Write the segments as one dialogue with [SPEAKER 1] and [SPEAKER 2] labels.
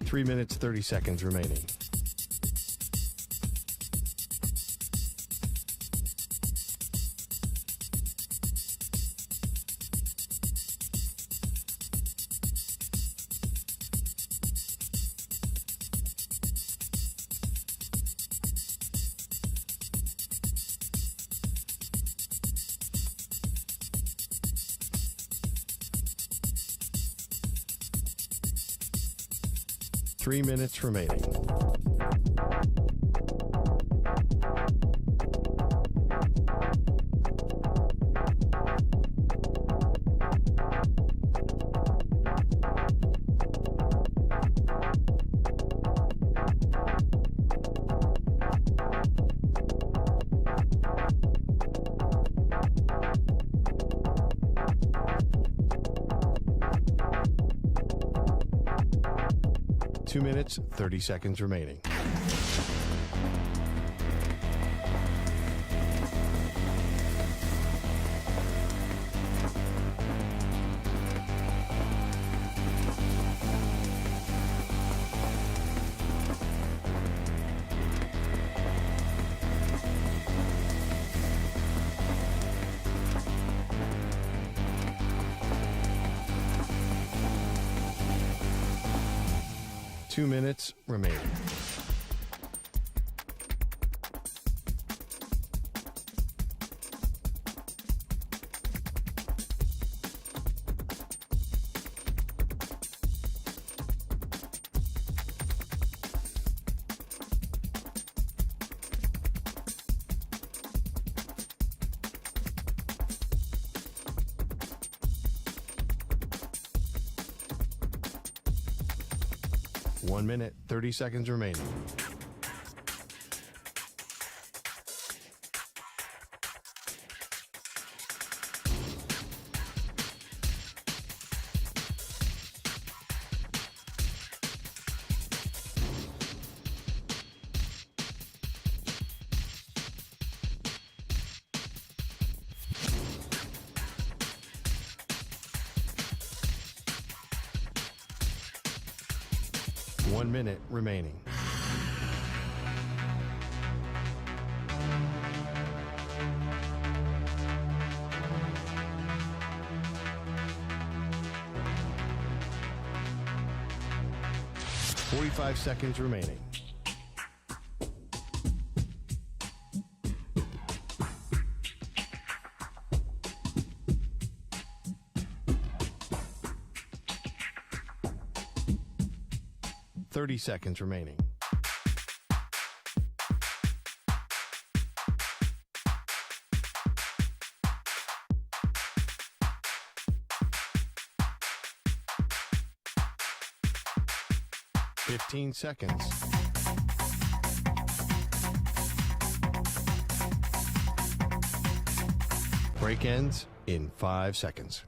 [SPEAKER 1] 3 minutes, 30 seconds remaining. Three minutes remaining. Two minutes, 30 seconds remaining. Two minutes remaining. One minute, 30 seconds remaining. One minute remaining. Forty-five seconds remaining. Thirty seconds remaining. Fifteen seconds. Break ends in 5 seconds.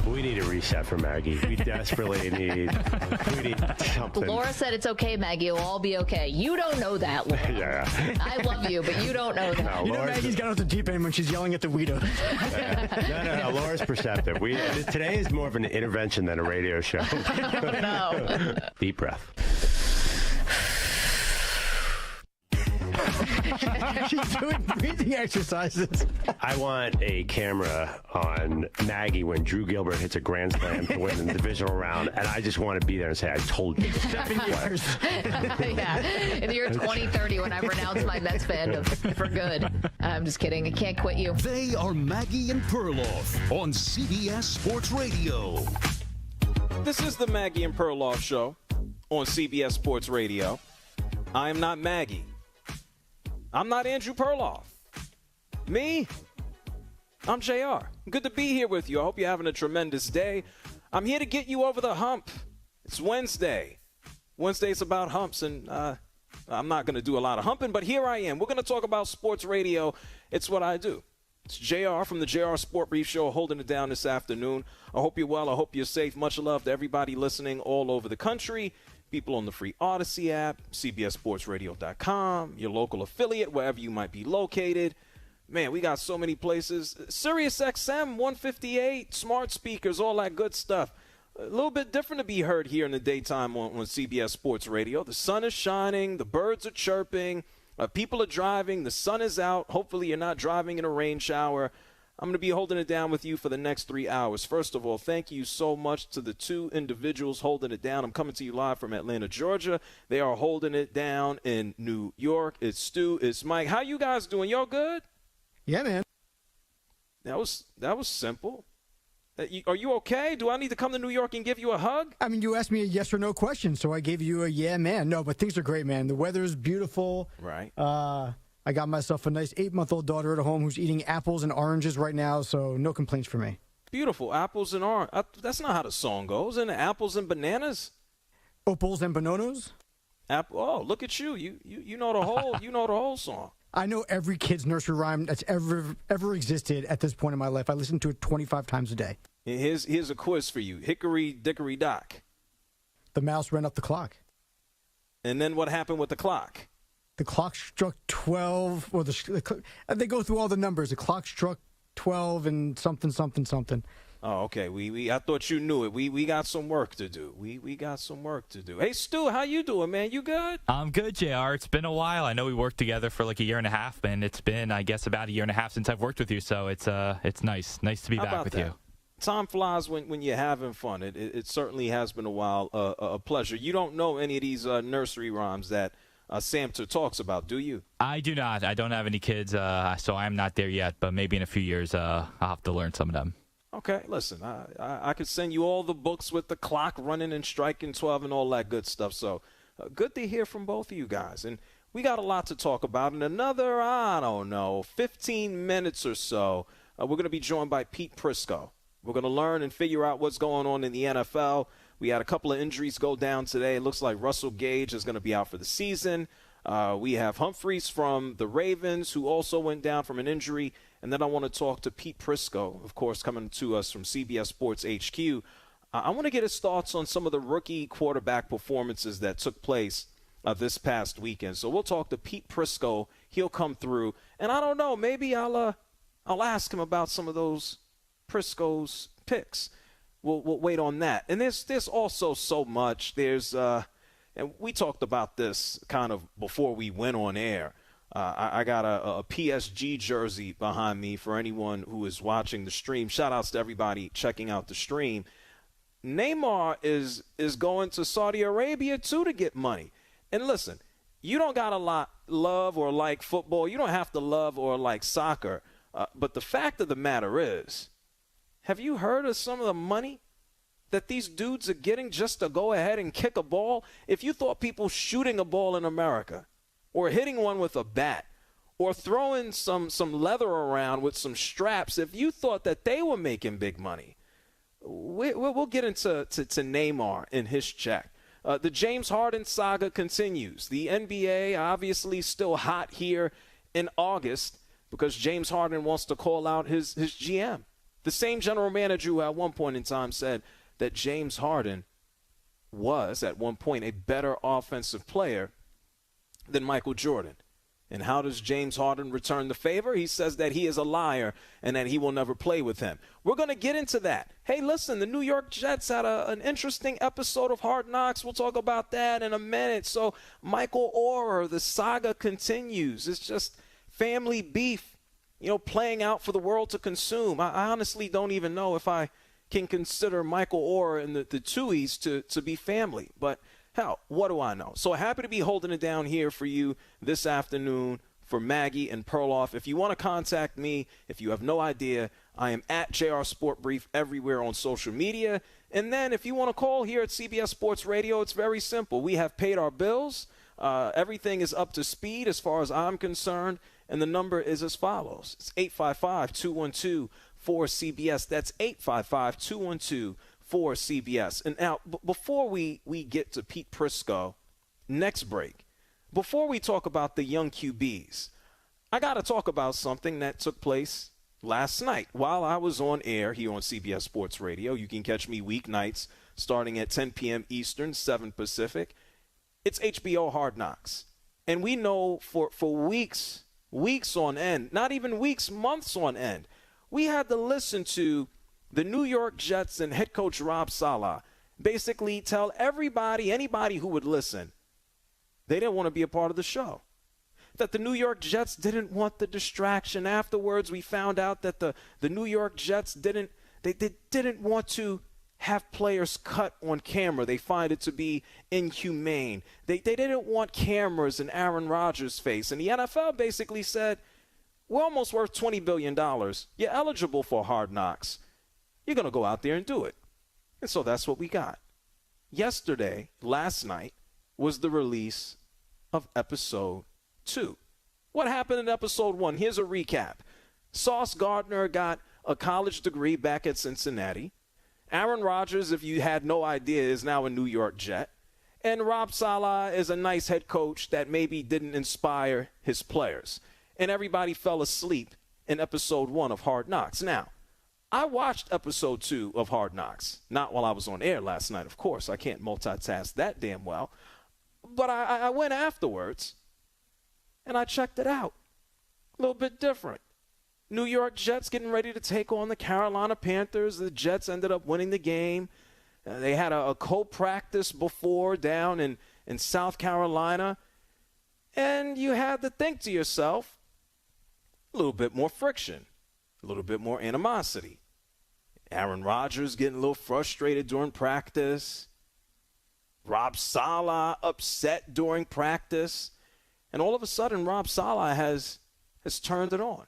[SPEAKER 2] We need a reset for Maggie. We desperately need something.
[SPEAKER 3] Laura said it's okay, Maggie. It'll all be okay. You don't know that, Laura.
[SPEAKER 2] Yeah.
[SPEAKER 3] I love you, but you don't know that.
[SPEAKER 2] No,
[SPEAKER 4] You know Maggie's got off the deep end when she's yelling at the widows.
[SPEAKER 2] No. Laura's perceptive. Today is more of an intervention than a radio show.
[SPEAKER 3] No.
[SPEAKER 2] Deep breath.
[SPEAKER 4] She's doing breathing exercises.
[SPEAKER 2] I want a camera on Maggie when Drew Gilbert hits a grand slam to win the divisional round, and I just want to be there and say, I told you.
[SPEAKER 4] 7 years.
[SPEAKER 3] Yeah. In the year 2030, when I renounce my Mets fandom for good. I'm just kidding. I can't quit you.
[SPEAKER 5] They are Maggie and Perloff on CBS Sports Radio.
[SPEAKER 6] This is the Maggie and Perloff Show on CBS Sports Radio. I am not Maggie. I'm not Andrew Perloff. Me? I'm JR. Good to be here with you. I hope you're having a tremendous day. I'm here to get you over the hump. It's Wednesday. Wednesday's about humps, and I'm not going to do a lot of humping, but here I am. We're going to talk about sports radio. It's what I do. It's JR from the JRSportBrief show holding it down this afternoon. I hope you're well. I hope you're safe. Much love to everybody listening all over the country. People on the free Odyssey app, CBSSportsRadio.com, your local affiliate, wherever you might be located. Man, we got so many places. Sirius XM 158, smart speakers, all that good stuff. A little bit different to be heard here in the daytime on CBS Sports Radio. The sun is shining. The birds are chirping. People are driving. The sun is out. Hopefully you're not driving in a rain shower. I'm going to be holding it down with you for the next 3 hours. First of all, thank you so much to the two individuals holding it down. I'm coming to you live from Atlanta, Georgia. They are holding it down in New York. It's Stu. It's Mike. How you guys doing? Y'all good?
[SPEAKER 4] Yeah, man.
[SPEAKER 6] That was simple. Are you okay? Do I need to come to New York and give you a hug?
[SPEAKER 4] I mean, you asked me a yes or no question, so I gave you a yeah, man. No, but things are great, man. The weather's beautiful.
[SPEAKER 6] Right.
[SPEAKER 4] I got myself a nice 8-month-old daughter at home who's eating apples and oranges right now, so no complaints for me.
[SPEAKER 6] Beautiful. Apples and orange. That's not how the song goes. And apples and bananas?
[SPEAKER 4] Opals and bananas?
[SPEAKER 6] Oh, look at you. You know the whole song.
[SPEAKER 4] I know every kid's nursery rhyme that's ever existed at this point in my life. I listen to it 25 times a day.
[SPEAKER 6] Here's a quiz for you. Hickory dickory dock.
[SPEAKER 4] The mouse ran up the clock.
[SPEAKER 6] And then what happened with the clock?
[SPEAKER 4] The clock struck 12, or they go through all the numbers. The clock struck 12 and something.
[SPEAKER 6] Oh, okay. I thought you knew it. We got some work to do. We got some work to do. Hey, Stu, how you doing, man? You good?
[SPEAKER 7] I'm good, JR. It's been a while. I know we worked together for like a year and a half, and it's been, I guess, about a year and a half since I've worked with you. So it's nice to be back with you.
[SPEAKER 6] Time flies when you're having fun. It certainly has been a while. A pleasure. You don't know any of these nursery rhymes that Samter talks about, do you?
[SPEAKER 7] I do not. I don't have any kids, so I'm not there yet. But maybe in a few years, I'll have to learn some of them.
[SPEAKER 6] Okay, listen, I could send you all the books with the clock running and striking 12 and all that good stuff. So good to hear from both of you guys. And we got a lot to talk about. In another, 15 minutes or so, we're going to be joined by Pete Prisco. We're going to learn and figure out what's going on in the NFL. We had a couple of injuries go down today. It looks like Russell Gage is going to be out for the season. We have Humphreys from the Ravens, who also went down from an injury. And then I want to talk to Pete Prisco, of course, coming to us from CBS Sports HQ. I want to get his thoughts on some of the rookie quarterback performances that took place this past weekend. So we'll talk to Pete Prisco. He'll come through. And I don't know, maybe I'll ask him about some of those Prisco's picks. We'll wait on that. And there's also so much. And we talked about this kind of before we went on air. I got a PSG jersey behind me for anyone who is watching the stream. Shout-outs to everybody checking out the stream. Neymar is going to Saudi Arabia, too, to get money. And listen, you don't got to love or like football. You don't have to love or like soccer. But the fact of the matter is, have you heard of some of the money that these dudes are getting just to go ahead and kick a ball? If you thought people shooting a ball in America or hitting one with a bat or throwing some leather around with some straps, if you thought that they were making big money, we'll get into Neymar and his check. The James Harden saga continues. The NBA obviously still hot here in August because James Harden wants to call out his GM. The same general manager who at one point in time said that James Harden was at one point a better offensive player than Michael Jordan. And how does James Harden return the favor? He says that he is a liar and that he will never play with him. We're going to get into that. Hey, listen, the New York Jets had an interesting episode of Hard Knocks. We'll talk about that in a minute. So Michael Oher, the saga continues. It's just family beef, playing out for the world to consume. I honestly don't even know if I can consider Michael Oher and the Tuohys to be family. But hell, what do I know? So happy to be holding it down here for you this afternoon for Maggie and Perloff. If you want to contact me, if you have no idea, I am at JRSportBrief everywhere on social media. And then if you want to call here at CBS Sports Radio, it's very simple. We have paid our bills. Everything is up to speed as far as I'm concerned. And the number is as follows. It's 855-212-4CBS. That's 855-212-4CBS. And now, before we get to Pete Prisco, next break, before we talk about the young QBs, I got to talk about something that took place last night while I was on air here on CBS Sports Radio. You can catch me weeknights starting at 10 p.m. Eastern, 7 Pacific. It's HBO Hard Knocks. And we know for weeks on end, not even weeks, months on end, we had to listen to the New York Jets and head coach Rob Saleh basically tell anybody who would listen, they didn't want to be a part of the show. That the New York Jets didn't want the distraction. Afterwards, we found out that the New York Jets didn't want to have players cut on camera. They find it to be inhumane. They didn't want cameras in Aaron Rodgers' face. And the NFL basically said, we're almost worth $20 billion. You're eligible for Hard Knocks. You're going to go out there and do it. And so that's what we got. Last night, was the release of episode 2. What happened in episode 1? Here's a recap. Sauce Gardner got a college degree back at Cincinnati. Aaron Rodgers, if you had no idea, is now a New York Jet. And Rob Saleh is a nice head coach that maybe didn't inspire his players. And everybody fell asleep in episode 1 of Hard Knocks. Now, I watched episode 2 of Hard Knocks. Not while I was on air last night, of course. I can't multitask that damn well. But I went afterwards, and I checked it out. A little bit different. New York Jets getting ready to take on the Carolina Panthers. The Jets ended up winning the game. They had a co-practice before down in South Carolina. And you had to think to yourself, a little bit more friction, a little bit more animosity. Aaron Rodgers getting a little frustrated during practice. Rob Saleh upset during practice. And all of a sudden, Rob Saleh has turned it on.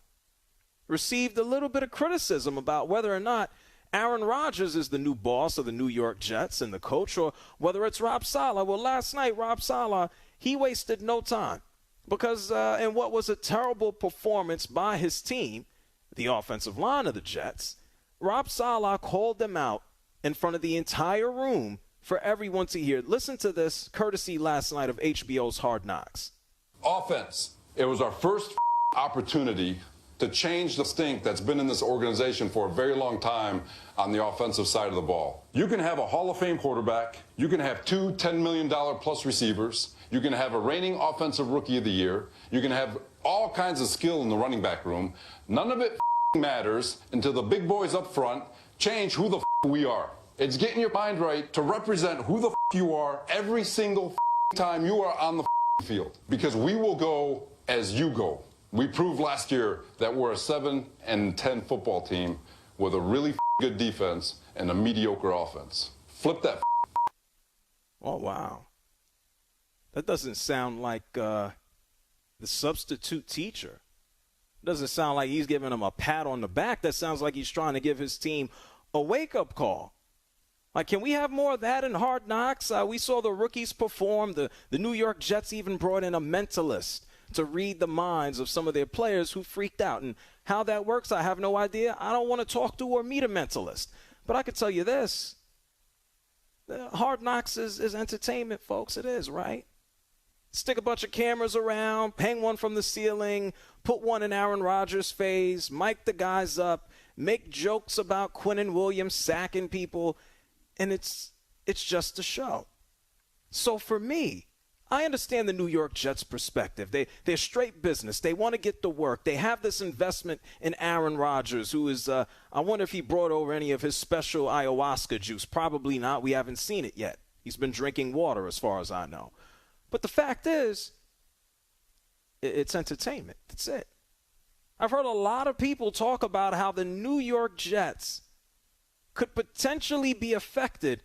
[SPEAKER 6] Received a little bit of criticism about whether or not Aaron Rodgers is the new boss of the New York Jets and the coach, or whether it's Rob Saleh. Well, last night, Rob Saleh, he wasted no time because in what was a terrible performance by his team, the offensive line of the Jets, Rob Saleh called them out in front of the entire room for everyone to hear. Listen to this, courtesy last night of HBO's Hard Knocks.
[SPEAKER 8] Offense. It was our first opportunity to change the stink that's been in this organization for a very long time on the offensive side of the ball. You can have a Hall of Fame quarterback. You can have 2 $10 million plus receivers. You can have a reigning offensive rookie of the year. You can have all kinds of skill in the running back room. None of it matters until the big boys up front change who the we are. It's getting your mind right to represent who the you are every single time you are on the field. Because we will go as you go. We proved last year that we're a 7-10 football team with a really good defense and a mediocre offense. Flip that.
[SPEAKER 6] Oh, wow. That doesn't sound like the substitute teacher. It doesn't sound like he's giving him a pat on the back. That sounds like he's trying to give his team a wake-up call. Like, can we have more of that in Hard Knocks? We saw the rookies perform. The New York Jets even brought in a mentalist to read the minds of some of their players who freaked out. And how that works, I have no idea. I don't want to talk to or meet a mentalist. But I can tell you this. Hard Knocks is entertainment, folks. It is, right? Stick a bunch of cameras around, hang one from the ceiling, put one in Aaron Rodgers' face, mic the guys up, make jokes about Quinnen Williams sacking people, and it's just a show. So for me, I understand the New York Jets' perspective. They're straight business. They want to get to work. They have this investment in Aaron Rodgers, who is, I wonder if he brought over any of his special ayahuasca juice. Probably not. We haven't seen it yet. He's been drinking water as far as I know. But the fact is, it's entertainment. That's it. I've heard a lot of people talk about how the New York Jets could potentially be affected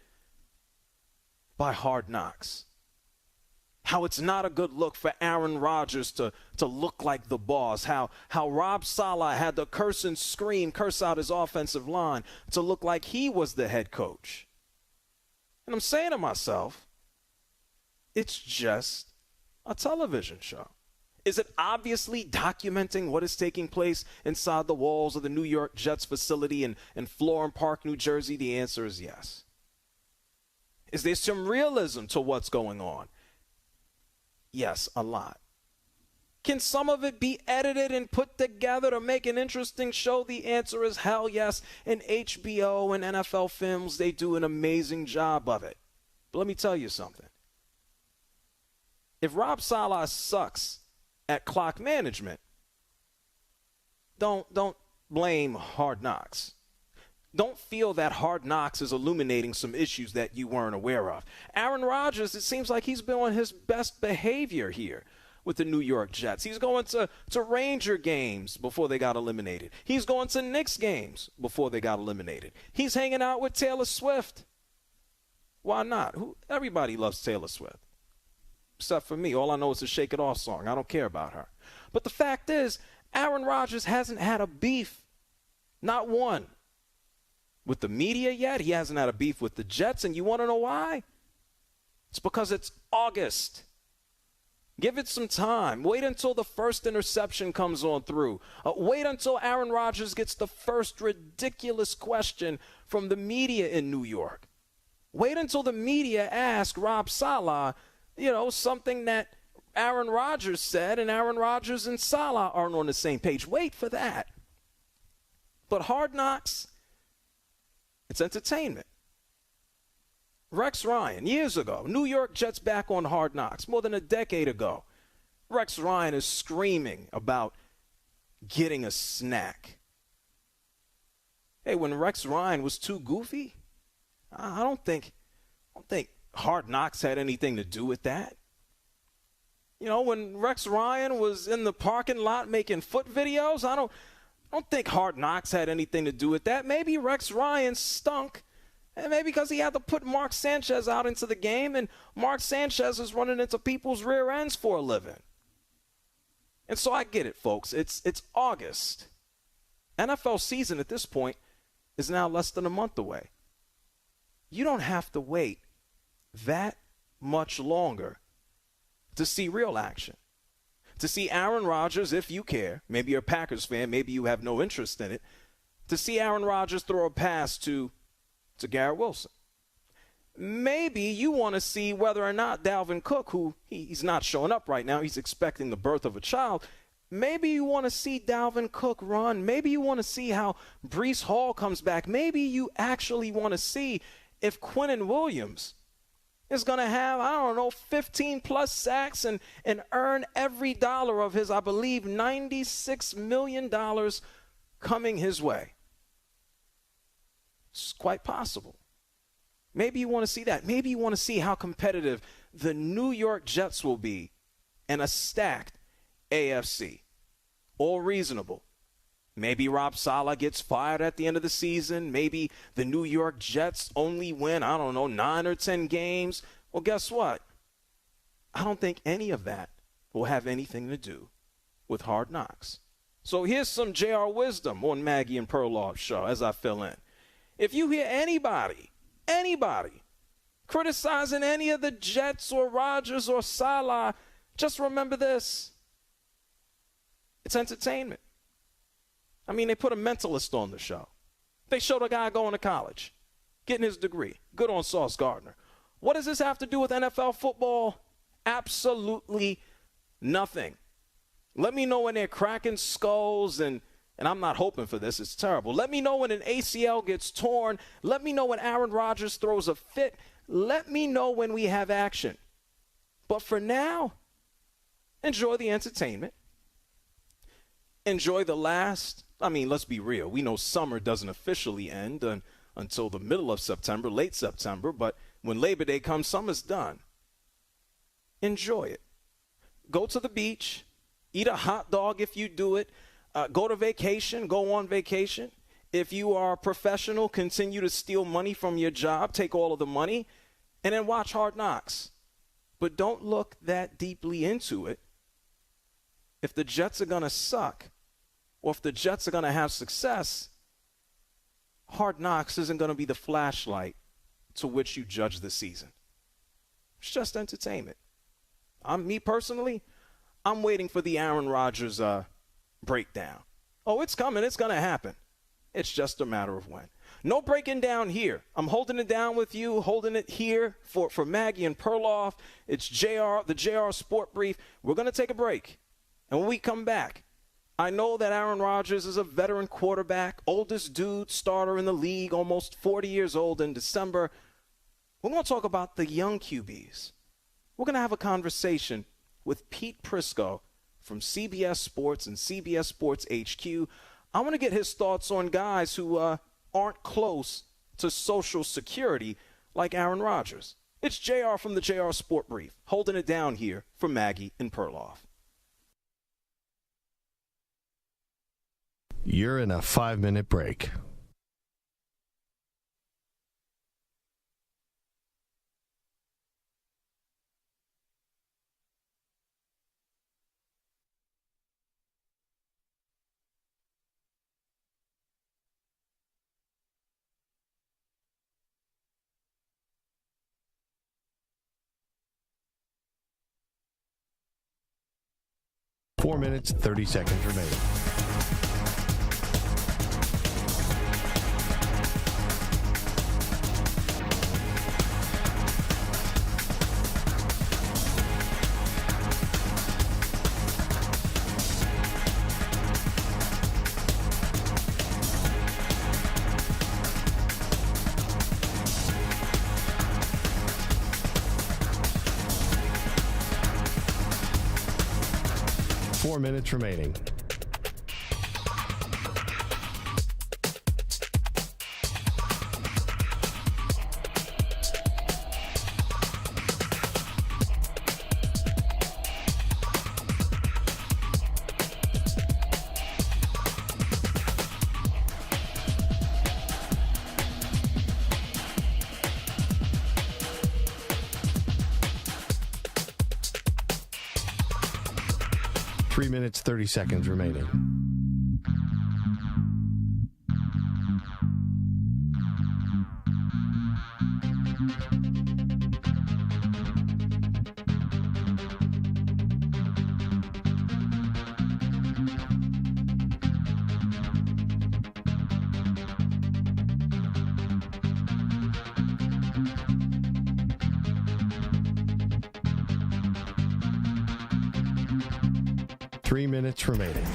[SPEAKER 6] by Hard Knocks. How it's not a good look for Aaron Rodgers to look like the boss. How Rob Saleh had to curse and scream, curse out his offensive line to look like he was the head coach. And I'm saying to myself, it's just a television show. Is it obviously documenting what is taking place inside the walls of the New York Jets facility in Florham Park, New Jersey? The answer is yes. Is there some realism to what's going on? Yes, a lot. Can some of it be edited and put together to make an interesting show? The answer is hell yes. And HBO and NFL Films, they do an amazing job of it. But let me tell you something. If Rob Saleh sucks at clock management, don't blame Hard Knocks. Don't feel that Hard Knocks is illuminating some issues that you weren't aware of. Aaron Rodgers, it seems like he's been on his best behavior here with the New York Jets. He's going to Ranger games before they got eliminated. He's going to Knicks games before they got eliminated. He's hanging out with Taylor Swift. Why not? Everybody loves Taylor Swift. Except for me. All I know is the Shake It Off song. I don't care about her. But the fact is, Aaron Rodgers hasn't had a beef. Not one. With the media yet. He hasn't had a beef with the Jets. And you want to know why? It's because it's August. Give it some time. Wait until the first interception comes on through. Wait until Aaron Rodgers gets the first ridiculous question from the media in New York. Wait until the media ask Rob Saleh, something that Aaron Rodgers said, and Aaron Rodgers and Saleh aren't on the same page. Wait for that. But Hard Knocks, it's entertainment. Rex Ryan, years ago, New York Jets back on Hard Knocks, more than a decade ago. Rex Ryan is screaming about getting a snack. Hey, when Rex Ryan was too goofy, I don't think Hard Knocks had anything to do with that. When Rex Ryan was in the parking lot making foot videos, I don't think Hard Knocks had anything to do with that. Maybe Rex Ryan stunk. And maybe because he had to put Mark Sanchez out into the game, and Mark Sanchez is running into people's rear ends for a living. And so I get it, folks. It's August. NFL season at this point is now less than a month away. You don't have to wait that much longer to see real action. To see Aaron Rodgers, if you care, maybe you're a Packers fan, maybe you have no interest in it, to see Aaron Rodgers throw a pass to Garrett Wilson. Maybe you want to see whether or not Dalvin Cook, who he's not showing up right now, he's expecting the birth of a child. Maybe you want to see Dalvin Cook run. Maybe you want to see how Breece Hall comes back. Maybe you actually want to see if Quinnen Williams is going to have, 15 plus sacks and earn every dollar of his, I believe, $96 million coming his way. It's quite possible. Maybe you want to see that. Maybe you want to see how competitive the New York Jets will be in a stacked AFC. All reasonable. Maybe Rob Saleh gets fired at the end of the season. Maybe the New York Jets only win, 9 or 10 games. Well, guess what? I don't think any of that will have anything to do with Hard Knocks. So here's some JR wisdom on Maggie and Perloff's show as I fill in. If you hear anybody criticizing any of the Jets or Rodgers or Saleh, just remember this. It's entertainment. They put a mentalist on the show. They showed a guy going to college, getting his degree. Good on Sauce Gardner. What does this have to do with NFL football? Absolutely nothing. Let me know when they're cracking skulls and I'm not hoping for this. It's terrible. Let me know when an ACL gets torn. Let me know when Aaron Rodgers throws a fit. Let me know when we have action. But for now, enjoy the entertainment. Enjoy the last. Let's be real. We know summer doesn't officially end until the middle of September, late September. But when Labor Day comes, summer's done. Enjoy it. Go to the beach. Eat a hot dog if you do it. Go to vacation, go on vacation. If you are a professional, continue to steal money from your job, take all of the money, and then watch Hard Knocks. But don't look that deeply into it. If the Jets are going to suck, or if the Jets are going to have success, Hard Knocks isn't going to be the flashlight to which you judge the season. It's just entertainment. Me personally, I'm waiting for the Aaron Rodgers breakdown. Oh, it's coming. It's going to happen. It's just a matter of when. No breaking down here. I'm holding it down with you, holding it here for Maggie and Perloff. It's the JR Sport Brief. We're going to take a break. And when we come back, I know that Aaron Rodgers is a veteran quarterback, oldest dude, starter in the league, almost 40 years old in December. We're going to talk about the young QBs. We're going to have a conversation with Pete Prisco from CBS Sports and CBS Sports HQ. I want to get his thoughts on guys who aren't close to Social Security like Aaron Rodgers. It's JR from the JR Sport Brief, holding it down here for Maggie and Perloff.
[SPEAKER 1] You're in a 5-minute break. Four minutes, 30 seconds remaining. Minutes remaining. Minutes, 30 seconds remaining. Minutes remaining.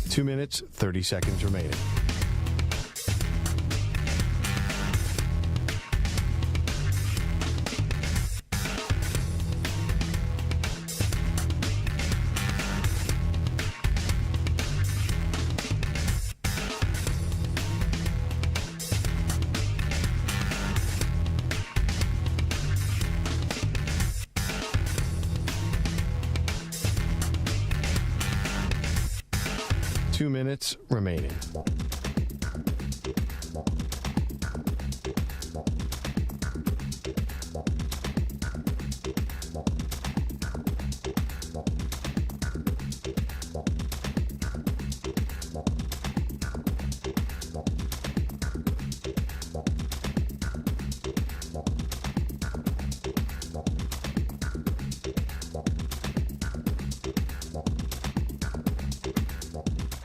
[SPEAKER 1] Two minutes, 30 seconds remaining. Minutes remaining.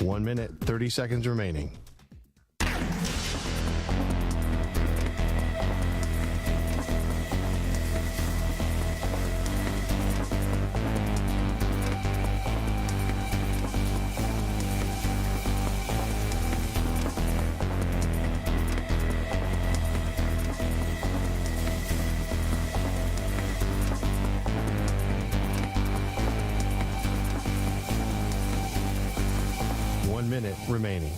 [SPEAKER 1] One minute, 30 seconds remaining. Minute remaining.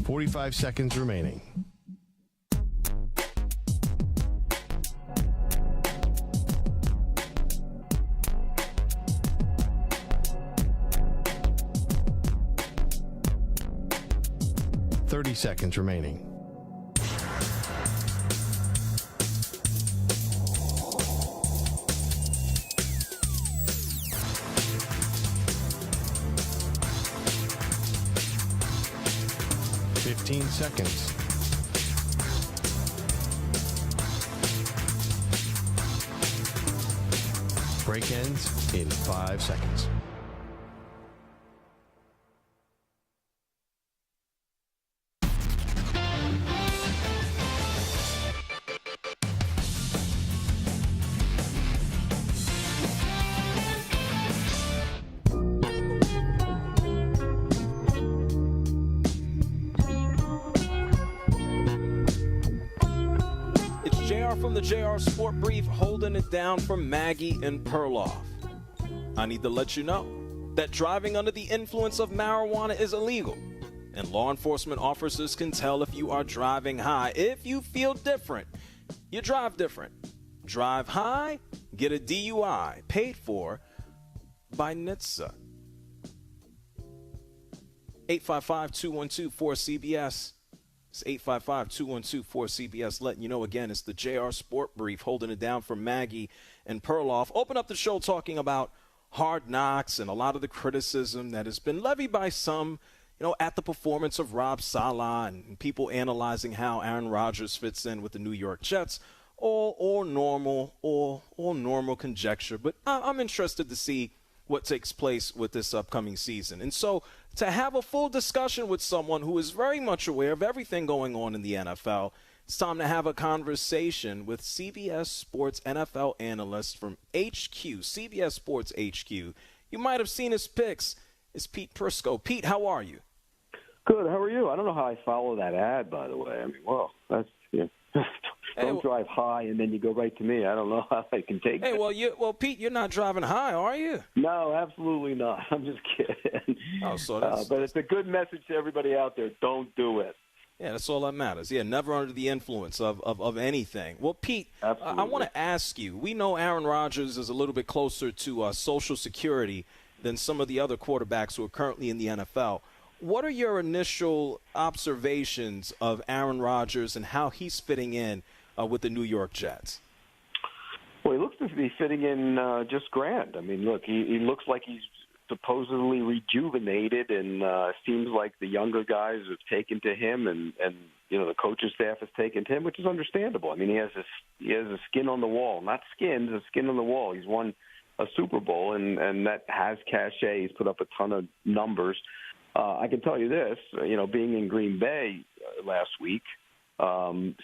[SPEAKER 1] Forty-five seconds remaining. 30 seconds remaining. Seconds. Break ends in 5 seconds.
[SPEAKER 6] From the JRSportBrief, holding it down for Maggie and Perloff. I need to let you know that driving under the influence of marijuana is illegal, and law enforcement officers can tell if you are driving high. If you feel different, you drive different. Drive high, get a DUI, paid for by NHTSA. 855-212-4CBS. It's 855-212-4CBS, letting you know again, it's the JRSportBrief, holding it down for Maggie and Perloff. Open up the show talking about Hard Knocks and a lot of the criticism that has been levied by some, at the performance of Rob Saleh and people analyzing how Aaron Rodgers fits in with the New York Jets. All normal conjecture, but I'm interested to see what takes place with this upcoming season. And so to have a full discussion with someone who is very much aware of everything going on in the NFL, it's time to have a conversation with CBS Sports NFL analyst from HQ, CBS Sports HQ. You might have seen his picks. It's Pete Prisco. Pete, how are you?
[SPEAKER 9] Good. How are you? I don't know how I follow that ad, by the way. I mean, well, that's don't drive high and then you go right to me. I don't know how I can take it.
[SPEAKER 6] Well, Pete, you're not driving high, are you?
[SPEAKER 9] No, absolutely not. I'm just kidding.
[SPEAKER 6] Oh, so
[SPEAKER 9] but it's a good message to everybody out there. Don't do it.
[SPEAKER 6] Yeah, that's all that matters. Yeah, never under the influence of anything. Well, Pete, I want to ask you, we know Aaron Rodgers is a little bit closer to Social Security than some of the other quarterbacks who are currently in the NFL. What are your initial observations of Aaron Rodgers and how he's fitting in with the New York Jets?
[SPEAKER 9] Well, he looks to be fitting in just grand. I mean, look, he looks like he's supposedly rejuvenated, and seems like the younger guys have taken to him, and the coaching staff has taken to him, which is understandable. I mean, he has a skin on the wall, not skins, a skin on the wall. He's won a Super Bowl, and that has cachet. He's put up a ton of numbers. I can tell you this, being in Green Bay last week,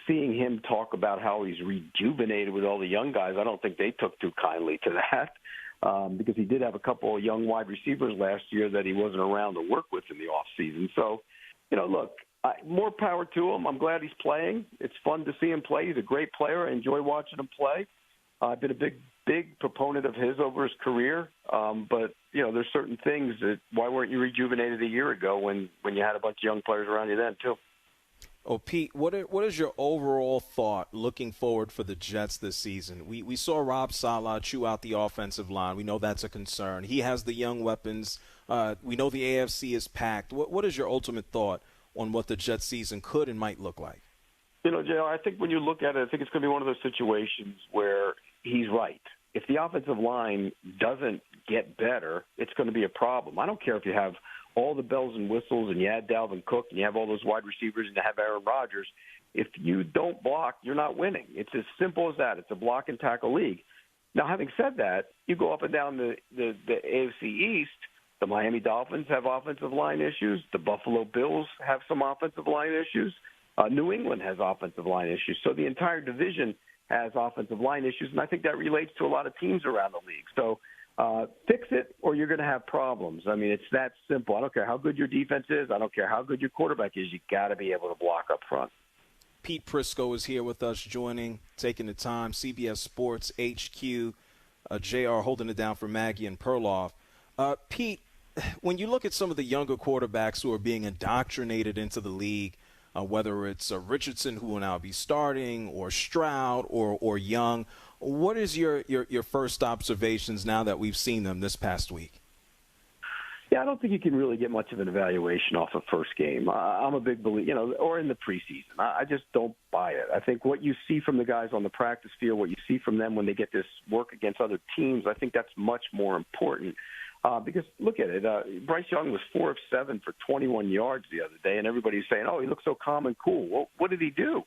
[SPEAKER 9] seeing him talk about how he's rejuvenated with all the young guys, I don't think they took too kindly to that, because he did have a couple of young wide receivers last year that he wasn't around to work with in the offseason. So, look, more power to him. I'm glad he's playing. It's fun to see him play. He's a great player. I enjoy watching him play. I've been a big proponent of his over his career, but there's certain things that why weren't you rejuvenated a year ago when you had a bunch of young players around you then too?
[SPEAKER 6] Oh, Pete, what is your overall thought looking forward for the Jets this season? We saw Rob Saleh chew out the offensive line. We know that's a concern. He has the young weapons. We know the AFC is packed. What is your ultimate thought on what the Jets season could and might look like?
[SPEAKER 9] JR, I think when you look at it, I think it's going to be one of those situations where he's right. If the offensive line doesn't get better, it's going to be a problem. I don't care if you have all the bells and whistles and you add Dalvin Cook and you have all those wide receivers and you have Aaron Rodgers. If you don't block, you're not winning. It's as simple as that. It's a block and tackle league. Now, having said that, you go up and down the AFC East, the Miami Dolphins have offensive line issues. The Buffalo Bills have some offensive line issues. New England has offensive line issues. So the entire division has offensive line issues, and I think that relates to a lot of teams around the league. So fix it or you're going to have problems. I mean, it's that simple. I don't care how good your defense is. I don't care how good your quarterback is. You got to be able to block up front.
[SPEAKER 6] Pete Prisco is here with us, taking the time. CBS Sports HQ, JR holding it down for Maggie and Perloff. Pete, when you look at some of the younger quarterbacks who are being indoctrinated into the league, whether it's Richardson, who will now be starting, or Stroud, or Young, what is your first observations now that we've seen them this past week?
[SPEAKER 9] Yeah, Yeah, I don't think you can really get much of an evaluation off a first game. I'm a big believer, or in the preseason. I just don't buy it. I think what you see from the guys on the practice field, what you see from them when they get this work against other teams, I think that's much more important. Because look at it, Bryce Young was 4 of 7 for 21 yards the other day, and everybody's saying, "Oh, he looks so calm and cool." Well, what did he do?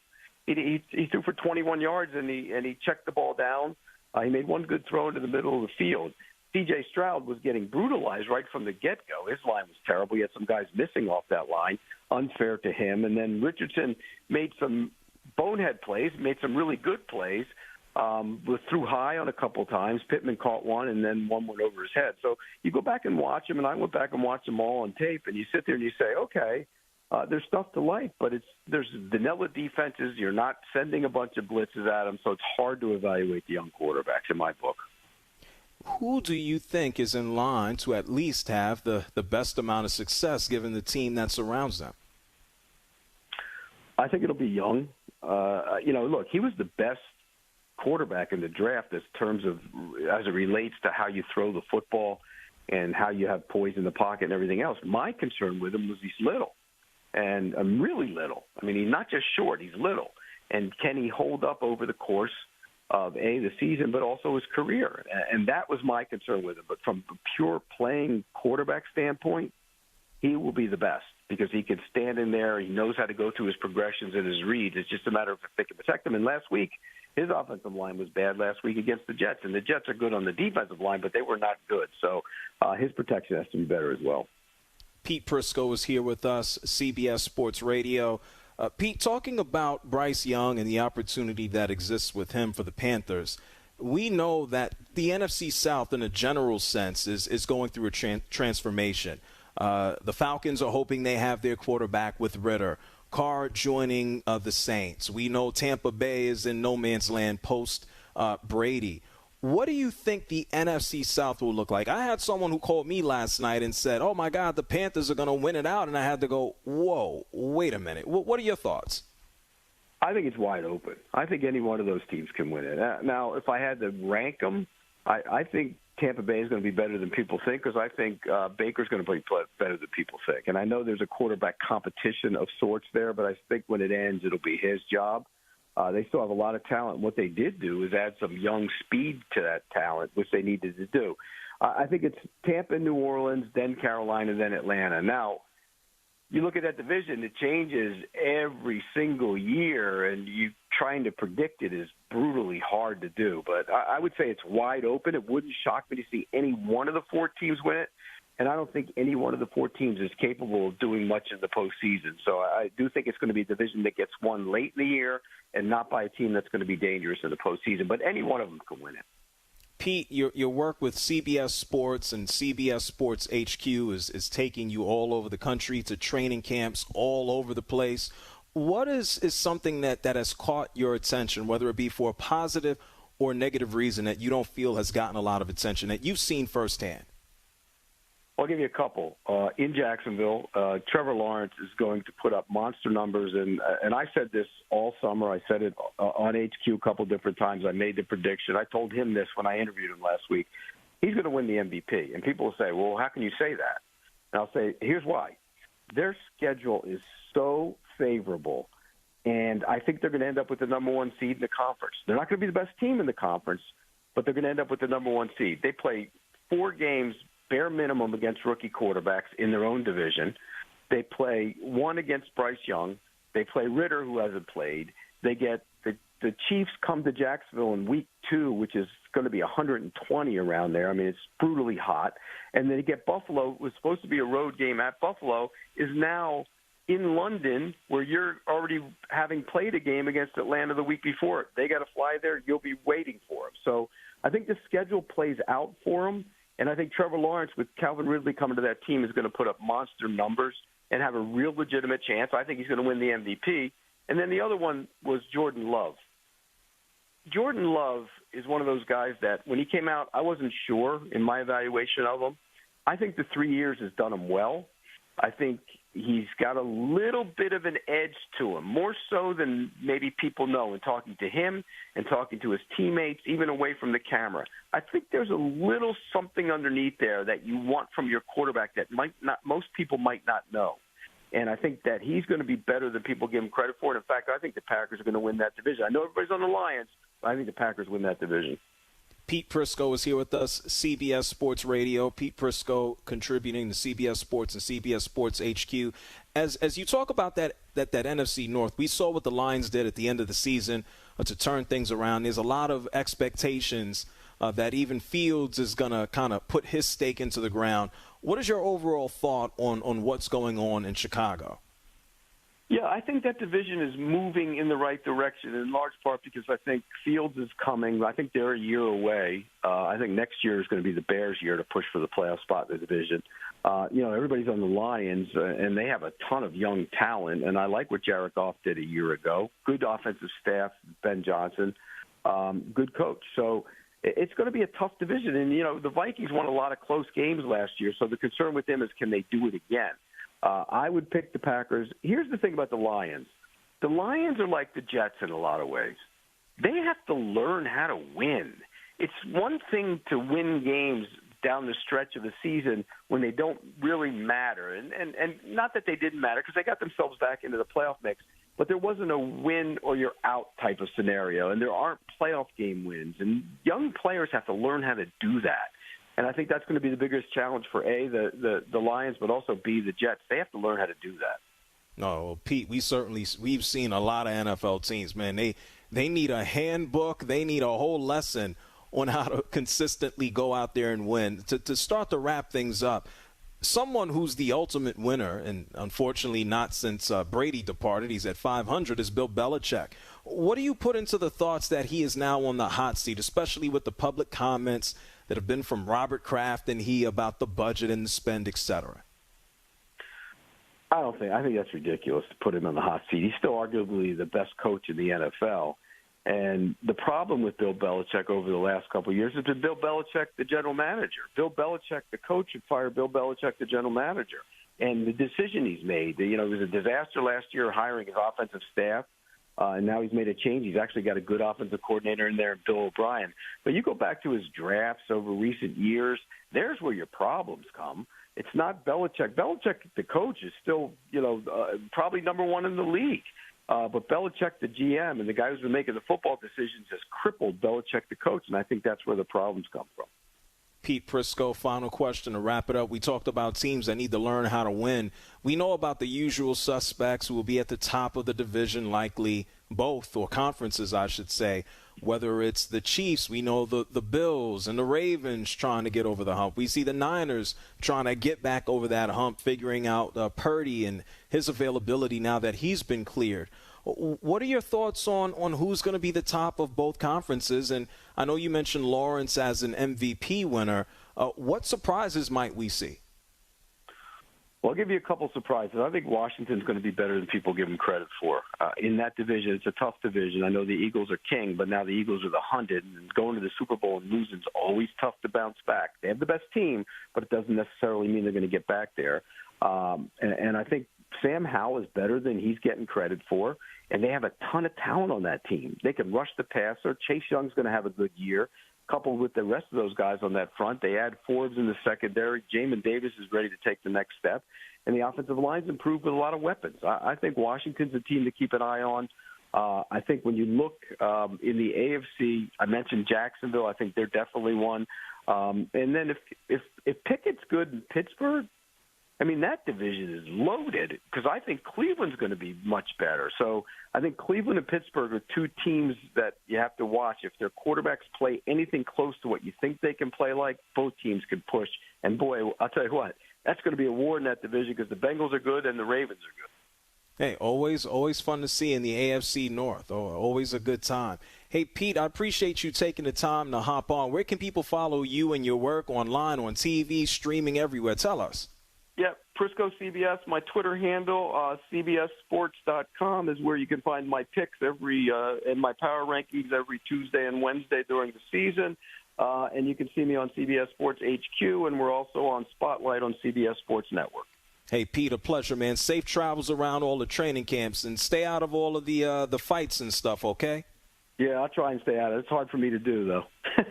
[SPEAKER 9] He threw for 21 yards and he checked the ball down. He made one good throw into the middle of the field. C.J. Stroud was getting brutalized right from the get-go. His line was terrible. He had some guys missing off that line, unfair to him. And then Richardson made some bonehead plays, made some really good plays, was threw high on a couple times. Pittman caught one, and then one went over his head. So you go back and watch them, and I went back and watched them all on tape, and you sit there and you say, okay, there's stuff to like, but there's vanilla defenses. You're not sending a bunch of blitzes at them, so it's hard to evaluate the young quarterbacks in my book.
[SPEAKER 6] Who do you think is in line to at least have the best amount of success given the team that surrounds them?
[SPEAKER 9] I think it'll be Young. Look, he was the best quarterback in the draft as it relates to how you throw the football and how you have poise in the pocket and everything else. My concern with him was he's little, and really little. I mean, he's not just short, he's little. And can he hold up over the course of the season, but also his career? And that was my concern with him. But from a pure playing quarterback standpoint, he will be the best because he can stand in there. He knows how to go through his progressions and his reads. It's just a matter of if they can protect him. And last week, his offensive line was bad last week against the Jets. And the Jets are good on the defensive line, but they were not good. So his protection has to be better as well.
[SPEAKER 6] Pete Prisco is here with us, CBS Sports Radio. Pete, talking about Bryce Young and the opportunity that exists with him for the Panthers, we know that the NFC South in a general sense is going through a transformation. The Falcons are hoping they have their quarterback with Ritter. Carr joining the Saints. We know Tampa Bay is in no man's land post Brady. What do you think the NFC South will look like? I had someone who called me last night and said, oh, my God, the Panthers are going to win it out. And I had to go, whoa, wait a minute. What are your thoughts?
[SPEAKER 9] I think it's wide open. I think any one of those teams can win it. Now, if I had to rank them, I think Tampa Bay is going to be better than people think because I think Baker's going to play better than people think. And I know there's a quarterback competition of sorts there, but I think when it ends, it'll be his job. They still have a lot of talent. What they did do is add some young speed to that talent, which they needed to do. I think it's Tampa, New Orleans, then Carolina, then Atlanta. Now, you look at that division, it changes every single year, and you trying to predict it is brutally hard to do. But I would say it's wide open. It wouldn't shock me to see any one of the four teams win it. And I don't think any one of the four teams is capable of doing much in the postseason. So I do think it's going to be a division that gets won late in the year and not by a team that's going to be dangerous in the postseason. But any one of them can win it.
[SPEAKER 6] Pete, your work with CBS Sports and CBS Sports HQ is taking you all over the country to training camps all over the place. What is something that has caught your attention, whether it be for a positive or negative reason that you don't feel has gotten a lot of attention that you've seen firsthand?
[SPEAKER 9] I'll give you a couple. In Jacksonville, Trevor Lawrence is going to put up monster numbers, and I said this all summer. I said it on HQ a couple different times. I made the prediction. I told him this when I interviewed him last week. He's going to win the MVP. And people will say, well, how can you say that? And I'll say, here's why. Their schedule is so favorable, and I think they're going to end up with the number one seed in the conference. They're not going to be the best team in the conference, but they're going to end up with the number one seed. They play 4 games bare minimum against rookie quarterbacks in their own division. They play 1 against Bryce Young. They play Ritter, who hasn't played. They get the Chiefs come to Jacksonville in week 2, which is going to be 120 around there. I mean, it's brutally hot. And they get Buffalo, was supposed to be a road game at Buffalo, is now in London, where you're already having played a game against Atlanta the week before. They got to fly there. You'll be waiting for them. So I think the schedule plays out for them. And I think Trevor Lawrence, with Calvin Ridley coming to that team, is going to put up monster numbers and have a real legitimate chance. I think he's going to win the MVP. And then the other one was Jordan Love. Jordan Love is one of those guys that when he came out, I wasn't sure in my evaluation of him. I think the 3 years has done him well. I think he's got a little bit of an edge to him, more so than maybe people know in talking to him and talking to his teammates, even away from the camera. I think there's a little something underneath there that you want from your quarterback that most people might not know. And I think that he's going to be better than people give him credit for. And in fact, I think the Packers are going to win that division. I know everybody's on the Lions, but I think the Packers win that division.
[SPEAKER 6] Pete Prisco is here with us, CBS Sports Radio. Pete Prisco contributing to CBS Sports and CBS Sports HQ. As you talk about that NFC North, we saw what the Lions did at the end of the season to turn things around. There's a lot of expectations that even Fields is going to kind of put his stake into the ground. What is your overall thought on what's going on in Chicago?
[SPEAKER 9] Yeah, I think that division is moving in the right direction, in large part because I think Fields is coming. I think they're a year away. I think next year is going to be the Bears' year to push for the playoff spot in the division. Everybody's on the Lions, and they have a ton of young talent, and I like what Jared Goff did a year ago. Good offensive staff, Ben Johnson, good coach. So it's going to be a tough division. And, the Vikings won a lot of close games last year, so the concern with them is can they do it again? I would pick the Packers. Here's the thing about the Lions. The Lions are like the Jets in a lot of ways. They have to learn how to win. It's one thing to win games down the stretch of the season when they don't really matter. And not that they didn't matter because they got themselves back into the playoff mix, but there wasn't a win or you're out type of scenario, and there aren't playoff game wins. And young players have to learn how to do that. And I think that's going to be the biggest challenge for the Lions, but also B, the Jets. They have to learn how to do that.
[SPEAKER 6] No, Pete, we've seen a lot of NFL teams, man. They need a handbook. They need a whole lesson on how to consistently go out there and win. To start to wrap things up, someone who's the ultimate winner, and unfortunately not since Brady departed, he's at 500, is Bill Belichick. What do you put into the thoughts that he is now on the hot seat, especially with the public comments that have been from Robert Kraft and he about the budget and the spend, et cetera?
[SPEAKER 9] I think that's ridiculous to put him on the hot seat. He's still arguably the best coach in the NFL. And the problem with Bill Belichick over the last couple of years has been Bill Belichick, the general manager. Bill Belichick, the coach, should fire Bill Belichick, the general manager. And the decision he's made, it was a disaster last year hiring his offensive staff. And now he's made a change. He's actually got a good offensive coordinator in there, Bill O'Brien. But you go back to his drafts over recent years, there's where your problems come. It's not Belichick. Belichick, the coach, is still, probably number one in the league. But Belichick, the GM, and the guy who's been making the football decisions has crippled Belichick, the coach, and I think that's where the problems come from.
[SPEAKER 6] Pete Prisco, final question to wrap it up. We talked about teams that need to learn how to win. We know about the usual suspects who will be at the top of the division, likely both, or conferences, I should say. Whether it's the Chiefs, we know the Bills and the Ravens trying to get over the hump. We see the Niners trying to get back over that hump, figuring out Purdy and his availability now that he's been cleared. What are your thoughts on who's going to be the top of both conferences? And I know you mentioned Lawrence as an MVP winner. What surprises might we see?
[SPEAKER 9] Well, I'll give you a couple surprises. I think Washington's going to be better than people give them credit for. In that division, it's a tough division. I know the Eagles are king, but now the Eagles are the hunted. And going to the Super Bowl and losing is always tough to bounce back. They have the best team, but it doesn't necessarily mean they're going to get back there. And I think Sam Howell is better than he's getting credit for, and they have a ton of talent on that team. They can rush the passer. Chase Young's going to have a good year. Coupled with the rest of those guys on that front, they add Forbes in the secondary. Jamin Davis is ready to take the next step, and the offensive line's improved with a lot of weapons. I think Washington's a team to keep an eye on. I think when you look in the AFC, I mentioned Jacksonville. I think they're definitely one. And then if Pickett's good in Pittsburgh, I mean, that division is loaded because I think Cleveland's going to be much better. So I think Cleveland and Pittsburgh are two teams that you have to watch. If their quarterbacks play anything close to what you think they can play like, both teams can push. And, boy, I'll tell you what, that's going to be a war in that division because the Bengals are good and the Ravens are good.
[SPEAKER 6] Hey, always fun to see in the AFC North. Always a good time. Hey, Pete, I appreciate you taking the time to hop on. Where can people follow you and your work online, on TV, streaming, everywhere? Tell us.
[SPEAKER 9] Yeah, Prisco CBS. My Twitter handle, CBSSports.com, is where you can find my picks and my power rankings every Tuesday and Wednesday during the season. And you can see me on CBS Sports HQ, and we're also on Spotlight on CBS Sports Network.
[SPEAKER 6] Hey, Pete, a pleasure, man. Safe travels around all the training camps, and stay out of all of the fights and stuff, okay?
[SPEAKER 9] Yeah, I'll try and stay out of it. It's hard for me to do, though.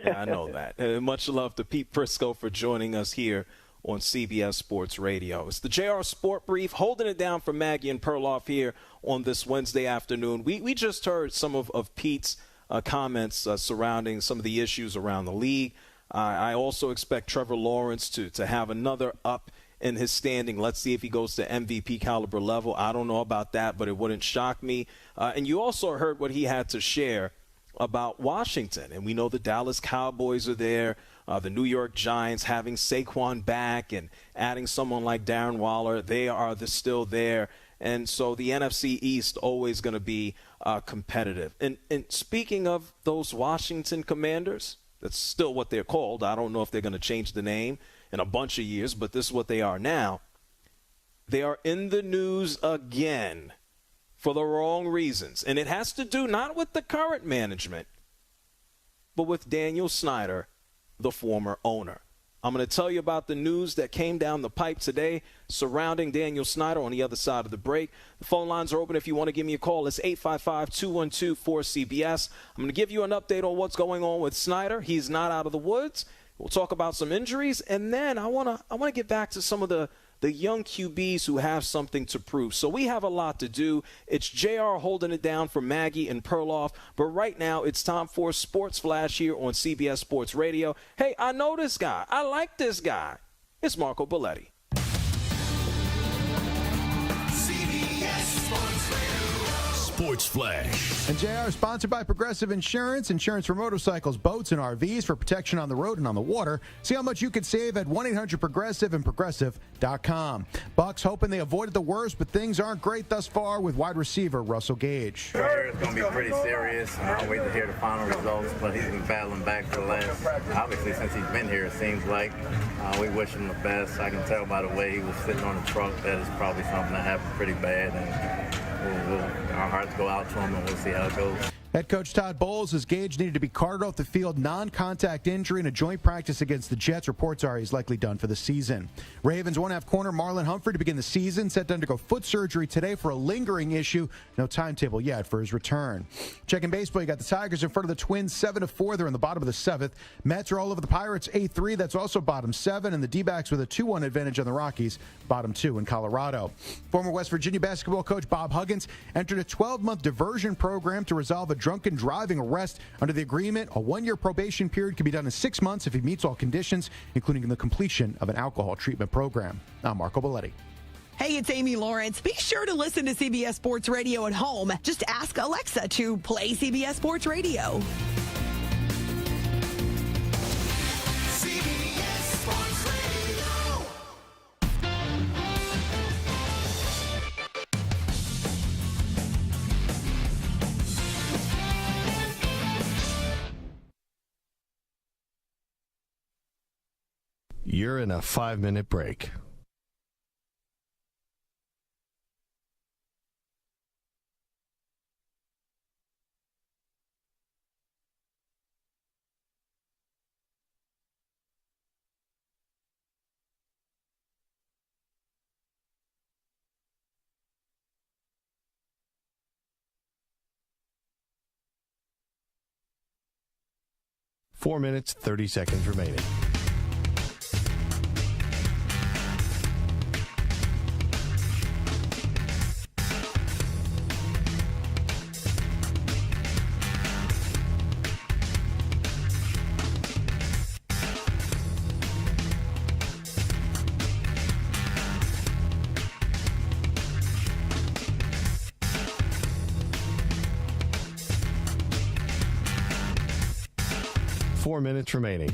[SPEAKER 6] Yeah, I know that. Much love to Pete Prisco for joining us here on CBS Sports Radio. It's the JR Sport Brief, holding it down for Maggie and Perloff here on this Wednesday afternoon. We just heard some of Pete's comments surrounding some of the issues around the league. I also expect Trevor Lawrence to have another up in his standing. Let's see if he goes to MVP caliber level. I don't know about that, but it wouldn't shock me. And you also heard what he had to share about Washington. And we know the Dallas Cowboys are there, the New York Giants having Saquon back and adding someone like Darren Waller. They are still there. And so the NFC East always going to be competitive. And speaking of those Washington Commanders, that's still what they're called. I don't know if they're going to change the name in a bunch of years, but this is what they are now. They are in the news again for the wrong reasons. And it has to do not with the current management, but with Daniel Snyder, the former owner. I'm going to tell you about the news that came down the pipe today surrounding Daniel Snyder on the other side of the break. The phone lines are open if you want to give me a call. It's 855-212-4CBS. I'm going to give you an update on what's going on with Snyder. He's not out of the woods. We'll talk about some injuries, and then I want to get back to some of the young QBs who have something to prove. So we have a lot to do. It's JR holding it down for Maggie and Perloff, but right now it's time for Sports Flash here on CBS Sports Radio. Hey, I know this guy. I like this guy. It's Marco Belletti.
[SPEAKER 5] CBS Sports Radio. Sports Flash.
[SPEAKER 10] And JR is sponsored by Progressive Insurance. Insurance for motorcycles, boats, and RVs for protection on the road and on the water. See how much you could save at 1-800-PROGRESSIVE and Progressive.com. Bucks hoping they avoided the worst, but things aren't great thus far with wide receiver Russell Gage.
[SPEAKER 11] It's going to be pretty serious. I'll wait to hear the final results, but he's been battling back for the last, obviously, since he's been here, it seems like. We wish him the best. I can tell by the way he was sitting on the truck that it's probably something that happened pretty bad, and our hearts go out to him, and we'll see how it goes.
[SPEAKER 10] Head coach Todd Bowles says Gage needed to be carted off the field, non-contact injury in a joint practice against the Jets. Reports are he's likely done for the season. Ravens one-half corner Marlon Humphrey to begin the season, set to undergo foot surgery today for a lingering issue. No timetable yet for his return. Checking baseball, you got the Tigers in front of the Twins 7-4. They're in the bottom of the 7th. Mets are all over the Pirates 8-3. That's also bottom 7. And the D-backs with a 2-1 advantage on the Rockies, bottom 2 in Colorado. Former West Virginia basketball coach Bob Huggins entered a 12-month diversion program to resolve a drunken driving arrest. Under the agreement, a 1-year probation period can be done in 6 months if he meets all conditions, including the completion of an alcohol treatment program. I'm Marco Belletti.
[SPEAKER 12] Hey, it's Amy Lawrence. Be sure to listen to CBS Sports Radio at home. Just ask Alexa to play CBS Sports Radio.
[SPEAKER 5] CBS Sports Radio.
[SPEAKER 1] You're in a 5-minute break. Four minutes, 30 seconds remaining. Four minutes remaining.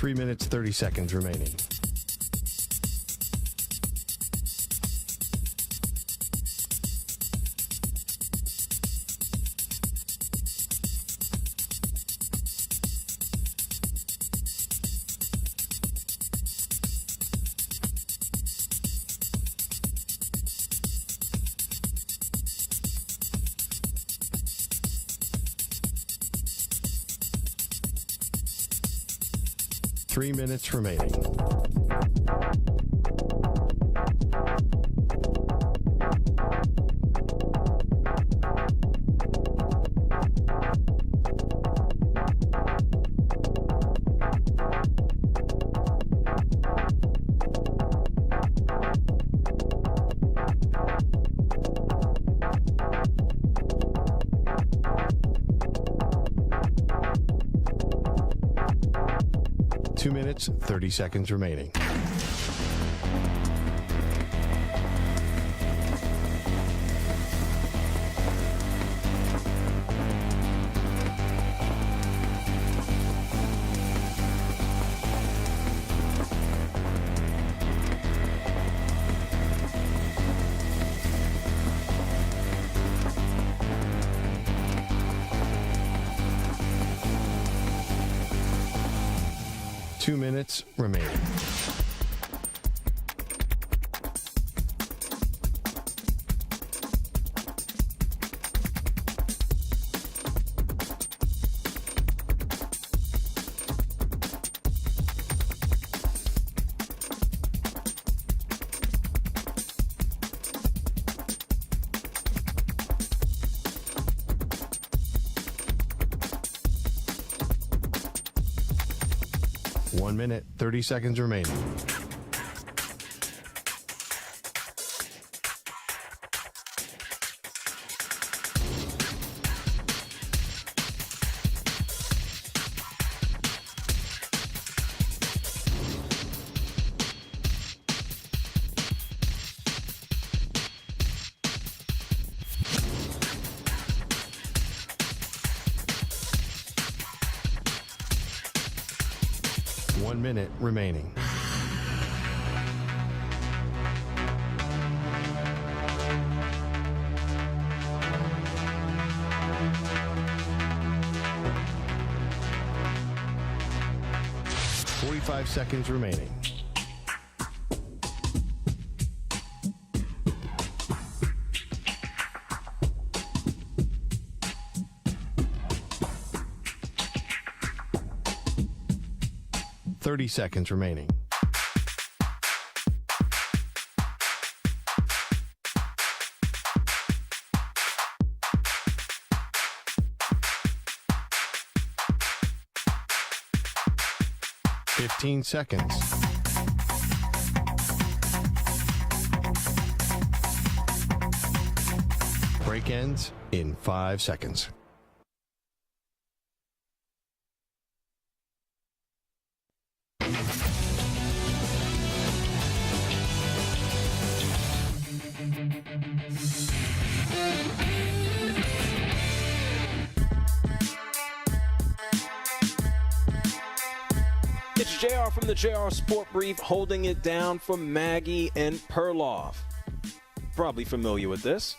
[SPEAKER 1] Three minutes, 30 seconds remaining. 3 minutes remaining. Two minutes, 30 seconds remaining. Two minutes remaining. One minute, 30 seconds remaining. One minute remaining. Five seconds remaining. Seconds remaining. Seconds. Break ends in 5 seconds.
[SPEAKER 6] It's JR from the JR Sport Brief, holding it down for Maggie and Perloff. Probably familiar with this.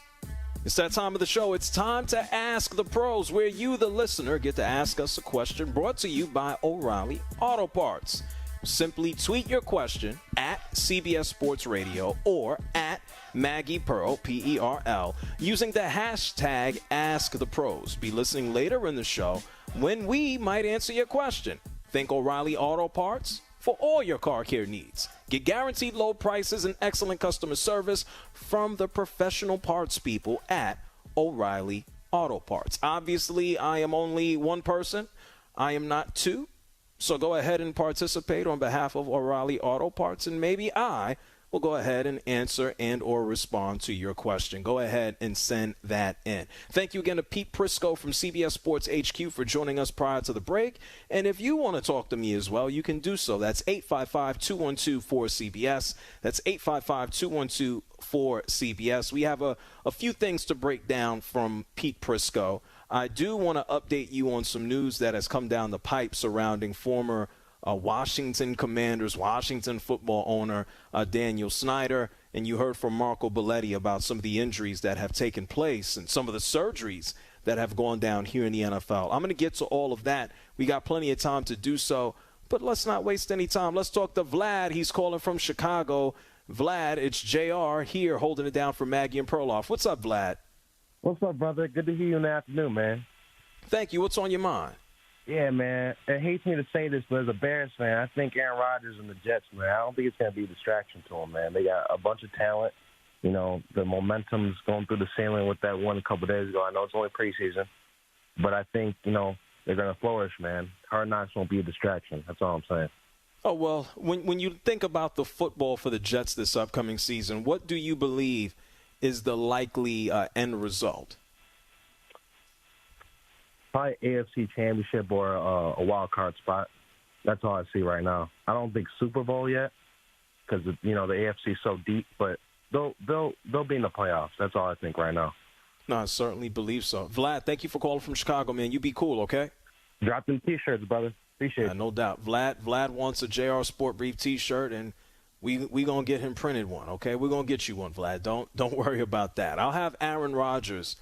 [SPEAKER 6] It's that time of the show. It's time to Ask the Pros, where you, the listener, get to ask us a question brought to you by O'Reilly Auto Parts. Simply tweet your question at CBS Sports Radio or at Maggie Pearl, P-E-R-L, using the hashtag #AskThePros. Be listening later in the show when we might answer your question. Think O'Reilly Auto Parts for all your car care needs. Get guaranteed low prices and excellent customer service from the professional parts people at O'Reilly Auto Parts. Obviously, I am only one person. I am not two. So go ahead and participate on behalf of O'Reilly Auto Parts, and maybe I will go ahead and answer and or respond to your question. Go ahead and send that in. Thank you again to Pete Prisco from CBS Sports HQ for joining us prior to the break. And if you want to talk to me as well, you can do so. That's 855-212-4CBS. That's 855-212-4CBS. We have a few things to break down from Pete Prisco. I do want to update you on some news that has come down the pipe surrounding former Washington Commanders, Washington football owner Daniel Snyder. And you heard from Marco Belletti about some of the injuries that have taken place and some of the surgeries that have gone down here in the NFL. I'm going to get to all of that. We got plenty of time to do so, but let's not waste any time. Let's talk to Vlad. He's calling from Chicago. Vlad, it's JR here holding it down for Maggie and Perloff. What's up, Vlad?
[SPEAKER 13] What's up, brother? Good to hear you in the afternoon, man.
[SPEAKER 6] Thank you. What's on your mind?
[SPEAKER 13] Yeah, man. It hates me to say this, but as a Bears fan, I think Aaron Rodgers and the Jets, man, I don't think it's going to be a distraction to them, man. They got a bunch of talent. You know, the momentum's going through the ceiling with that one a couple days ago. I know it's only preseason, but I think, you know, they're going to flourish, man. Hard Knocks won't be a distraction. That's all I'm saying.
[SPEAKER 6] Oh, well, when you think about the football for the Jets this upcoming season, what do you believe is the likely end result?
[SPEAKER 13] Probably AFC Championship or a wild card spot. That's all I see right now. I don't think Super Bowl yet because, you know, the AFC is so deep, but they'll be in the playoffs. That's all I think right now.
[SPEAKER 6] No, I certainly believe so. Vlad, thank you for calling from Chicago, man. You be cool, okay?
[SPEAKER 13] Drop them T-shirts, brother. Appreciate it.
[SPEAKER 6] No doubt. Vlad wants a JR Sport Brief T-shirt, and we going to get him printed one, okay? We're going to get you one, Vlad. Don't worry about that. I'll have Aaron Rodgers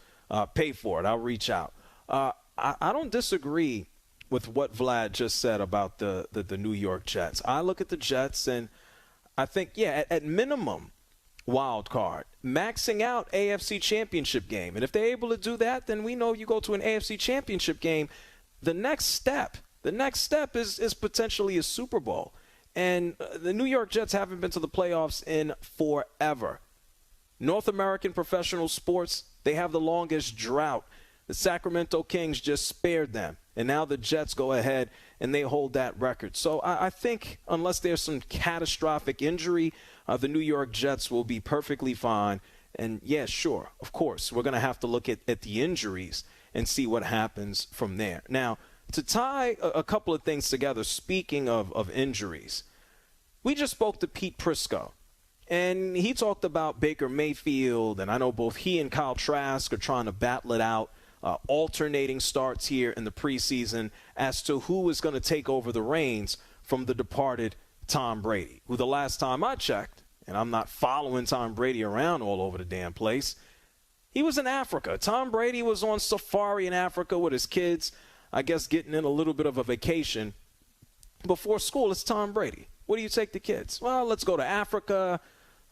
[SPEAKER 6] pay for it. I'll reach out. I don't disagree with what Vlad just said about the New York Jets. I look at the Jets, and I think, yeah, at minimum, wild card, maxing out AFC Championship game. And if they're able to do that, then we know you go to an AFC Championship game. The next step is potentially a Super Bowl. And the New York Jets haven't been to the playoffs in forever. North American professional sports, they have the longest drought. The Sacramento Kings just spared them. And now the Jets go ahead and they hold that record. So I think unless there's some catastrophic injury, the New York Jets will be perfectly fine. And, yeah, sure, of course, we're going to have to look at the injuries and see what happens from there. Now, to tie a couple of things together, speaking of injuries, we just spoke to Pete Prisco. And he talked about Baker Mayfield, and I know both he and Kyle Trask are trying to battle it out. Alternating starts here in the preseason as to who is going to take over the reins from the departed Tom Brady, who the last time I checked, and I'm not following Tom Brady around all over the damn place, he was in Africa. Tom Brady was on safari in Africa with his kids, I guess getting in a little bit of a vacation. Before school, it's Tom Brady. Where do you take the kids? Well, let's go to Africa.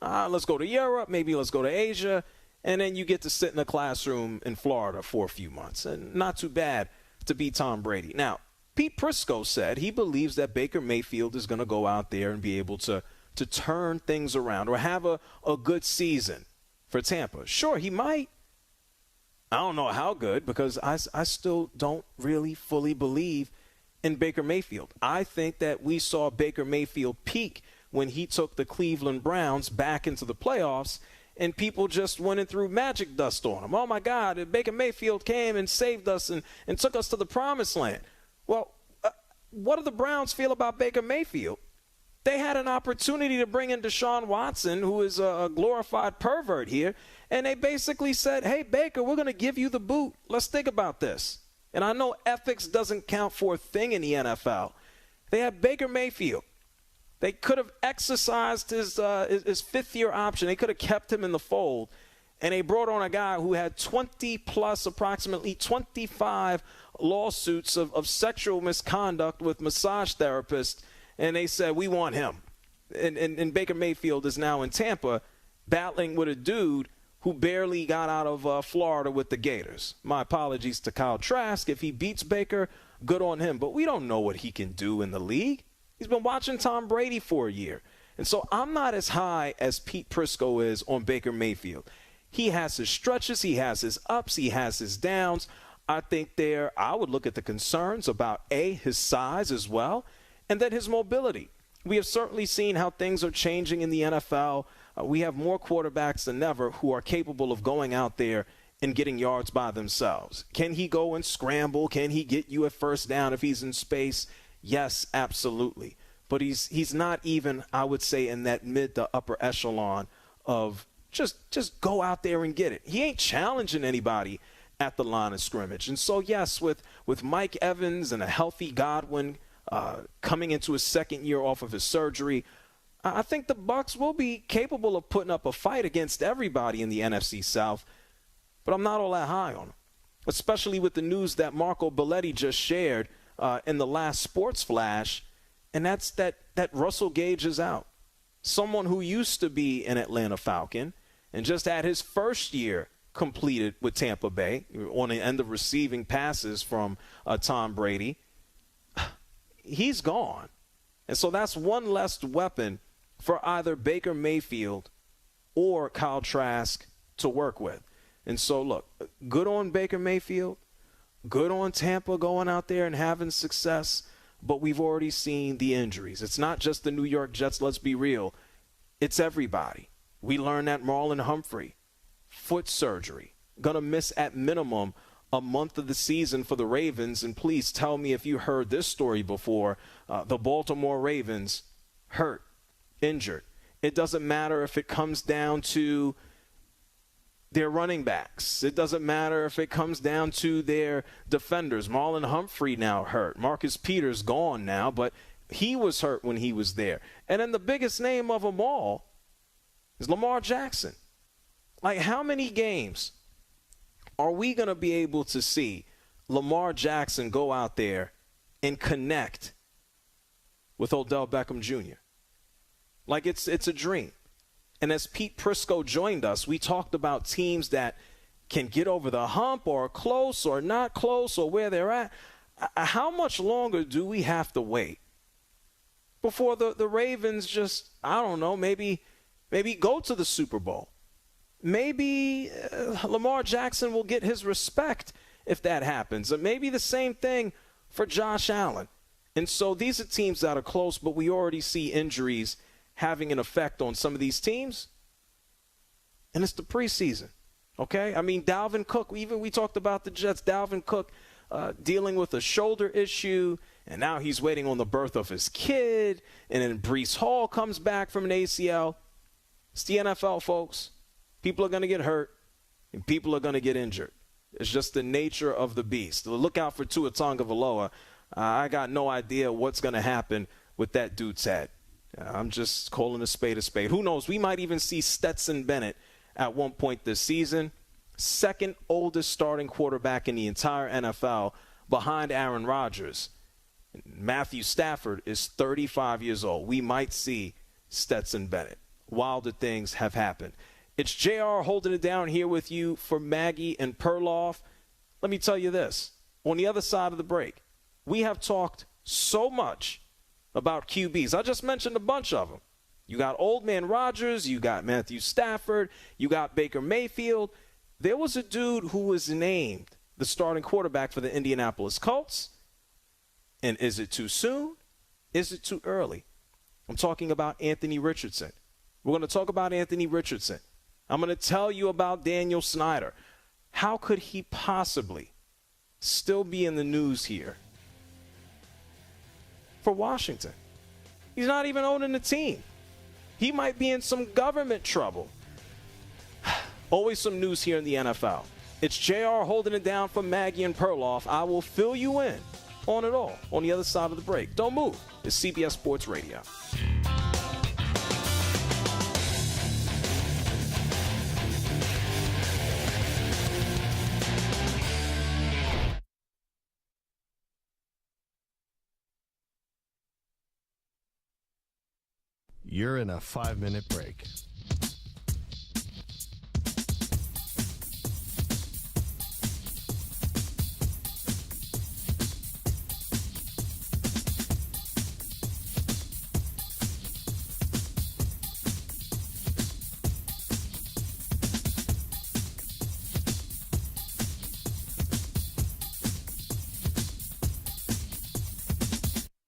[SPEAKER 6] Let's go to Europe. Maybe let's go to Asia. And then you get to sit in a classroom in Florida for a few months. And not too bad to be Tom Brady. Now, Pete Prisco said he believes that Baker Mayfield is going to go out there and be able to turn things around or have a good season for Tampa. Sure, he might. I don't know how good because I still don't really fully believe in Baker Mayfield. I think that we saw Baker Mayfield peak when he took the Cleveland Browns back into the playoffs, and people just went and threw magic dust on him. Oh, my God, Baker Mayfield came and saved us and took us to the promised land. Well, what do the Browns feel about Baker Mayfield? They had an opportunity to bring in Deshaun Watson, who is a glorified pervert here, and they basically said, hey, Baker, we're going to give you the boot. Let's think about this. And I know ethics doesn't count for a thing in the NFL. They had Baker Mayfield. They could have exercised his fifth-year option. They could have kept him in the fold. And they brought on a guy who had 20-plus, approximately 25 lawsuits of sexual misconduct with massage therapists. And they said, we want him. And Baker Mayfield is now in Tampa battling with a dude who barely got out of Florida with the Gators. My apologies to Kyle Trask. If he beats Baker, good on him. But we don't know what he can do in the league. He's been watching Tom Brady for a year. And so I'm not as high as Pete Prisco is on Baker Mayfield. He has his stretches. He has his ups. He has his downs. I think I would look at the concerns about, his size as well, and then his mobility. We have certainly seen how things are changing in the NFL. We have more quarterbacks than ever who are capable of going out there and getting yards by themselves. Can he go and scramble? Can he get you a first down if he's in space? Yes, absolutely. But he's not even, I would say, in that mid to upper echelon of just go out there and get it. He ain't challenging anybody at the line of scrimmage. And so, yes, with Mike Evans and a healthy Godwin coming into his second year off of his surgery, I think the Bucs will be capable of putting up a fight against everybody in the NFC South. But I'm not all that high on them, especially with the news that Marco Belletti just shared in the last Sports Flash, and that's that Russell Gage is out. Someone who used to be an Atlanta Falcon and just had his first year completed with Tampa Bay on the end of receiving passes from Tom Brady. he's gone. And so that's one less weapon for either Baker Mayfield or Kyle Trask to work with. And so, look, good on Baker Mayfield, good on Tampa going out there and having success, but we've already seen the injuries. It's not just the New York Jets, let's be real. It's everybody. We learned that Marlon Humphrey, foot surgery, going to miss at minimum a month of the season for the Ravens. And please tell me if you heard this story before. The Baltimore Ravens hurt, injured. It doesn't matter if it comes down to their running backs. It doesn't matter if it comes down to their defenders. Marlon Humphrey now hurt. Marcus Peters gone now, but he was hurt when he was there. And then the biggest name of them all is Lamar Jackson. Like, how many games are we going to be able to see Lamar Jackson go out there and connect with Odell Beckham Jr.? Like, it's a dream. And as Pete Prisco joined us, we talked about teams that can get over the hump or close or not close or where they're at. How much longer do we have to wait before the Ravens just, I don't know, maybe go to the Super Bowl? Maybe Lamar Jackson will get his respect if that happens. And maybe the same thing for Josh Allen. And so these are teams that are close, but we already see injuries having an effect on some of these teams. And it's the preseason, okay? I mean, Dalvin Cook, we talked about the Jets. Dalvin Cook dealing with a shoulder issue, and now he's waiting on the birth of his kid. And then Breece Hall comes back from an ACL. It's the NFL, folks. People are going to get hurt, and people are going to get injured. It's just the nature of the beast. Look out for Tua Tagovailoa. I got no idea what's going to happen with that dude's head. I'm just calling a spade a spade. Who knows? We might even see Stetson Bennett at one point this season. Second oldest starting quarterback in the entire NFL behind Aaron Rodgers. Matthew Stafford is 35 years old. We might see Stetson Bennett. Wilder things have happened. It's JR holding it down here with you for Maggie and Perloff. Let me tell you this. On the other side of the break, we have talked so much about QBs. I just mentioned a bunch of them. You got Old Man Rodgers, you got Matthew Stafford, you got Baker Mayfield. There was a dude who was named the starting quarterback for the Indianapolis Colts. And is it too soon? Is it too early? I'm talking about Anthony Richardson. We're going to talk about Anthony Richardson. I'm going to tell you about Daniel Snyder. How could he possibly still be in the news here for Washington? He's not even owning the team. He might be in some government trouble. Always some news here in the NFL. It's JR holding it down for Maggie and Perloff. I will fill you in on it all on the other side of the break. Don't move. It's CBS Sports Radio.
[SPEAKER 1] You're in a 5-minute break.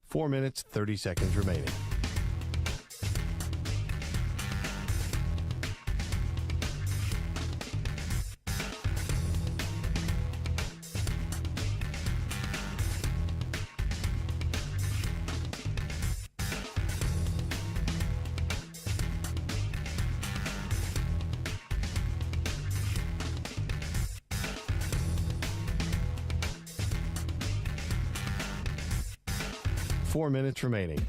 [SPEAKER 1] Four minutes, 30 seconds remaining. Four minutes remaining.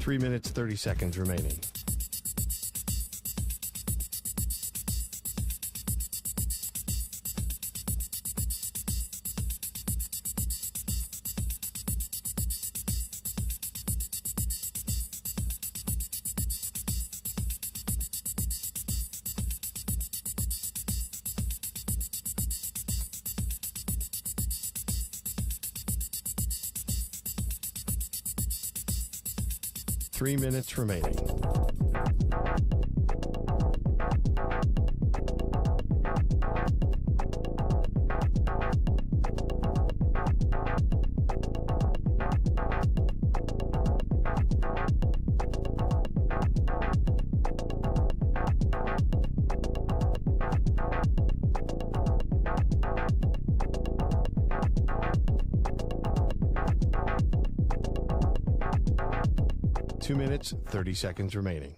[SPEAKER 1] 3 minutes, 30 seconds remaining. Three minutes remaining. Two minutes, 30 seconds remaining.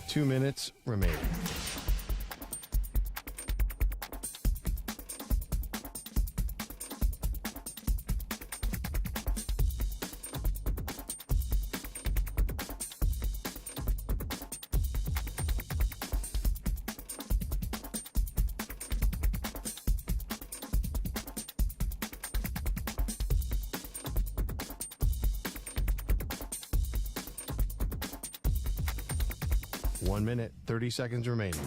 [SPEAKER 1] Two minutes remaining. One minute, 30 seconds remaining.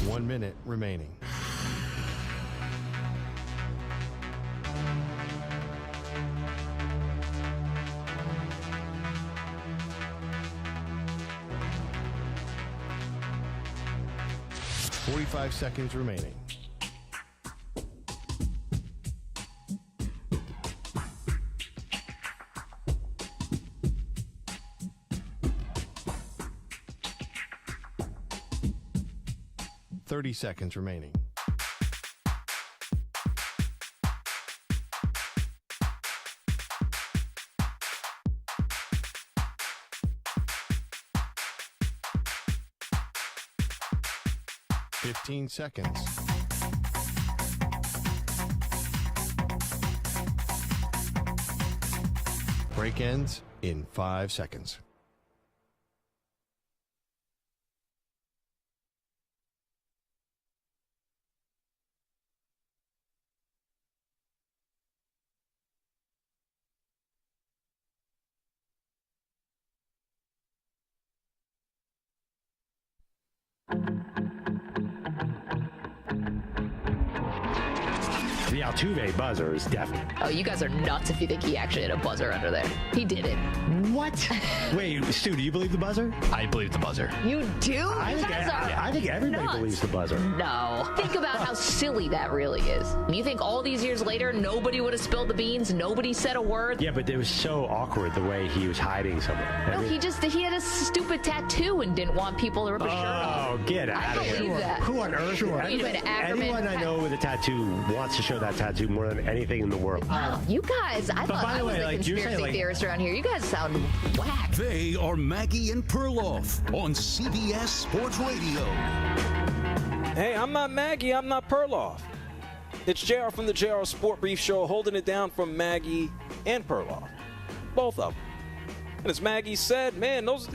[SPEAKER 1] One minute remaining. $45 seconds remaining. $30 seconds remaining. $15 seconds. Break ends in 5 seconds.
[SPEAKER 2] The Altuve buzzer is definitely.
[SPEAKER 3] Oh, you guys are nuts if you think he actually had a buzzer under there. He did it.
[SPEAKER 2] What? Wait, Stu, do you believe the buzzer?
[SPEAKER 7] I believe the buzzer.
[SPEAKER 3] You do?
[SPEAKER 2] I think everybody
[SPEAKER 3] nuts.
[SPEAKER 2] believes the buzzer.
[SPEAKER 3] No. Think about how silly that really is. And you think all these years later, nobody would have spilled the beans? Nobody said a word?
[SPEAKER 2] Yeah, but it was so awkward the way he was hiding something.
[SPEAKER 3] No, he had a stupid tattoo and didn't want people to rip his shirt off.
[SPEAKER 2] Oh, get out of here.
[SPEAKER 3] That.
[SPEAKER 2] Who on earth?
[SPEAKER 3] Sure. Wait a minute,
[SPEAKER 2] Anyone I know with a tattoo wants to show that tattoo more than anything in the world.
[SPEAKER 3] Wow, you guys, I thought I was a conspiracy theorist around here. You guys sound whack.
[SPEAKER 5] They are Maggie and Perloff on CBS Sports Radio.
[SPEAKER 6] Hey, I'm not Maggie. I'm not Perloff. It's JR from the JRSportBrief show, holding it down from Maggie and Perloff. Both of them. And as Maggie said, man, those...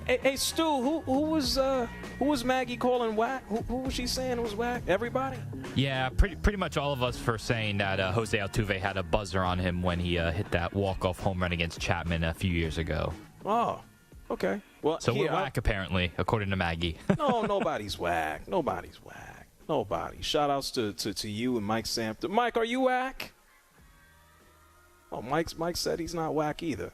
[SPEAKER 6] Hey, Stu, who was Maggie calling whack? Who was she saying was whack? Everybody?
[SPEAKER 7] Yeah, pretty much all of us for saying that Jose Altuve had a buzzer on him when he hit that walk-off home run against Chapman a few years ago.
[SPEAKER 6] Oh, Okay. Well,
[SPEAKER 7] so we're whack, apparently, according to Maggie.
[SPEAKER 6] No, nobody's whack. Nobody's whack. Nobody. Shout-outs to you and Mike Sampson. Mike, are you whack? Oh, Mike said he's not whack either.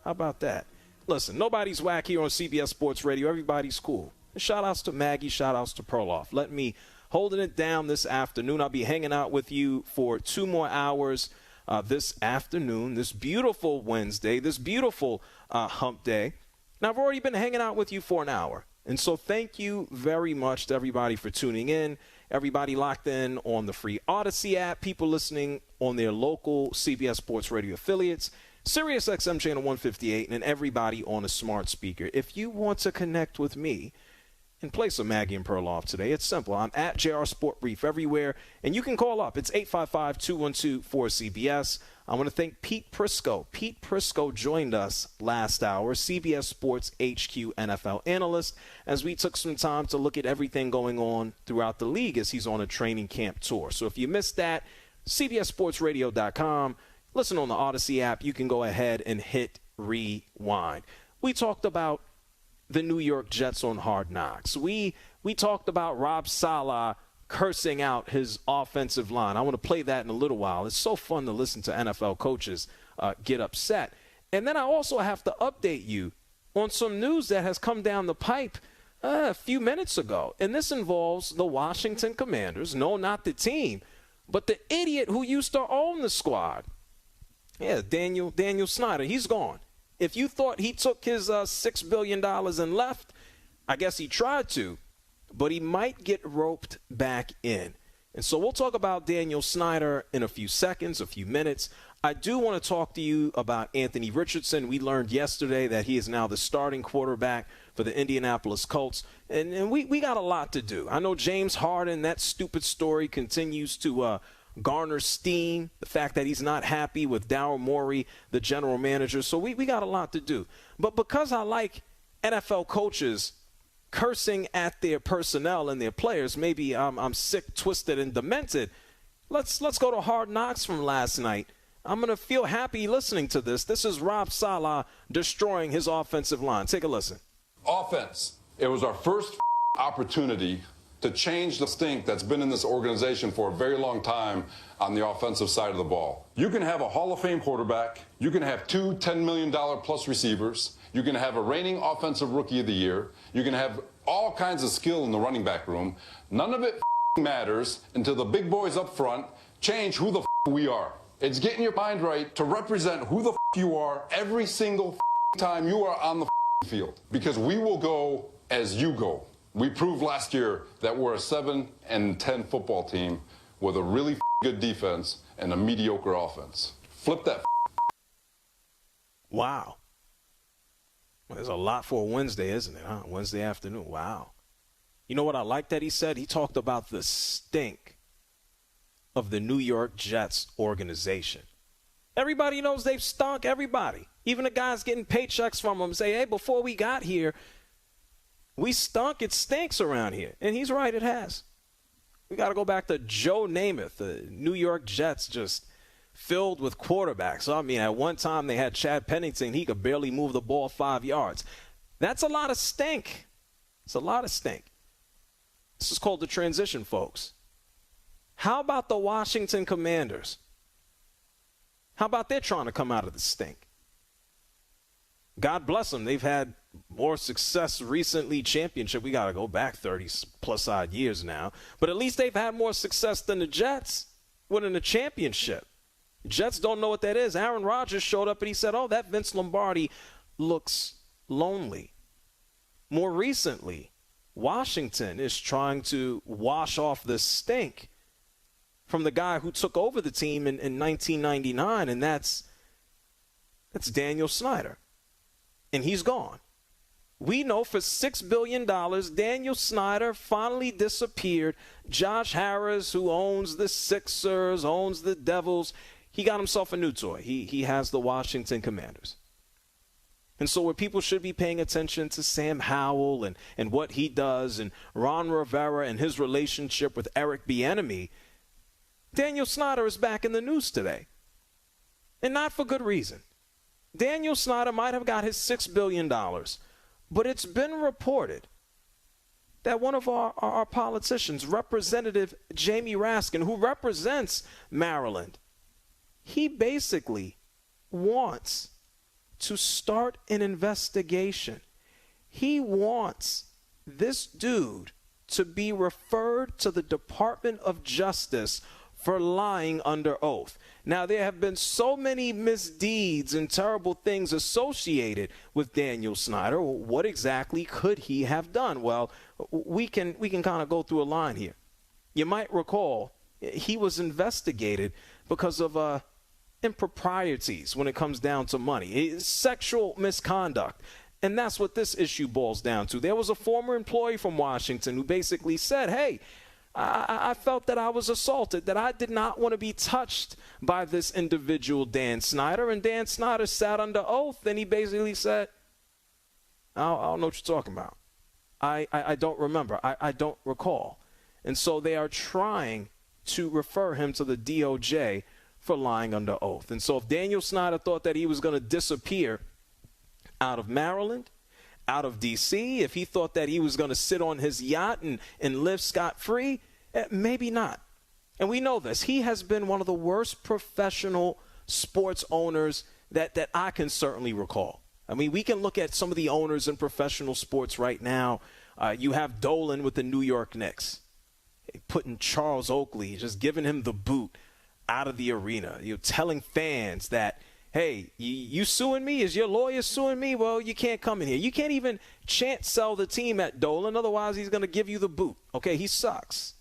[SPEAKER 6] How about that? Listen, nobody's whack here on CBS Sports Radio. Everybody's cool. And shout-outs to Maggie. Shout-outs to Perloff. Let me holding it down this afternoon. I'll be hanging out with you for 2 more hours this afternoon, this beautiful Wednesday, this beautiful hump day. Now, I've already been hanging out with you for an hour. And so thank you very much to everybody for tuning in, everybody locked in on the free Odyssey app, people listening on their local CBS Sports Radio affiliates, Sirius XM Channel 158, and everybody on a smart speaker. If you want to connect with me in place of Maggie and Perloff today, it's simple. I'm at JRSportBrief everywhere, and you can call up. It's 855-212-4CBS. I want to thank Pete Prisco. Pete Prisco joined us last hour, CBS Sports HQ NFL analyst, as we took some time to look at everything going on throughout the league as he's on a training camp tour. So if you missed that, CBSSportsRadio.com. Listen on the Odyssey app. You can go ahead and hit rewind. We talked about the New York Jets on Hard Knocks. We talked about Rob Saleh cursing out his offensive line. I want to play that in a little while. It's so fun to listen to NFL coaches get upset. And then I also have to update you on some news that has come down the pipe a few minutes ago. And this involves the Washington Commanders. No, not the team, but the idiot who used to own the squad. Yeah, Daniel Snyder. He's gone. If you thought he took his $6 billion and left, I guess he tried to. But he might get roped back in. And so we'll talk about Daniel Snyder in a few seconds, a few minutes. I do want to talk to you about Anthony Richardson. We learned yesterday that he is now the starting quarterback for the Indianapolis Colts. And we got a lot to do. I know James Harden, that stupid story continues to garner steam, the fact that he's not happy with Morey, the general manager. So we got a lot to do. But because I like NFL coaches cursing at their personnel and their players, maybe I'm sick, twisted, and demented. Let's go to Hard Knocks from last night. I'm going to feel happy listening to this. This is Rob Saleh destroying his offensive line. Take a listen.
[SPEAKER 8] Offense. It was our first opportunity to change the stink that's been in this organization for a very long time on the offensive side of the ball. You can have a Hall of Fame quarterback. You can have 2 $10 million plus receivers. You can have a reigning offensive rookie of the year. You can have all kinds of skill in the running back room. None of it matters until the big boys up front change who the we are. It's getting your mind right to represent who the you are every single time you are on the field. Because we will go as you go. We proved last year that we're a 7-10 football team with a really good defense and a mediocre offense. Flip that.
[SPEAKER 6] Wow. Well, there's a lot for a Wednesday, isn't it? Huh? Wednesday afternoon. Wow. You know what I like that he said? He talked about the stink of the New York Jets organization. Everybody knows they've stunk. Everybody. Even the guys getting paychecks from them say, hey, before we got here, we stunk. It stinks around here. And he's right, it has. We got to go back to Joe Namath, the New York Jets just filled with quarterbacks. So, I mean, at one time they had Chad Pennington. He could barely move the ball 5 yards. That's a lot of stink. It's a lot of stink. This is called the transition, folks. How about the Washington Commanders? How about they're trying to come out of the stink? God bless them. They've had more success recently. Championship, we got to go back 30-plus odd years now. But at least they've had more success than the Jets winning a championship. Jets don't know what that is. Aaron Rodgers showed up and he said, oh, that Vince Lombardi looks lonely. More recently, Washington is trying to wash off the stink from the guy who took over the team in 1999, and that's Daniel Snyder. And he's gone. We know for $6 billion, Daniel Snyder finally disappeared. Josh Harris, who owns the Sixers, owns the Devils, he got himself a new toy. He has the Washington Commanders. And so where people should be paying attention to Sam Howell and what he does and Ron Rivera and his relationship with Eric Bieniemy, Daniel Snyder is back in the news today. And not for good reason. Daniel Snyder might have got his $6 billion, but it's been reported that one of our politicians, Representative Jamie Raskin, who represents Maryland, he basically wants to start an investigation. He wants this dude to be referred to the Department of Justice for lying under oath. Now, there have been so many misdeeds and terrible things associated with Daniel Snyder. What exactly could he have done? Well, we can kind of go through a line here. You might recall he was investigated because of improprieties when it comes down to money, sexual misconduct. And that's what this issue boils down to. There was a former employee from Washington who basically said, hey, I felt that I was assaulted, that I did not want to be touched by this individual, Dan Snyder. And Dan Snyder sat under oath, and he basically said, I don't know what you're talking about. I don't remember. I don't recall. And so they are trying to refer him to the DOJ for lying under oath. And so if Daniel Snyder thought that he was going to disappear out of Maryland, out of D.C., if he thought that he was going to sit on his yacht and live scot-free, maybe not. And we know this. He has been one of the worst professional sports owners that I can certainly recall. I mean, we can look at some of the owners in professional sports right now. You have Dolan with the New York Knicks, putting Charles Oakley, just giving him the boot out of the arena. You're telling fans that, hey, you suing me? Is your lawyer suing me? Well, you can't come in here. You can't even chance sell the team at Dolan. Otherwise, he's going to give you the boot. Okay, he sucks.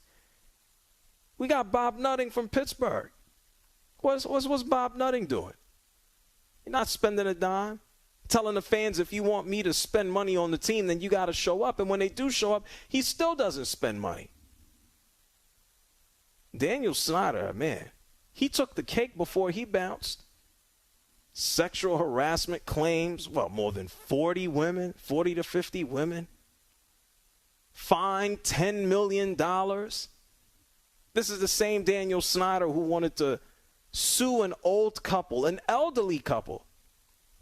[SPEAKER 6] We got Bob Nutting from Pittsburgh. What's Bob Nutting doing? You're not spending a dime. Telling the fans, if you want me to spend money on the team, then you got to show up. And when they do show up, he still doesn't spend money. Daniel Snyder, man, he took the cake before he bounced. Sexual harassment claims, more than 40 to 50 women. Fined $10 million. This is the same Daniel Snyder who wanted to sue an old couple, an elderly couple,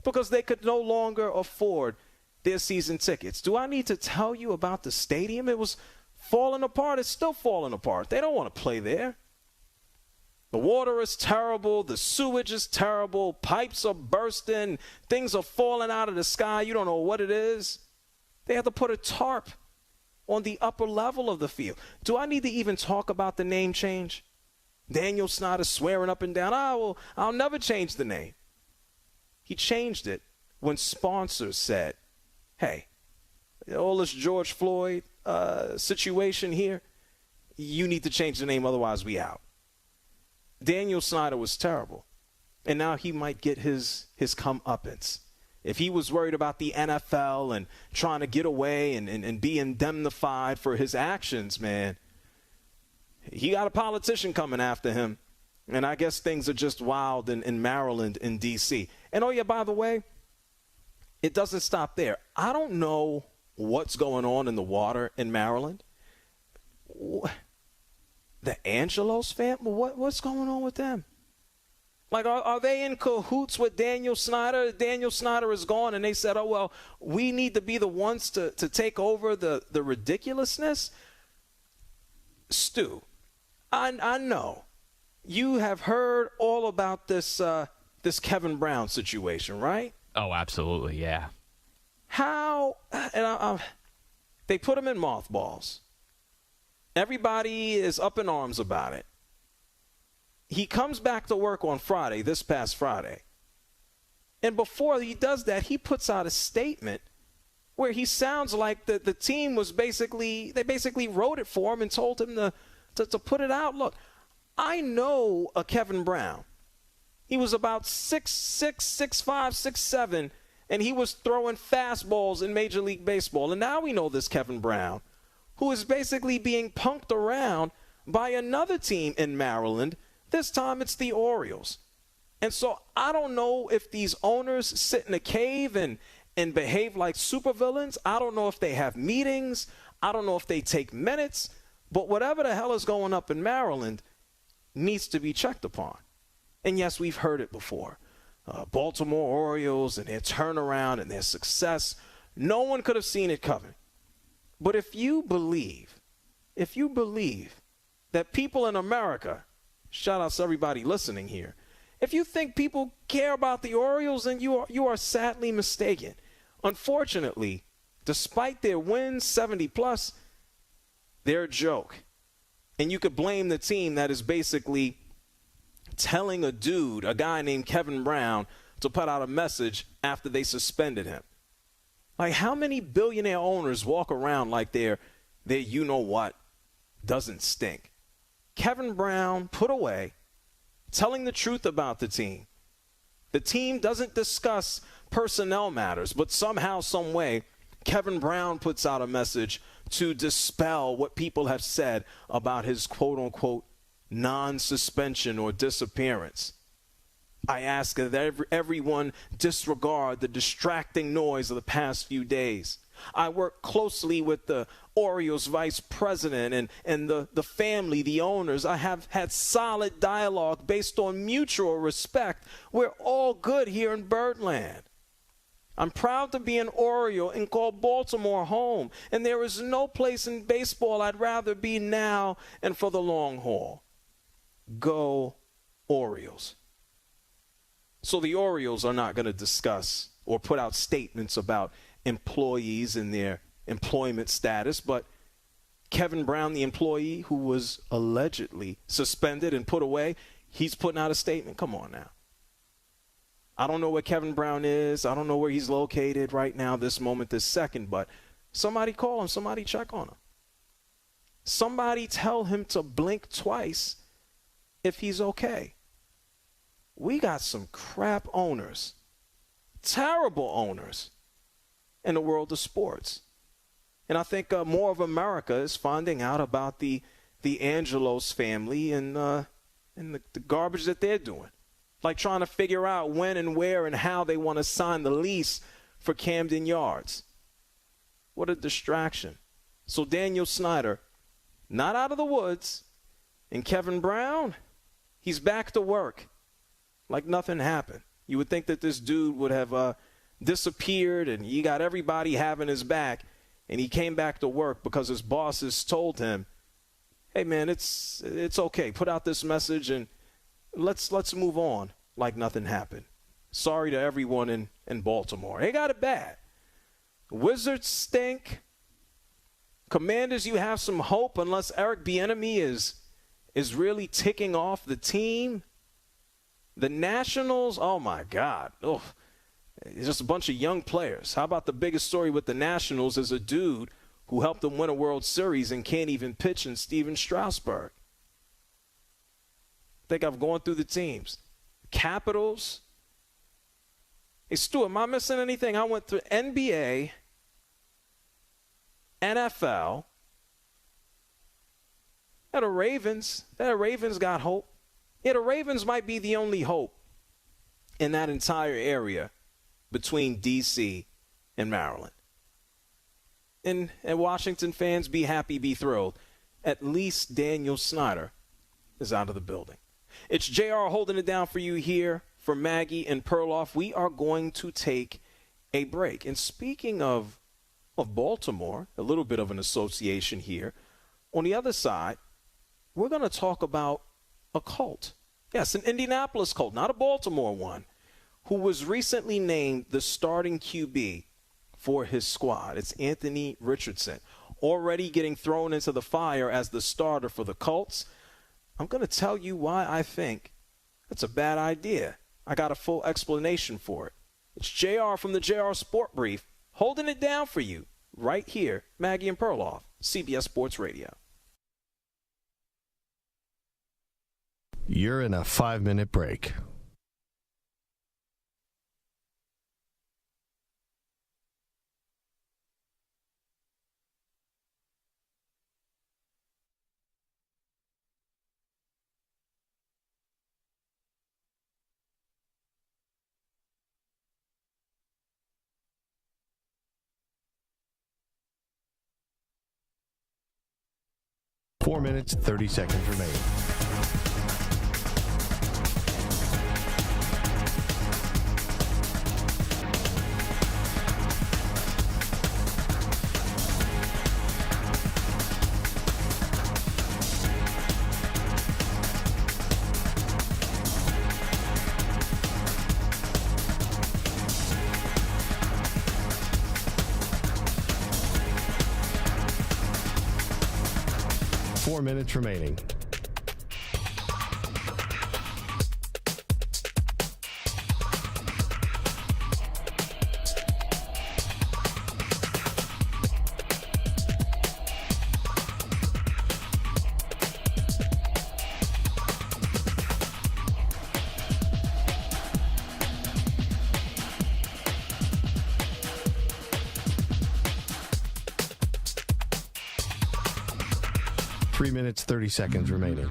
[SPEAKER 6] because they could no longer afford their season tickets. Do I need to tell you about the stadium? It was falling apart. It's still falling apart. They don't want to play there. The water is terrible. The sewage is terrible. Pipes are bursting. Things are falling out of the sky. You don't know what it is. They have to put a tarp on the upper level of the field. Do I need to even talk about the name change? Daniel Snyder swearing up and down, I'll never change the name. He changed it when sponsors said, hey, all this George Floyd situation here, you need to change the name, otherwise we out. Daniel Snyder was terrible, and now he might get his comeuppance. If he was worried about the NFL and trying to get away and be indemnified for his actions, man, he got a politician coming after him. And I guess things are just wild in Maryland and D.C. And, oh, yeah, by the way, it doesn't stop there. I don't know what's going on in the water in Maryland. The Angelos family, what's going on with them? Like, are they in cahoots with Daniel Snyder? Daniel Snyder is gone, and they said, oh, well, we need to be the ones to take over the ridiculousness? Stu, I know. You have heard all about this Kevin Brown situation, right?
[SPEAKER 7] Oh, absolutely, yeah.
[SPEAKER 6] How? And they put him in mothballs. Everybody is up in arms about it. He comes back to work on Friday, this past Friday. And before he does that, he puts out a statement where he sounds like the team was basically wrote it for him and told him to put it out. Look, I know a Kevin Brown. He was about 6'6", 6'5", 6'7", and he was throwing fastballs in Major League Baseball. And now we know this Kevin Brown, who is basically being punked around by another team in Maryland. This time it's the Orioles. And so I don't know if these owners sit in a cave and behave like supervillains. I don't know if they have meetings. I don't know if they take minutes. But whatever the hell is going up in Maryland needs to be checked upon. And yes, we've heard it before. Baltimore Orioles and their turnaround and their success. No one could have seen it coming. But if you believe that people in America, shout out to everybody listening here, if you think people care about the Orioles, then you are sadly mistaken. Unfortunately, despite their wins, 70+, they're a joke. And you could blame the team that is basically telling a guy named Kevin Brown, to put out a message after they suspended him. Like, how many billionaire owners walk around like their you-know-what doesn't stink? Kevin Brown put away, telling the truth about the team. The team doesn't discuss personnel matters, but somehow, some way, Kevin Brown puts out a message to dispel what people have said about his quote-unquote non-suspension or disappearance. I ask that everyone disregard the distracting noise of the past few days. I work closely with the Orioles vice president and the family, the owners. I have had solid dialogue based on mutual respect. We're all good here in Birdland. I'm proud to be an Oriole and call Baltimore home. And there is no place in baseball I'd rather be now and for the long haul. Go Orioles. So the Orioles are not going to discuss or put out statements about employees and their employment status, but Kevin Brown, the employee who was allegedly suspended and put away, he's putting out a statement. Come on now. I don't know where Kevin Brown is. I don't know where he's located right now, this moment, this second, but somebody call him. Somebody check on him. Somebody tell him to blink twice if he's okay. We got some crap owners, terrible owners in the world of sports. And I think more of America is finding out about the Angelos family and the garbage that they're doing. Like trying to figure out when and where and how they want to sign the lease for Camden Yards. What a distraction. So Daniel Snyder, not out of the woods. And Kevin Brown, he's back to work like nothing happened. You would think that this dude would have disappeared and he got everybody having his back, and he came back to work because his bosses told him, hey, man, it's okay. Put out this message and let's move on like nothing happened. Sorry to everyone in Baltimore. They got it bad. Wizards stink. Commanders, you have some hope unless Eric Bieniemy is really ticking off the team. The Nationals, oh, my God. Oh, it's just a bunch of young players. How about the biggest story with the Nationals is a dude who helped them win a World Series and can't even pitch in Steven Strasburg. I think I've gone through the teams. Capitals. Hey, Stu, am I missing anything? I went through NBA, NFL. The Ravens got hope. Yeah, the Ravens might be the only hope in that entire area between D.C. and Maryland. And Washington fans, be happy, be thrilled. At least Daniel Snyder is out of the building. It's JR holding it down for you here for Maggie and Perloff. We are going to take a break. And speaking of Baltimore, a little bit of an association here, on the other side, we're going to talk about a cult. Yes, an Indianapolis cult, not a Baltimore one, who was recently named the starting QB for his squad. It's Anthony Richardson, already getting thrown into the fire as the starter for the Colts. I'm going to tell you why I think that's a bad idea. I got a full explanation for it. It's JR from the JRSportBrief, holding it down for you right here, Maggie and Perloff, CBS Sports Radio.
[SPEAKER 1] You're in a 5-minute break. Four minutes, 30 seconds remaining. 4 minutes remaining. Three minutes, 30 seconds remaining.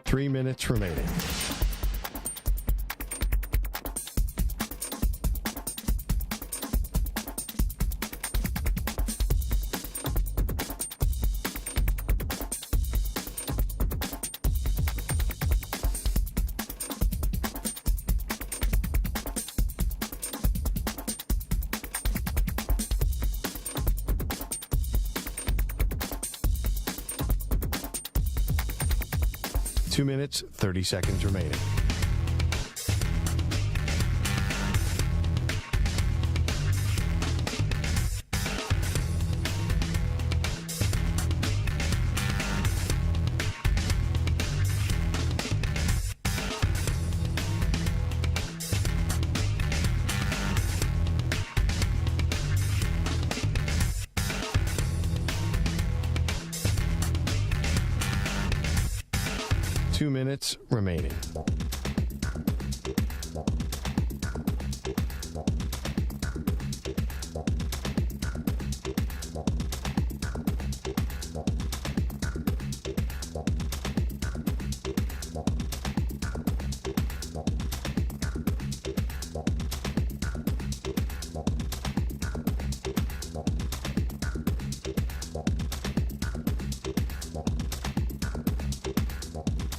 [SPEAKER 1] Three minutes remaining. Two minutes, 30 seconds remaining. Two minutes remaining.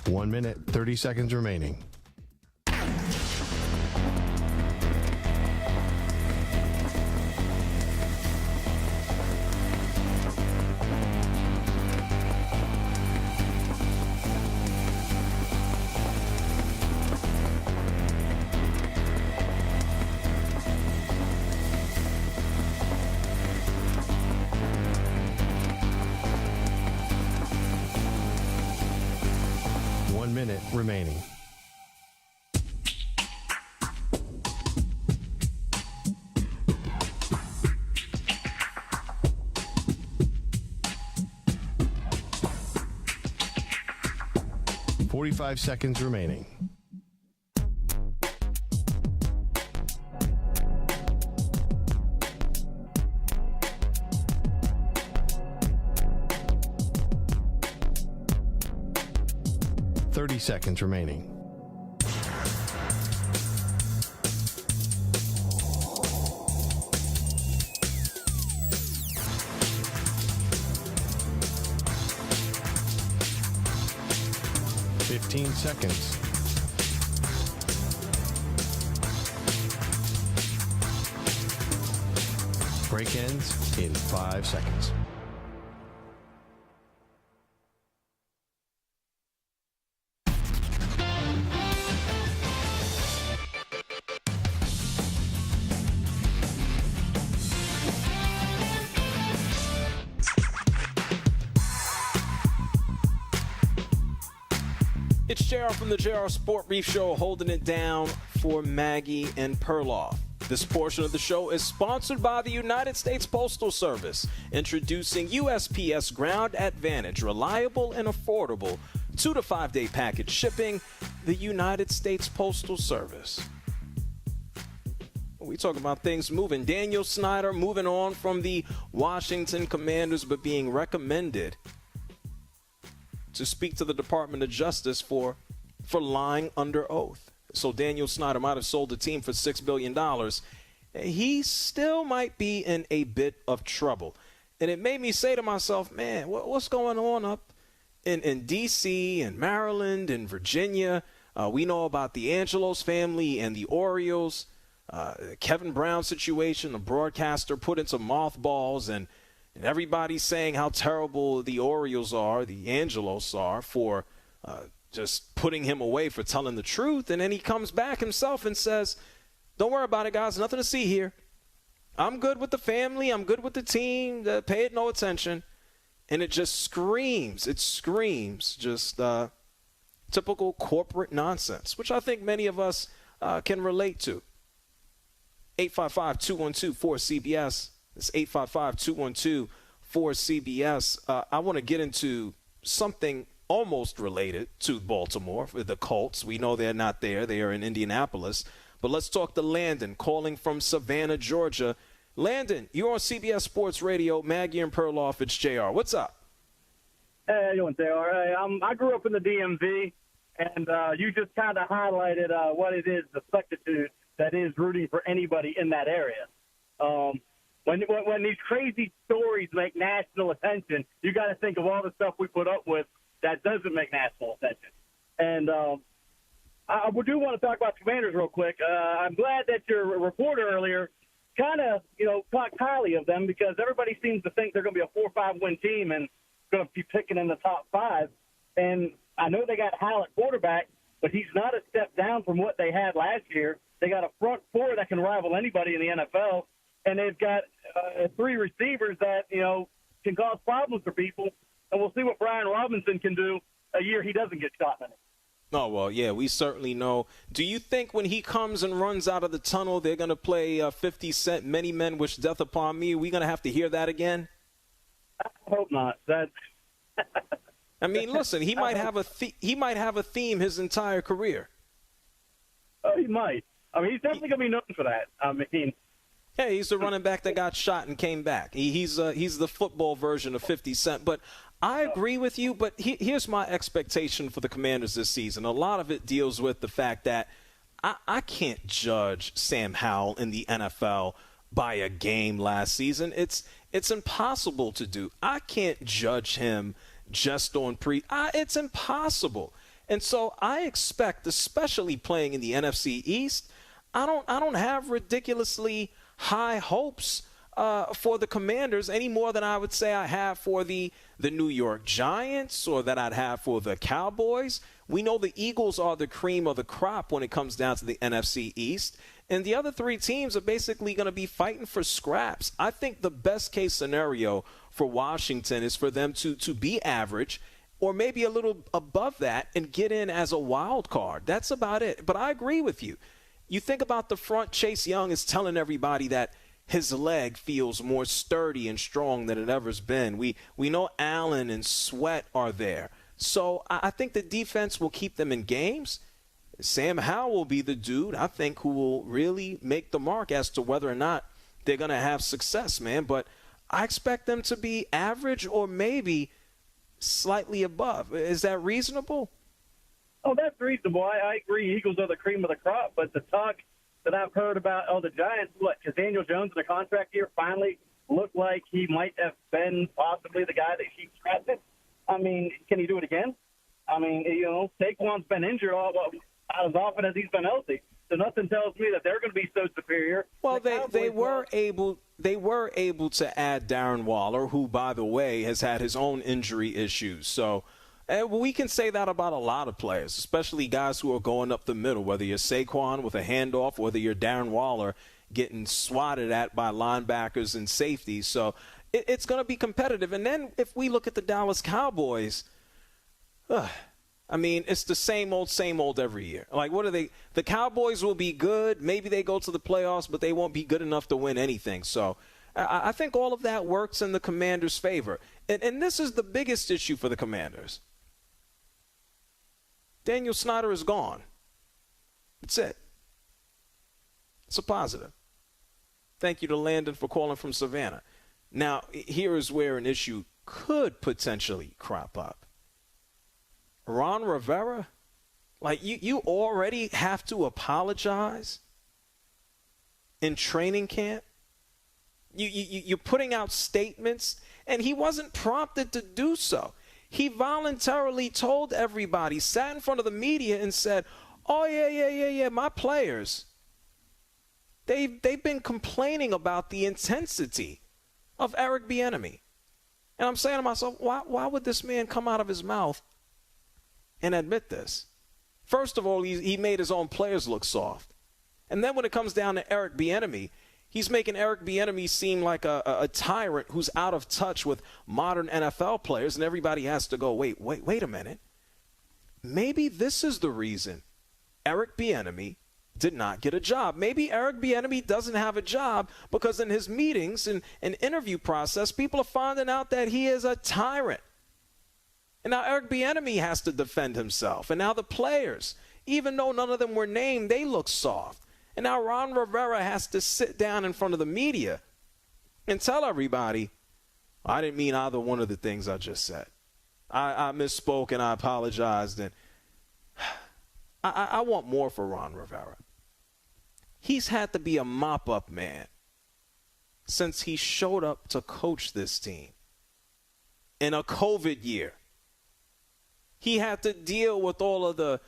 [SPEAKER 1] One minute, 30 seconds remaining. Minute remaining. Forty-five seconds remaining. Seconds remaining. Fifteen seconds. Break ends in 5 seconds.
[SPEAKER 6] It's JR from the JR Sport Brief Show, holding it down for Maggie and Perloff. This portion of the show is sponsored by the United States Postal Service, introducing USPS Ground Advantage, reliable and affordable 2 to 5 day package shipping. The United States Postal Service. We talk about things moving. Daniel Snyder moving on from the Washington Commanders, but being recommended to speak to the Department of Justice for lying under oath. So Daniel Snyder might have sold the team for $6 billion. He still might be in a bit of trouble. And it made me say to myself, man, what's going on up in D.C. and Maryland and Virginia. We know about the Angelos family and the Orioles. Kevin Brown situation, the broadcaster put in some mothballs, and everybody's saying how terrible the Orioles are, the Angelos are, for just putting him away for telling the truth. And then he comes back himself and says, don't worry about it, guys. Nothing to see here. I'm good with the family. I'm good with the team. Pay it no attention. And it just screams. It screams just typical corporate nonsense, which I think many of us can relate to. 855-212-4CBS. It's 855-212-4CBS. I want to get into something almost related to Baltimore, the Colts. We know they're not there. They are in Indianapolis. But let's talk to Landon, calling from Savannah, Georgia. Landon, you're on CBS Sports Radio. Maggie and Perloff, it's JR. What's up?
[SPEAKER 14] Hey, how you doing, JR? Hey, I grew up in the DMV, and you just kind of highlighted what it is, the spectitude that is rooting for anybody in that area. When these crazy stories make national attention, you got to think of all the stuff we put up with that doesn't make national attention. And I do want to talk about Commanders real quick. I'm glad that your reporter earlier kind of, talked highly of them, because everybody seems to think they're going to be a 4-5 win team and going to be picking in the top 5. And I know they got Hal at quarterback, but he's not a step down from what they had last year. They got a front four that can rival anybody in the NFL, and they've got 3 receivers that, can cause problems for people. And we'll see what Brian Robinson can do a year he doesn't get shot in it.
[SPEAKER 6] Oh, well, yeah, we certainly know. Do you think when he comes and runs out of the tunnel, they're going to play 50 Cent, Many Men Wish Death Upon Me? Are we going to have to hear that again?
[SPEAKER 14] I hope not.
[SPEAKER 6] I mean, listen, he might have a theme his entire career.
[SPEAKER 14] Oh, he might. I mean, he's definitely going to be known for that. I mean,
[SPEAKER 6] yeah, he's the running back that got shot and came back. He's the football version of 50 Cent. But I agree with you, but here's my expectation for the Commanders this season. A lot of it deals with the fact that I can't judge Sam Howell in the NFL by a game last season. It's impossible to do. I can't judge him just on it's impossible. And so I expect, especially playing in the NFC East, I don't have ridiculously high hopes for the Commanders any more than I would say I have for the New York Giants or that I'd have for the Cowboys. We know the Eagles are the cream of the crop when it comes down to the NFC East. And the other 3 teams are basically going to be fighting for scraps. I think the best case scenario for Washington is for them to be average or maybe a little above that and get in as a wild card. That's about it. But I agree with you. You think about the front, Chase Young is telling everybody that his leg feels more sturdy and strong than it ever's been. We know Allen and Sweat are there. So I think the defense will keep them in games. Sam Howell will be the dude, I think, who will really make the mark as to whether or not they're going to have success, man. But I expect them to be average or maybe slightly above. Is that reasonable?
[SPEAKER 14] Oh, that's reasonable. I agree. Eagles are the cream of the crop, but the talk that I've heard about, the Giants, because Daniel Jones in the contract year finally looked like he might have been possibly the guy that he drafted. I mean, can he do it again? I mean, Saquon's been injured as often as he's been healthy. So nothing tells me that they're going to be so superior.
[SPEAKER 6] Well, they were able to add Darren Waller, who, by the way, has had his own injury issues. So we can say that about a lot of players, especially guys who are going up the middle, whether you're Saquon with a handoff, whether you're Darren Waller getting swatted at by linebackers and safeties. So it's going to be competitive. And then if we look at the Dallas Cowboys, I mean, it's the same old every year. Like, what are they? The Cowboys will be good. Maybe they go to the playoffs, but they won't be good enough to win anything. So I think all of that works in the Commanders' favor. And this is the biggest issue for the Commanders. Daniel Snyder is gone. That's it. It's a positive. Thank you to Landon for calling from Savannah. Now, here is where an issue could potentially crop up. Ron Rivera, like you already have to apologize in training camp. You're putting out statements, and he wasn't prompted to do so. He voluntarily told everybody, sat in front of the media and said, oh, yeah, my players, they've been complaining about the intensity of Eric Bieniemy. And I'm saying to myself, why would this man come out of his mouth and admit this? First of all, he made his own players look soft. And then when it comes down to Eric Bieniemy, he's making Eric Bieniemy seem like a tyrant who's out of touch with modern NFL players, and everybody has to go, wait a minute. Maybe this is the reason Eric Bieniemy did not get a job. Maybe Eric Bieniemy doesn't have a job because in his meetings and interview process, people are finding out that he is a tyrant. And now Eric Bieniemy has to defend himself. And now the players, even though none of them were named, they look soft. And now Ron Rivera has to sit down in front of the media and tell everybody, I didn't mean either one of the things I just said. I misspoke and I apologized. And I want more for Ron Rivera. He's had to be a mop-up man since he showed up to coach this team in a COVID year. He had to deal with all of the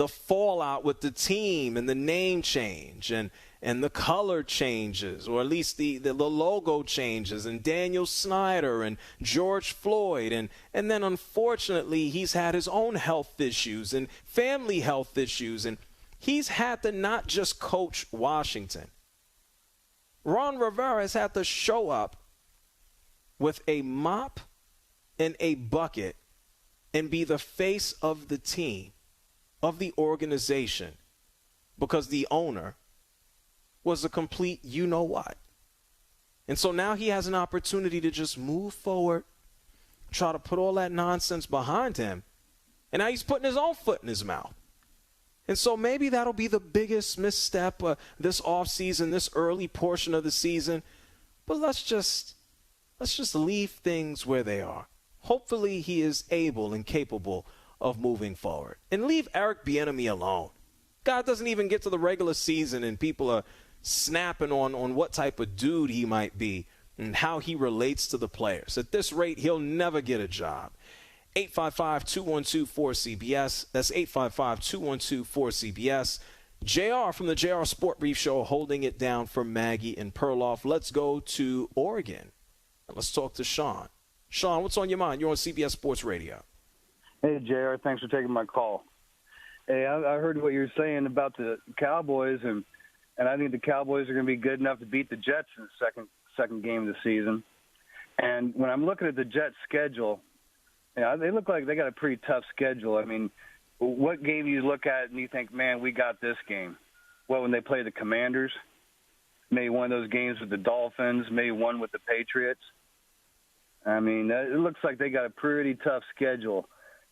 [SPEAKER 6] fallout with the team and the name change and the color changes, or at least the logo changes, and Daniel Snyder and George Floyd. And then, unfortunately, he's had his own health issues and family health issues. And he's had to not just coach Washington. Ron Rivera has had to show up with a mop and a bucket and be the face of the team, of the organization, because the owner was a complete you-know-what. And so now he has an opportunity to just move forward, try to put all that nonsense behind him, and now he's putting his own foot in his mouth. And so maybe that'll be the biggest misstep this offseason, this early portion of the season. But let's just leave things where they are. Hopefully he is able and capable of moving forward. And leave Eric Bieniemy alone. God doesn't even get to the regular season and people are snapping on what type of dude he might be and how he relates to the players. At this rate, he'll never get a job. 855-212-4CBS. That's 855-212-4CBS. JR from the JRSportBrief show holding it down for Maggie and Perloff. Let's go to Oregon. And let's talk to Sean. Sean, what's on your mind? You're on CBS Sports Radio.
[SPEAKER 15] Hey, JR, thanks for taking my call. Hey, I heard what you were saying about the Cowboys, and I think the Cowboys are going to be good enough to beat the Jets in the second game of the season. And when I'm looking at the Jets' schedule, they look like they got a pretty tough schedule. I mean, what game you look at and you think, man, we got this game? Well, when they play the Commanders, maybe one of those games with the Dolphins, maybe one with the Patriots. I mean, it looks like they got a pretty tough schedule.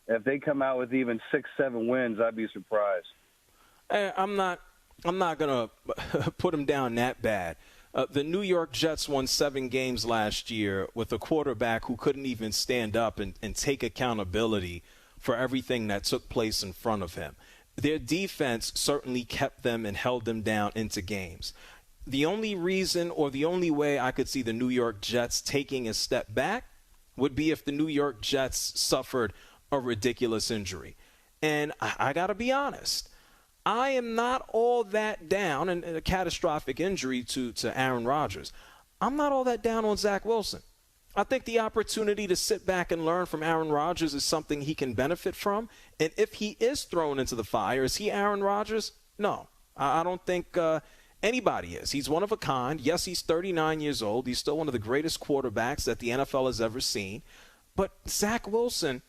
[SPEAKER 15] If they come out with even 6-7 wins, I'd be surprised.
[SPEAKER 6] I'm not going to put them down that bad. The New York Jets won 7 games last year with a quarterback who couldn't even stand up and take accountability for everything that took place in front of him. Their defense certainly kept them and held them down into games. The only reason or the only way I could see the New York Jets taking a step back would be if the New York Jets suffered a ridiculous injury. And I got to be honest, I am not all that down, and a catastrophic injury to Aaron Rodgers. I'm not all that down on Zach Wilson. I think the opportunity to sit back and learn from Aaron Rodgers is something he can benefit from. And if he is thrown into the fire, is he Aaron Rodgers? No, I don't think anybody is. He's one of a kind. Yes, he's 39 years old. He's still one of the greatest quarterbacks that the NFL has ever seen. But Zach Wilson,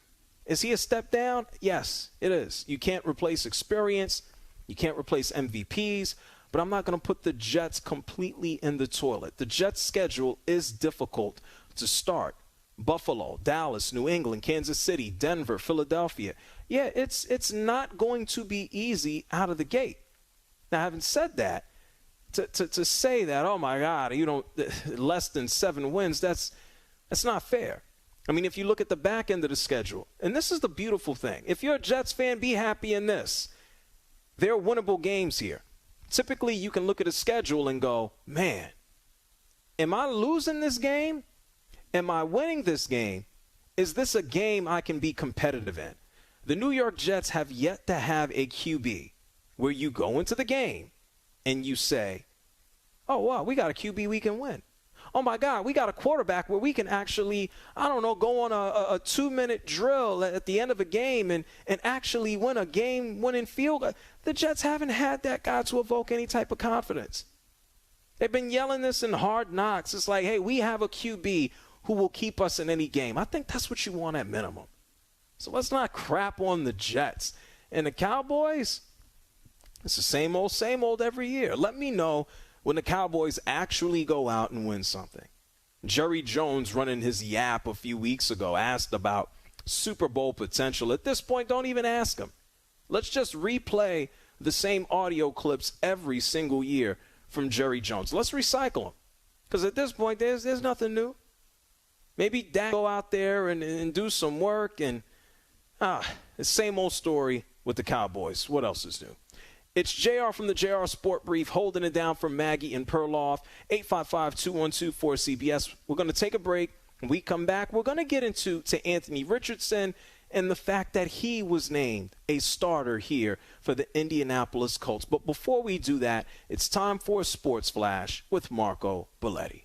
[SPEAKER 6] is he a step down? Yes, it is. You can't replace experience. You can't replace MVPs. But I'm not going to put the Jets completely in the toilet. The Jets' schedule is difficult to start. Buffalo, Dallas, New England, Kansas City, Denver, Philadelphia. Yeah, it's not going to be easy out of the gate. Now, having said that, to say that, oh my God, less than 7 wins, that's not fair. I mean, if you look at the back end of the schedule, and this is the beautiful thing. If you're a Jets fan, be happy in this. There are winnable games here. Typically, you can look at a schedule and go, man, am I losing this game? Am I winning this game? is this a game I can be competitive in? The New York Jets have yet to have a QB where you go into the game and you say, oh, wow, we got a QB we can win. Oh, my God, we got a quarterback where we can actually, go on a 2-minute drill at the end of a game and actually win a game-winning field goal. The Jets haven't had that guy to evoke any type of confidence. They've been yelling this in Hard Knocks. It's like, hey, we have a QB who will keep us in any game. I think that's what you want at minimum. So let's not crap on the Jets. And the Cowboys, it's the same old every year. Let me know when the Cowboys actually go out and win something. Jerry Jones, running his yap a few weeks ago, asked about Super Bowl potential. At this point, don't even ask him. Let's just replay the same audio clips every single year from Jerry Jones. Let's recycle them. Because at this point, there's nothing new. Maybe Dak go out there and do some work. And the same old story with the Cowboys. What else is new? It's JR from the JRSportBrief holding it down for Maggie and Perloff. 855-212-4CBS. We're going to take a break. When we come back, we're going to get into Anthony Richardson and the fact that he was named a starter here for the Indianapolis Colts. But before we do that, it's time for a Sports Flash with Marco Belletti.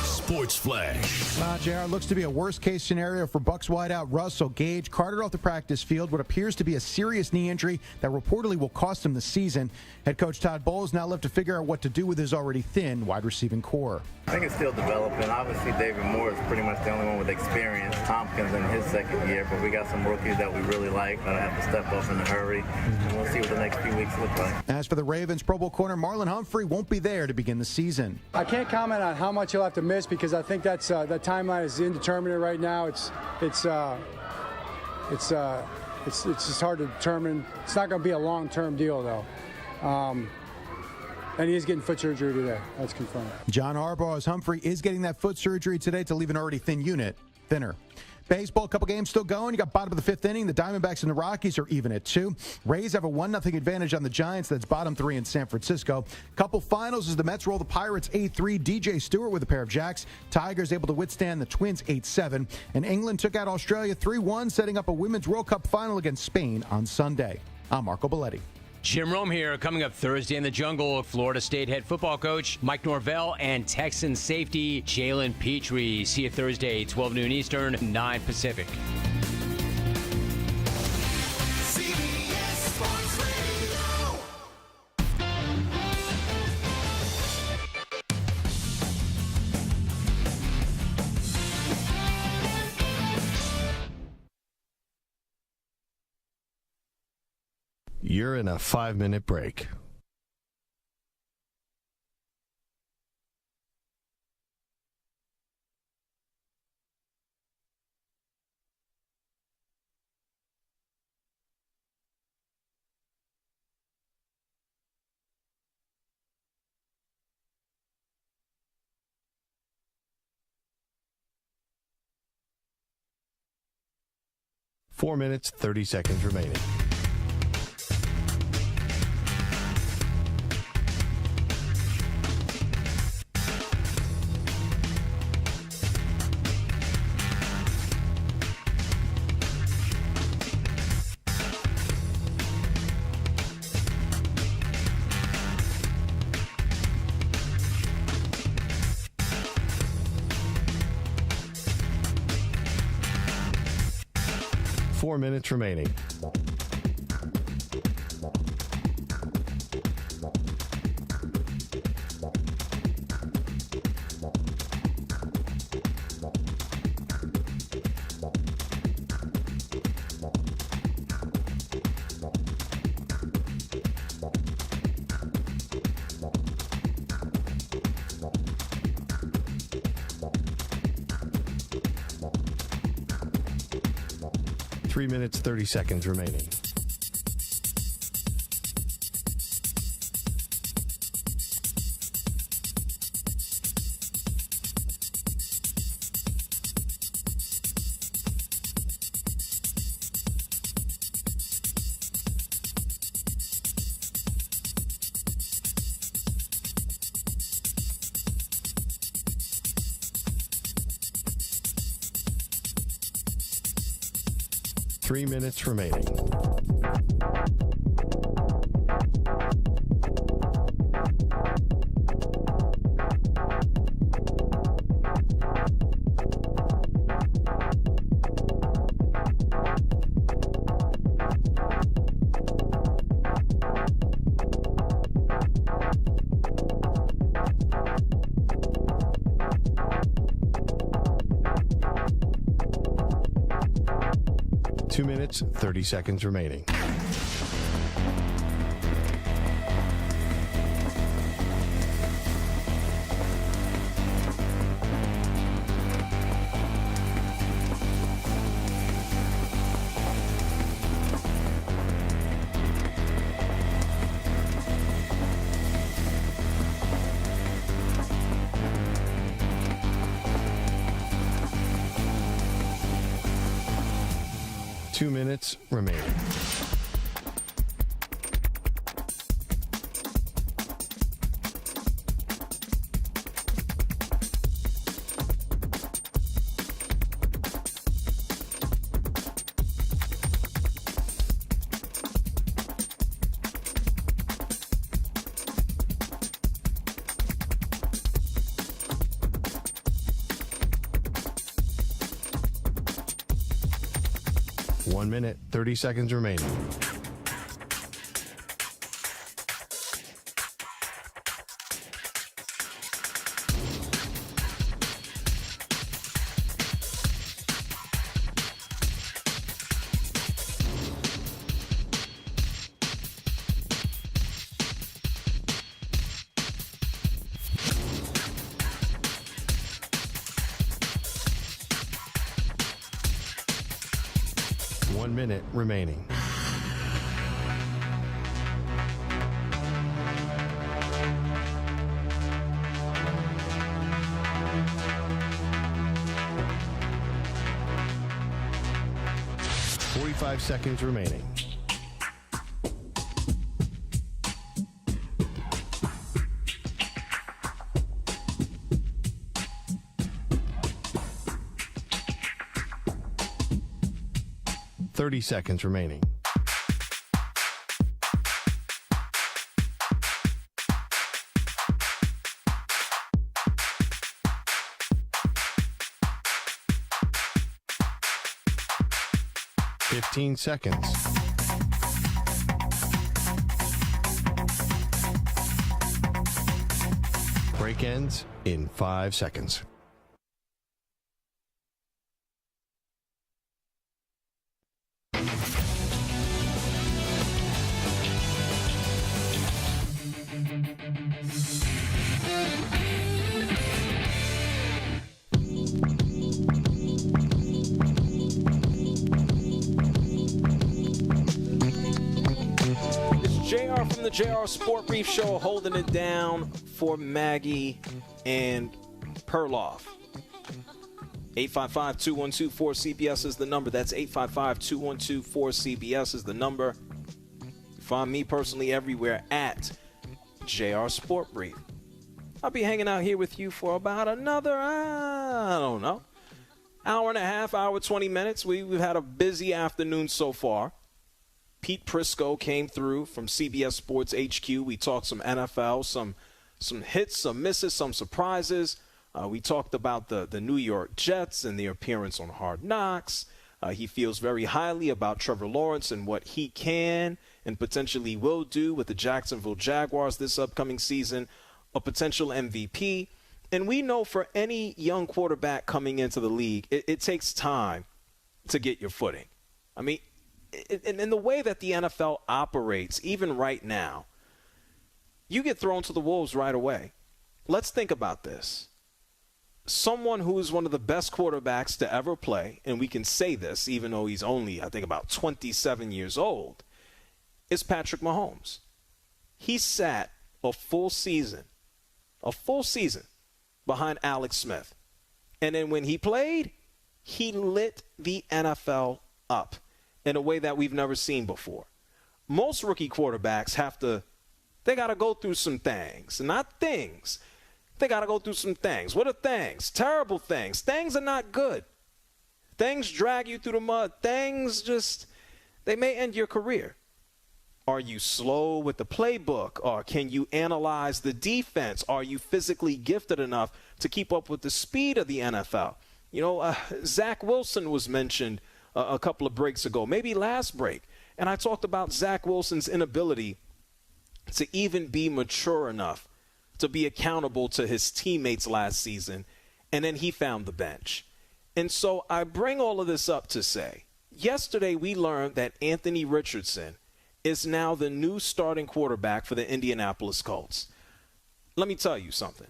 [SPEAKER 5] Sports Flash.
[SPEAKER 10] JR, looks to be a worst-case scenario for Bucs wideout Russell Gage. Carted off the practice field, what appears to be a serious knee injury that reportedly will cost him the season. Head coach Todd Bowles now left to figure out what to do with his already thin wide receiving core.
[SPEAKER 11] I think it's still developing. Obviously, David Moore is pretty much the only one with experience. Tompkins in his second year, but we got some rookies that we really like that have to step up in a hurry. And we'll see what the next few weeks look like.
[SPEAKER 10] As for the Ravens, Pro Bowl corner Marlon Humphrey won't be there to begin the season.
[SPEAKER 16] I can't comment on how much he'll have to miss because I think that timeline is indeterminate right now. It's just hard to determine. It's not going to be a long-term deal though. And he is getting foot surgery today. That's confirmed.
[SPEAKER 10] John Harbaugh's Humphrey is getting that foot surgery today to leave an already thin unit thinner. Baseball, a couple games still going. You got bottom of the fifth inning. The Diamondbacks and the Rockies are even at 2. Rays have a 1-0 advantage on the Giants. That's bottom 3 in San Francisco. Couple finals as the Mets roll the Pirates 8-3. DJ Stewart with a pair of jacks. Tigers able to withstand the Twins 8-7. And England took out Australia 3-1, setting up a Women's World Cup final against Spain on Sunday. I'm Marco Belletti.
[SPEAKER 17] Jim Rome here. Coming up Thursday in the Jungle, Florida State head football coach Mike Norvell and Texans safety Jalen Petrie. See you Thursday, 12 noon Eastern, 9 Pacific.
[SPEAKER 1] You're in a 5-minute break. Four minutes, 30 seconds remaining. Four minutes remaining. Three minutes, 30 seconds remaining. 3 minutes remaining. Two minutes, 30 seconds remaining. Two minutes remaining. One minute, 30 seconds remaining. One minute remaining. Five seconds remaining. Seconds remaining. Fifteen seconds. Break ends in 5 seconds.
[SPEAKER 6] From the JR Sport Brief Show, holding it down for Maggie and Perloff. 855-212-4CBS is the number. That's 855-212-4CBS is the number. You find me personally everywhere at JR Sport Brief. I'll be hanging out here with you for about another, I don't know, hour and a half, hour 20 minutes. We've had a busy afternoon so far. Pete Prisco came through from CBS Sports HQ. We talked some NFL, some hits, some misses, some surprises. We talked about the New York Jets and their appearance on Hard Knocks. He feels very highly about Trevor Lawrence and what he can and potentially will do with the Jacksonville Jaguars this upcoming season, a potential MVP. And we know for any young quarterback coming into the league, it takes time to get your footing. I mean, in the way that the NFL operates, even right now, you get thrown to the wolves right away. Let's think about this. Someone who is one of the best quarterbacks to ever play, and we can say this even though he's only, I think, about 27 years old, is Patrick Mahomes. He sat a full season behind Alex Smith. And then when he played, he lit the NFL up in a way that we've never seen before. Most rookie quarterbacks they got to go through some things. Not things. They got to go through some things. What are things? Terrible things. Things are not good. Things drag you through the mud. They may end your career. Are you slow with the playbook? Or can you analyze the defense? Are you physically gifted enough to keep up with the speed of the NFL? Zach Wilson was mentioned a couple of breaks ago, maybe last break. And I talked about Zach Wilson's inability to even be mature enough to be accountable to his teammates last season. And then he found the bench. And so I bring all of this up to say, yesterday we learned that Anthony Richardson is now the new starting quarterback for the Indianapolis Colts. Let me tell you something.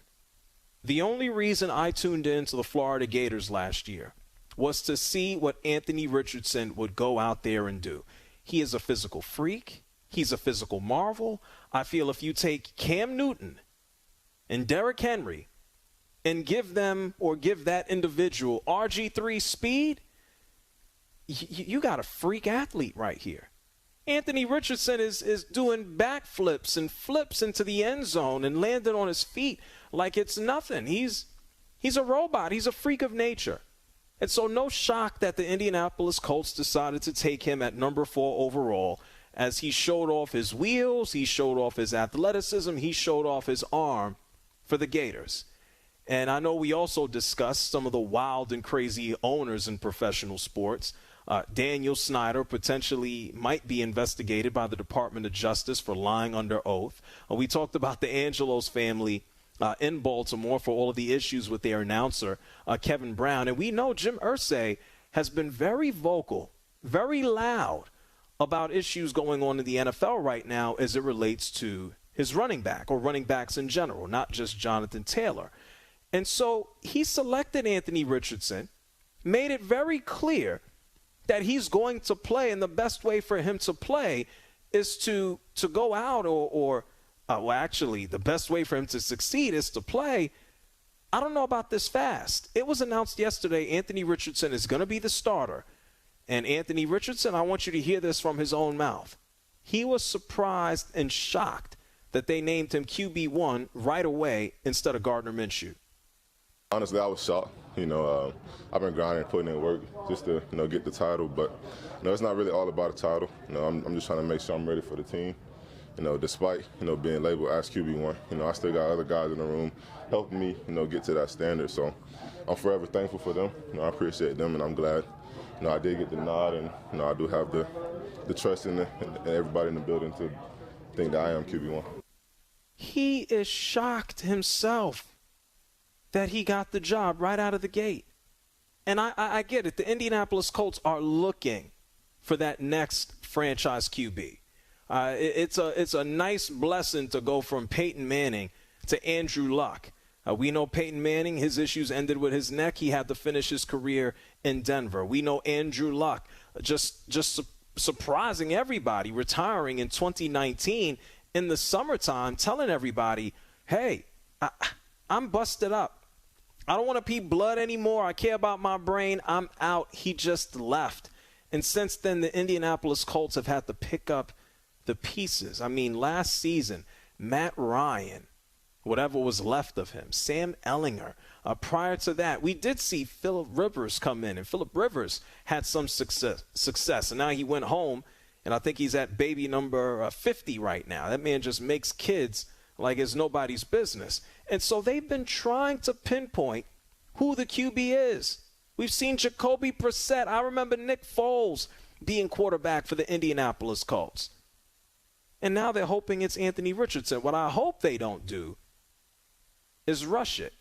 [SPEAKER 6] The only reason I tuned in to the Florida Gators last year was to see what Anthony Richardson would go out there and do. He is a physical freak. He's a physical marvel. I feel if you take Cam Newton and Derrick Henry and give that individual RG3 speed, you got a freak athlete right here. Anthony Richardson is doing backflips and flips into the end zone and landing on his feet like it's nothing. He's a robot. He's a freak of nature. And so no shock that the Indianapolis Colts decided to take him at number 4 overall as he showed off his wheels, he showed off his athleticism, he showed off his arm for the Gators. And I know we also discussed some of the wild and crazy owners in professional sports. Daniel Snyder potentially might be investigated by the Department of Justice for lying under oath. We talked about the Angelos family in Baltimore for all of the issues with their announcer, Kevin Brown. And we know Jim Irsay has been very vocal, very loud about issues going on in the NFL right now as it relates to his running back or running backs in general, not just Jonathan Taylor. And so he selected Anthony Richardson, made it very clear that he's going to play, and the best way for him to play is to go out actually, the best way for him to succeed is to play. I don't know about this fast. It was announced yesterday Anthony Richardson is going to be the starter. And Anthony Richardson, I want you to hear this from his own mouth. He was surprised and shocked that they named him QB1 right away instead of Gardner Minshew.
[SPEAKER 18] Honestly, I was shocked. I've been grinding, putting in work just to, get the title. But, it's not really all about a title. I'm just trying to make sure I'm ready for the team. Despite, being labeled as QB1, I still got other guys in the room helping me, get to that standard. So I'm forever thankful for them. I appreciate them, and I'm glad, I did get the nod, and, I do have the trust in everybody in the building to think that I am QB1.
[SPEAKER 6] He is shocked himself that he got the job right out of the gate. And I get it. The Indianapolis Colts are looking for that next franchise QB. It's a nice blessing to go from Peyton Manning to Andrew Luck. We know Peyton Manning, his issues ended with his neck. He had to finish his career in Denver. We know Andrew Luck, just surprising everybody, retiring in 2019 in the summertime, telling everybody, hey, I'm busted up. I don't want to pee blood anymore. I care about my brain. I'm out. He just left. And since then, the Indianapolis Colts have had to pick up the pieces. I mean, last season, Matt Ryan, whatever was left of him, Sam Ellinger. Prior to that, we did see Phillip Rivers come in, and Phillip Rivers had some success. And now he went home, and I think he's at baby number 50 right now. That man just makes kids like it's nobody's business. And so they've been trying to pinpoint who the QB is. We've seen Jacoby Brissett. I remember Nick Foles being quarterback for the Indianapolis Colts. And now they're hoping it's Anthony Richardson. What I hope they don't do is rush it.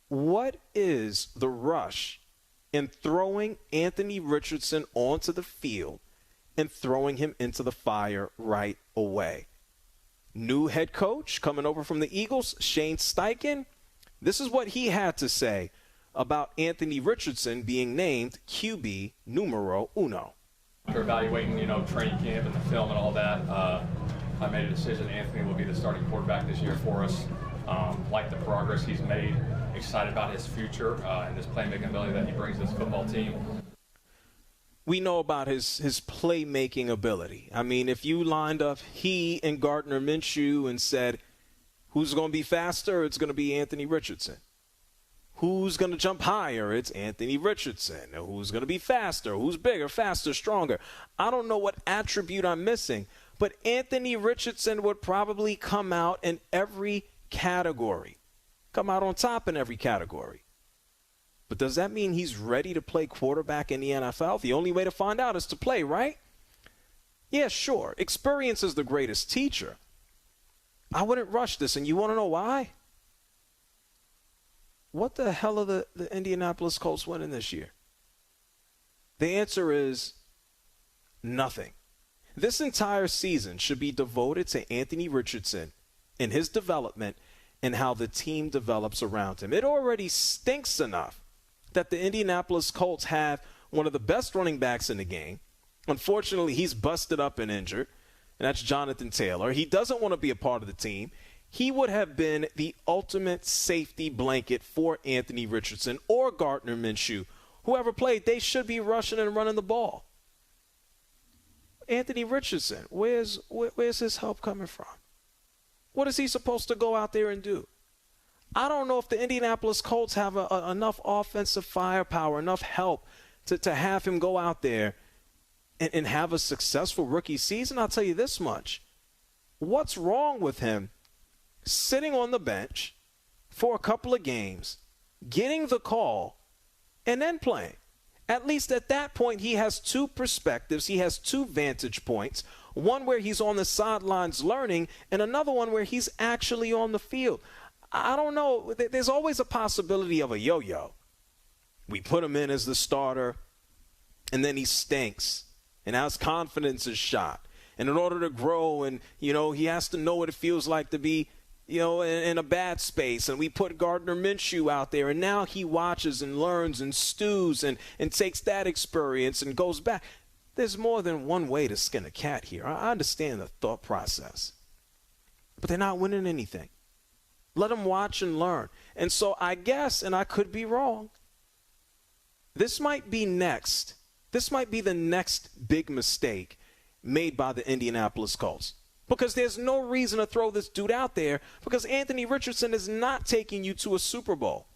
[SPEAKER 6] What is the rush in throwing Anthony Richardson onto the field and throwing him into the fire right away? New head coach coming over from the Eagles, Shane Steichen. This is what he had to say about Anthony Richardson being named QB numero uno.
[SPEAKER 19] After evaluating, training camp and the film and all that, I made a decision Anthony will be the starting quarterback this year for us. Like the progress he's made, excited about his future and this playmaking ability that he brings to this football team.
[SPEAKER 6] We know about his playmaking ability. I mean, if you lined up he and Gardner Minshew and said, who's going to be faster? It's going to be Anthony Richardson. who's going to jump higher? It's Anthony Richardson. Who's going to be faster? Who's bigger, faster, stronger? I don't know what attribute I'm missing, but Anthony Richardson would probably come out in every category, come out on top in every category. But does that mean he's ready to play quarterback in the NFL? The only way to find out is to play, right? Yeah, sure. Experience is the greatest teacher. I wouldn't rush this, and you want to know why? What the hell are the Indianapolis Colts winning this year? The answer is nothing. This entire season should be devoted to Anthony Richardson and his development and how the team develops around him. It already stinks enough that the Indianapolis Colts have one of the best running backs in the game. Unfortunately, he's busted up and injured, and that's Jonathan Taylor. He doesn't want to be a part of the team. He would have been the ultimate safety blanket for Anthony Richardson or Gardner Minshew. Whoever played, they should be rushing and running the ball. Anthony Richardson, where's his help coming from? What is he supposed to go out there and do? I don't know if the Indianapolis Colts have enough offensive firepower, enough help to have him go out there and have a successful rookie season. I'll tell you this much. What's wrong with him sitting on the bench for a couple of games, getting the call, and then playing? At least at that point, he has two perspectives. He has two vantage points, one where he's on the sidelines learning and another one where he's actually on the field. I don't know. There's always a possibility of a yo-yo. We put him in as the starter, and then he stinks, and now his confidence is shot. And in order to grow, and, he has to know what it feels like to be, in a bad space. And we put Gardner Minshew out there, and now he watches and learns and stews and takes that experience and goes back. There's more than one way to skin a cat here. I understand the thought process. But they're not winning anything. Let them watch and learn. And so I guess, and I could be wrong, this might be next. This might be the next big mistake made by the Indianapolis Colts. Because there's no reason to throw this dude out there, because Anthony Richardson is not taking you to a Super Bowl.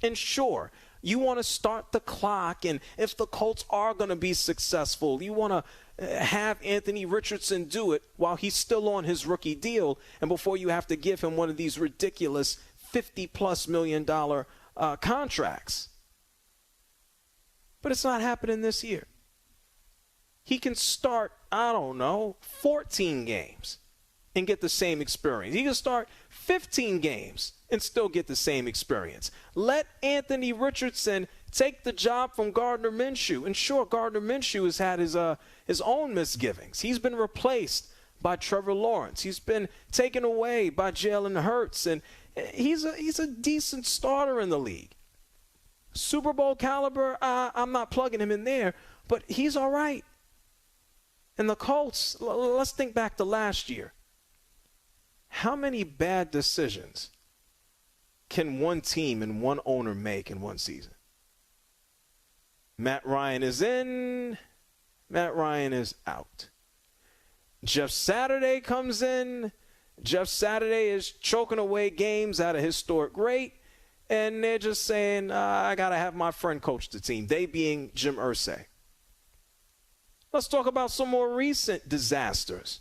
[SPEAKER 6] And sure, you want to start the clock, and if the Colts are going to be successful, you want to have Anthony Richardson do it while he's still on his rookie deal and before you have to give him one of these ridiculous $50+ million contracts. But it's not happening this year. He can start, 14 games and get the same experience. He can start 15 games and still get the same experience. Let Anthony Richardson take the job from Gardner Minshew. And sure, Gardner Minshew has had his own misgivings. He's been replaced by Trevor Lawrence. He's been taken away by Jalen Hurts. And he's a decent starter in the league. Super Bowl caliber, I'm not plugging him in there, but he's all right. And the Colts, let's think back to last year. How many bad decisions can one team and one owner make in one season? Matt Ryan is in. Matt Ryan is out. Jeff Saturday comes in. Jeff Saturday is choking away games at a historic rate. And they're just saying, I got to have my friend coach the team. They being Jim Irsay. Let's talk about some more recent disasters.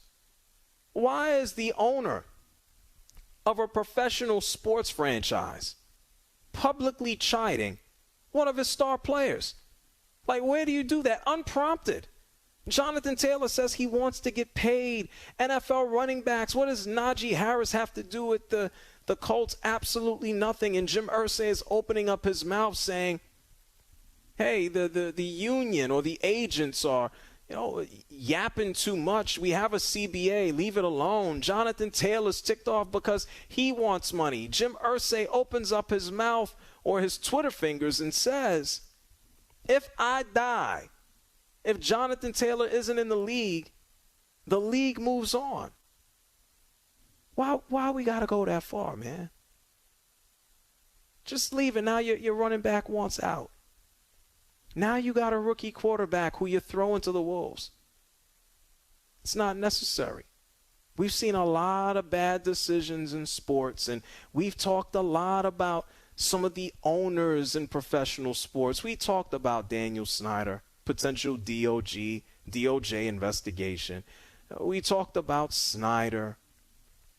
[SPEAKER 6] Why is the owner of a professional sports franchise publicly chiding one of his star players? Like, where do you do that? Unprompted. Jonathan Taylor says he wants to get paid. NFL running backs, what does Najee Harris have to do with the Colts? Absolutely nothing. And Jim Irsay is opening up his mouth saying, hey, the union or the agents are, yapping too much. We have a CBA. Leave it alone. Jonathan Taylor's ticked off because he wants money. Jim Irsay opens up his mouth or his Twitter fingers and says, if I die, if Jonathan Taylor isn't in the league moves on. Why we got to go that far, man? Just leave it. Now your running back wants out. Now you got a rookie quarterback who you're throwing to the wolves. It's not necessary. We've seen a lot of bad decisions in sports, and we've talked a lot about some of the owners in professional sports. We talked about Daniel Snyder, potential DOJ investigation. We talked about Snyder.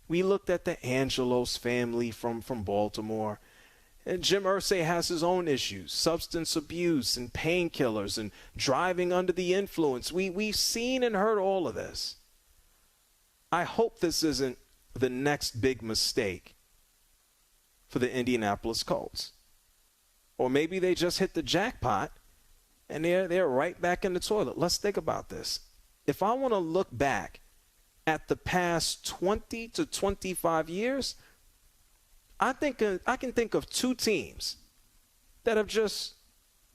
[SPEAKER 6] We looked at the Angelos family from Baltimore. And Jim Irsay has his own issues, substance abuse and painkillers and driving under the influence. We've seen and heard all of this. I hope this isn't the next big mistake for the Indianapolis Colts. Or maybe they just hit the jackpot and they're right back in the toilet. Let's think about this. If I want to look back at the past 20 to 25 years, I can think of two teams that have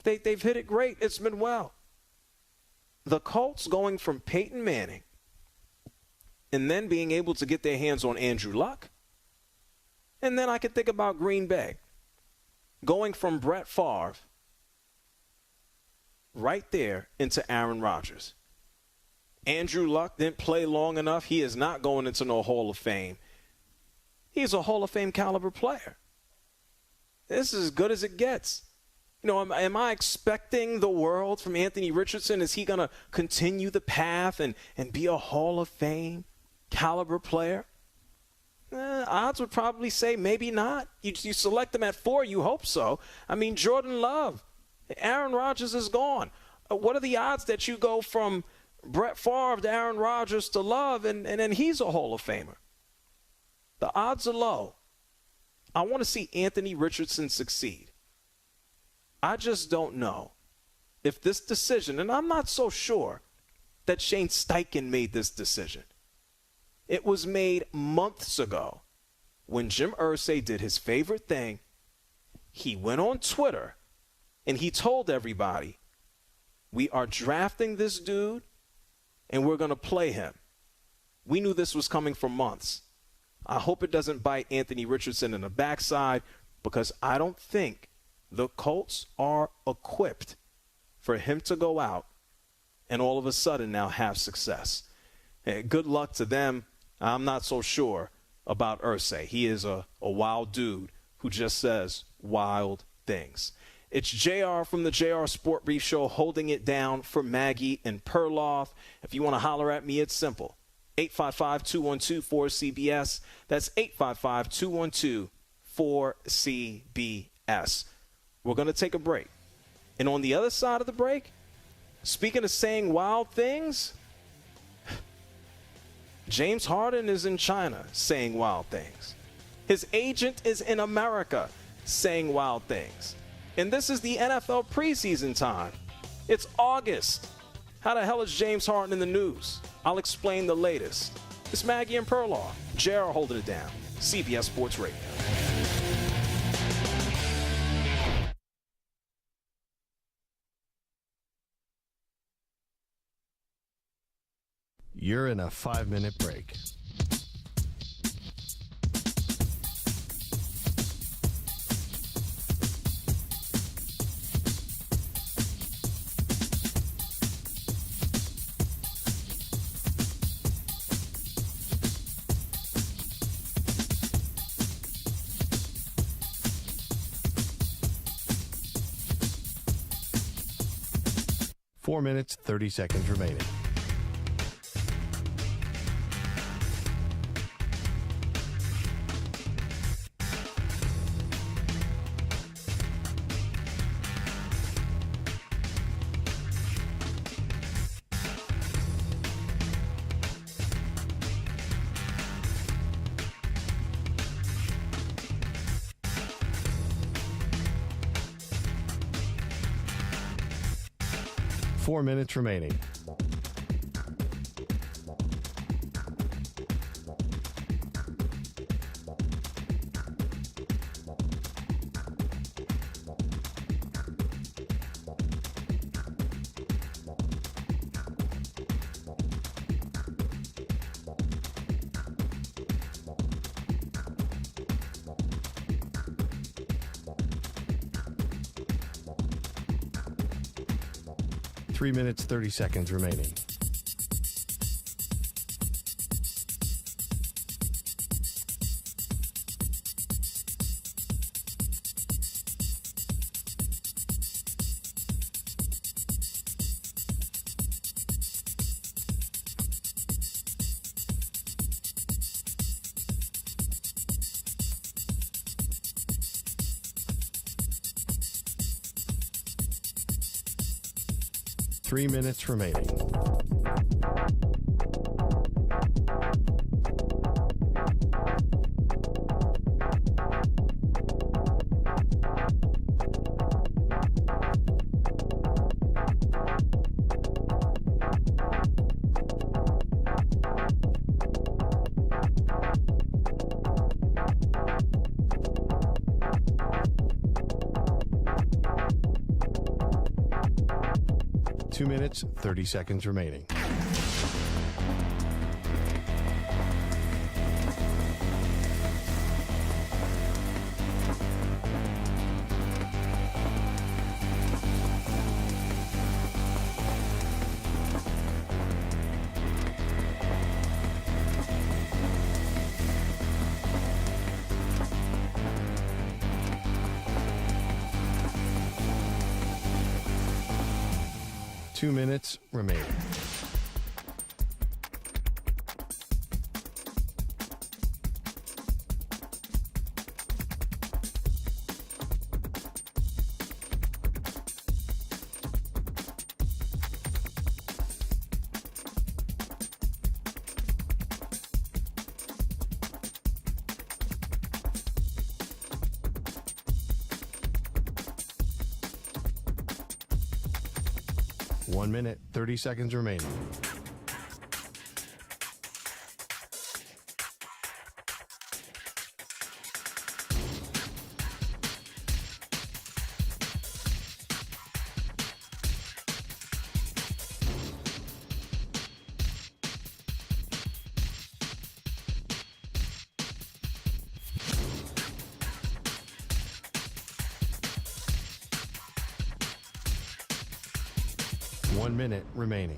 [SPEAKER 6] they've hit it great. It's been well. The Colts going from Peyton Manning and then being able to get their hands on Andrew Luck. And then I could think about Green Bay going from Brett Favre right there into Aaron Rodgers. Andrew Luck didn't play long enough. He is not going into no Hall of Fame. He's a Hall of Fame caliber player. This is as good as it gets. You know, am I expecting the world from Anthony Richardson? Is he going to continue the path and be a Hall of Fame caliber player? Odds would probably say maybe not. You select them at 4, you hope so. I mean, Jordan Love, Aaron Rodgers is gone. What are the odds that you go from Brett Favre to Aaron Rodgers to Love and then he's a Hall of Famer? The odds are low. I want to see Anthony Richardson succeed. I just don't know if this decision, and I'm not so sure that Shane Steichen made this decision. It was made months ago when Jim Irsay did his favorite thing. He went on Twitter and he told everybody, we are drafting this dude and we're going to play him. We knew this was coming for months. I hope it doesn't bite Anthony Richardson in the backside because I don't think the Colts are equipped for him to go out and all of a sudden now have success. Hey, good luck to them. I'm not so sure about Irsay. He is a wild dude who just says wild things. It's JR from the JR Sport Brief Show holding it down for Maggie and Perloff. If you want to holler at me, it's simple. 855-212-4CBS. That's 855-212-4CBS. We're going to take a break. And on the other side of the break, speaking of saying wild things, James Harden is in China saying wild things. His agent is in America saying wild things. And this is the NFL preseason time. It's August. How the hell is James Harden in the news? I'll explain the latest. It's Maggie and Perloff. JR holding it down. CBS Sports Radio.
[SPEAKER 1] You're in a 5-minute break. Four minutes, 30 seconds remaining. Four minutes remaining. Three minutes, 30 seconds remaining. 3 minutes remaining. Two minutes, 30 seconds remaining. Two minutes remaining. One minute, 30 seconds remaining. One minute remaining.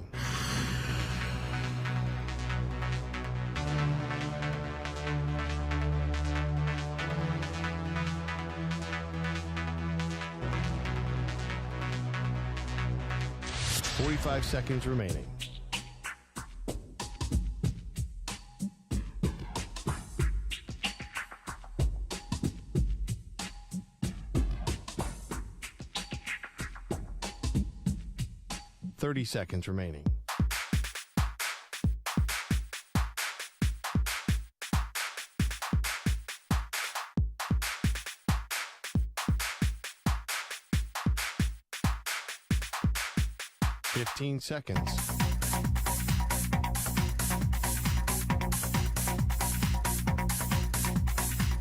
[SPEAKER 1] Forty-five seconds remaining. Thirty seconds remaining. Fifteen seconds.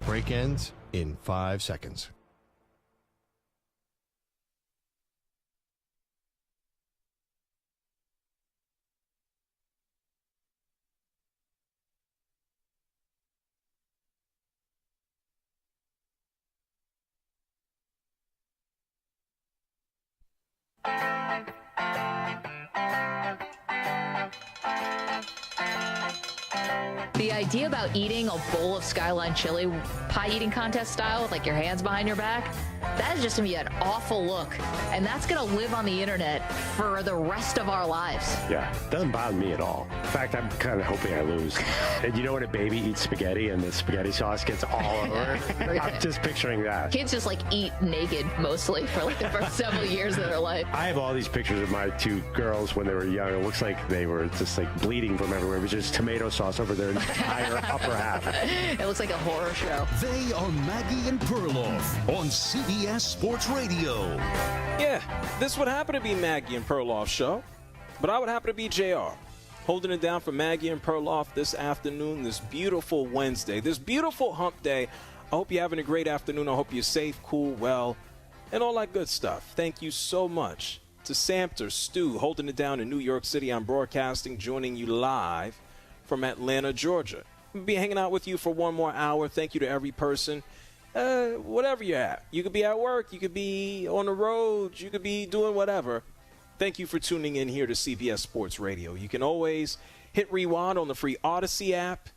[SPEAKER 1] Break ends in 5 seconds.
[SPEAKER 3] The idea about eating a bowl of Skyline chili, pie eating contest style with like your hands behind your back, that is just going to be an awful look. And that's going to live on the internet for the rest of our lives.
[SPEAKER 2] Yeah, doesn't bother me at all. In fact, I'm kind of hoping I lose. And you know when a baby eats spaghetti and the spaghetti sauce gets all over it? I'm just picturing that.
[SPEAKER 3] Kids just like eat naked mostly for like the first several years of their life.
[SPEAKER 2] I have all these pictures of my two girls when they were young. It looks like they were just like bleeding from everywhere. It was just tomato sauce over their entire upper half.
[SPEAKER 3] It looks like a horror show.
[SPEAKER 5] They are Maggie and Perloff on CBS Sports Radio.
[SPEAKER 6] Yeah, this would happen to be Maggie and Perloff's show, but I would happen to be JR. Holding it down for Maggie and Perloff this afternoon, this beautiful Wednesday, this beautiful hump day. I hope you're having a great afternoon. I hope you're safe, cool, well, and all that good stuff. Thank you so much to Samter, Stu, holding it down in New York City. I'm broadcasting, joining you live from Atlanta, Georgia. I'll be hanging out with you for one more hour. Thank you to every person. Whatever you're at. You could be at work. You could be on the road. You could be doing whatever. Thank you for tuning in here to CBS Sports Radio. You can always hit rewind on the free Odyssey app.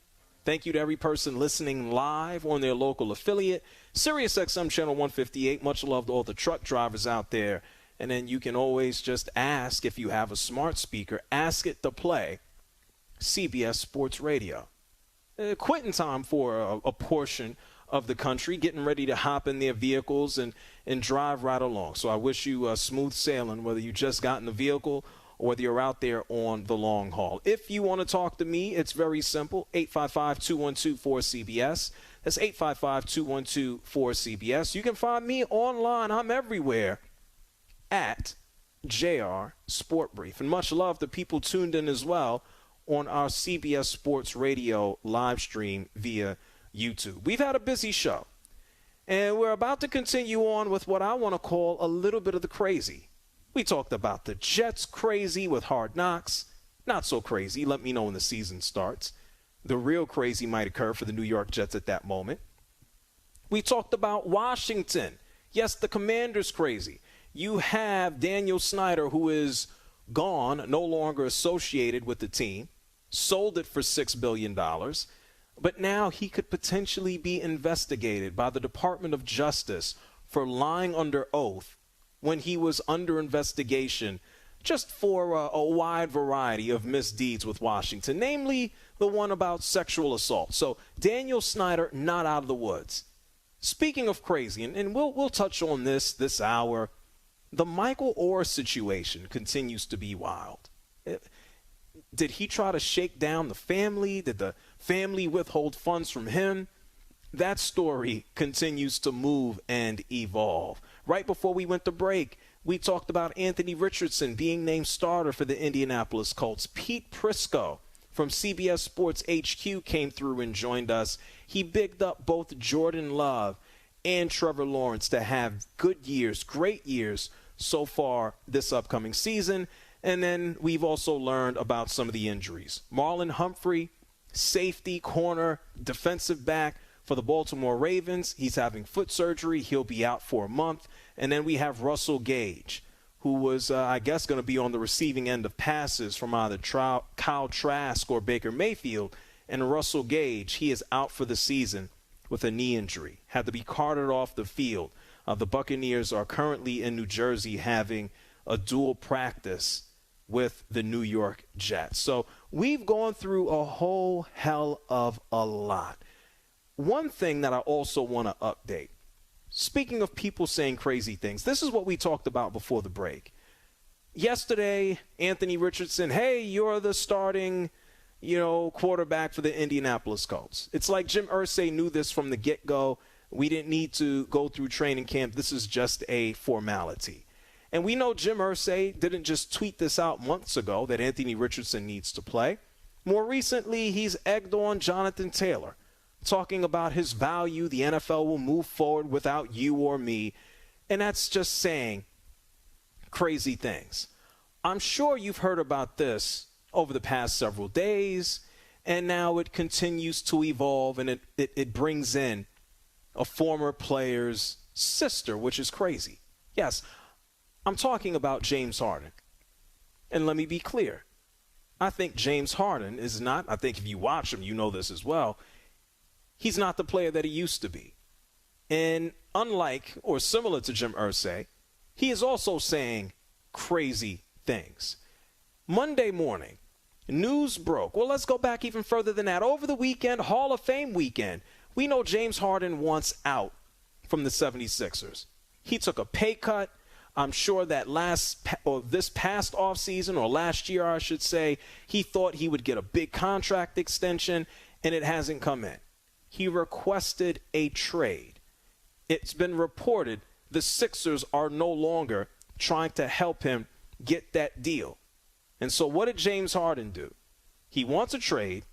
[SPEAKER 6] Thank you to every person listening live on their local affiliate. Sirius XM Channel 158. Much love to all the truck drivers out there. And then you can always just ask, if you have a smart speaker, ask it to play CBS Sports Radio. Quitting time for a portion of the country, getting ready to hop in their vehicles and drive right along. So I wish you smooth sailing, whether you just got in the vehicle or whether you're out there on the long haul. If you want to talk to me, it's very simple, 855-212-4CBS. That's 855-212-4CBS. You can find me online. I'm everywhere at JRSportBrief. And much love to people tuned in as well on our CBS Sports Radio live stream via YouTube. We've had a busy show, and we're about to continue on with what I want to call a little bit of the crazy. We talked about the Jets crazy with Hard Knocks. Not so crazy. Let me know when the season starts. The real crazy might occur for the New York Jets at that moment. We talked about Washington. Yes, the Commanders crazy. You have Daniel Snyder, who is gone, no longer associated with the team, sold it for $6 billion, but now he could potentially be investigated by the Department of Justice for lying under oath when he was under investigation just for a wide variety of misdeeds with Washington, namely the one about sexual assault. So Daniel Snyder not out of the woods. Speaking of crazy, and we'll touch on this hour, the Michael Orr situation continues to be wild. Did he try to shake down the family? Did the family withhold funds from him? That story continues to move and evolve. Right before we went to break, we talked about Anthony Richardson being named starter for the Indianapolis Colts. Pete Prisco from CBS Sports HQ came through and joined us. He bigged up both Jordan Love and Trevor Lawrence to have good years, great years so far this upcoming season. And then we've also learned about some of the injuries. Marlon Humphrey, safety, corner, defensive back for the Baltimore Ravens. He's having foot surgery. He'll be out for a month. And then we have Russell Gage, who was, I guess, going to be on the receiving end of passes from either Kyle Trask or Baker Mayfield. And Russell Gage, he is out for the season with a knee injury. Had to be carted off the field. The Buccaneers are currently in New Jersey having a dual practice with the New York Jets. So we've gone through a whole hell of a lot. One thing that I also want to update, speaking of people saying crazy things, this is what we talked about before the break. Yesterday, Anthony Richardson, hey, you're the starting, quarterback for the Indianapolis Colts. It's like Jim Irsay knew this from the get-go. We didn't need to go through training camp. This is just a formality. And we know Jim Irsay didn't just tweet this out months ago that Anthony Richardson needs to play. More recently, he's egged on Jonathan Taylor, talking about his value. The NFL will move forward without you or me. And that's just saying crazy things. I'm sure you've heard about this over the past several days, and now it continues to evolve, and it brings in a former player's sister, which is crazy. Yes, I'm talking about James Harden. And let me be clear. I think James Harden is not, I think if you watch him, you know this as well, he's not the player that he used to be. And unlike or similar to Jim Irsay, he is also saying crazy things. Monday morning, news broke. Well, let's go back even further than that. Over the weekend, Hall of Fame weekend, we know James Harden wants out from the 76ers. He took a pay cut. I'm sure that this past offseason, or last year, I should say, he thought he would get a big contract extension, and it hasn't come in. He requested a trade. It's been reported the Sixers are no longer trying to help him get that deal. And so what did James Harden do? He wants a trade.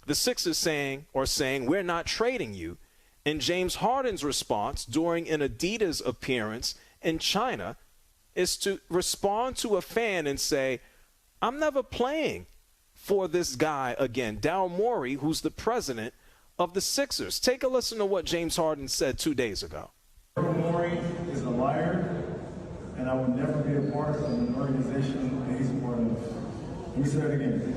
[SPEAKER 6] The Sixers saying, we're not trading you. And James Harden's response during an Adidas appearance in China is to respond to a fan and say, I'm never playing for this guy again. Daryl Morey, who's the president of the Sixers. Take a listen to what James Harden said 2 days ago.
[SPEAKER 20] Daryl Morey is a liar, and I will never be a part of an organization that he's a part of. Let me say that again.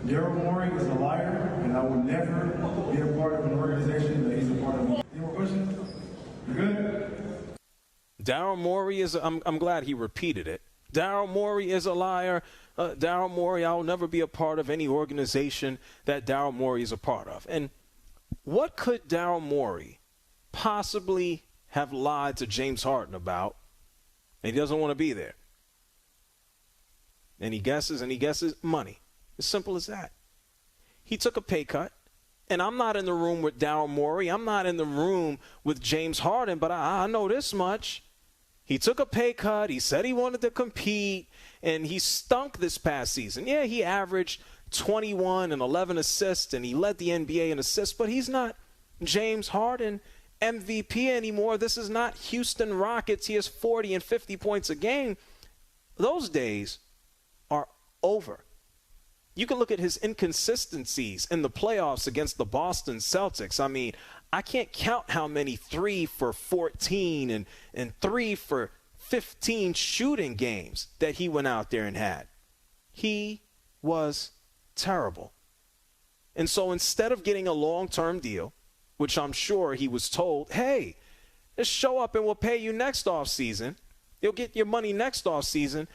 [SPEAKER 20] Daryl Morey is a liar, and I will never be a part of an organization that he's a part of. Any more questions? You good?
[SPEAKER 6] Daryl Morey is, I'm glad he repeated it. Daryl Morey is a liar. Daryl Morey, I'll never be a part of any organization that Daryl Morey is a part of. And what could Daryl Morey possibly have lied to James Harden about? And he doesn't want to be there. And he guesses money. As simple as that. He took a pay cut. And I'm not in the room with Daryl Morey. I'm not in the room with James Harden, but I know this much. He took a pay cut. He said he wanted to compete, and he stunk this past season. Yeah, he averaged 21 and 11 assists, and he led the NBA in assists, but he's not James Harden MVP anymore. This is not Houston Rockets. He has 40 and 50 points a game. Those days are over. You can look at his inconsistencies in the playoffs against the Boston Celtics. I mean, I can't count how many 3 for 14 and 3 for 15 shooting games that he went out there and had. He was terrible. And so instead of getting a long-term deal, which I'm sure he was told, hey, just show up and we'll pay you next offseason. You'll get your money next offseason.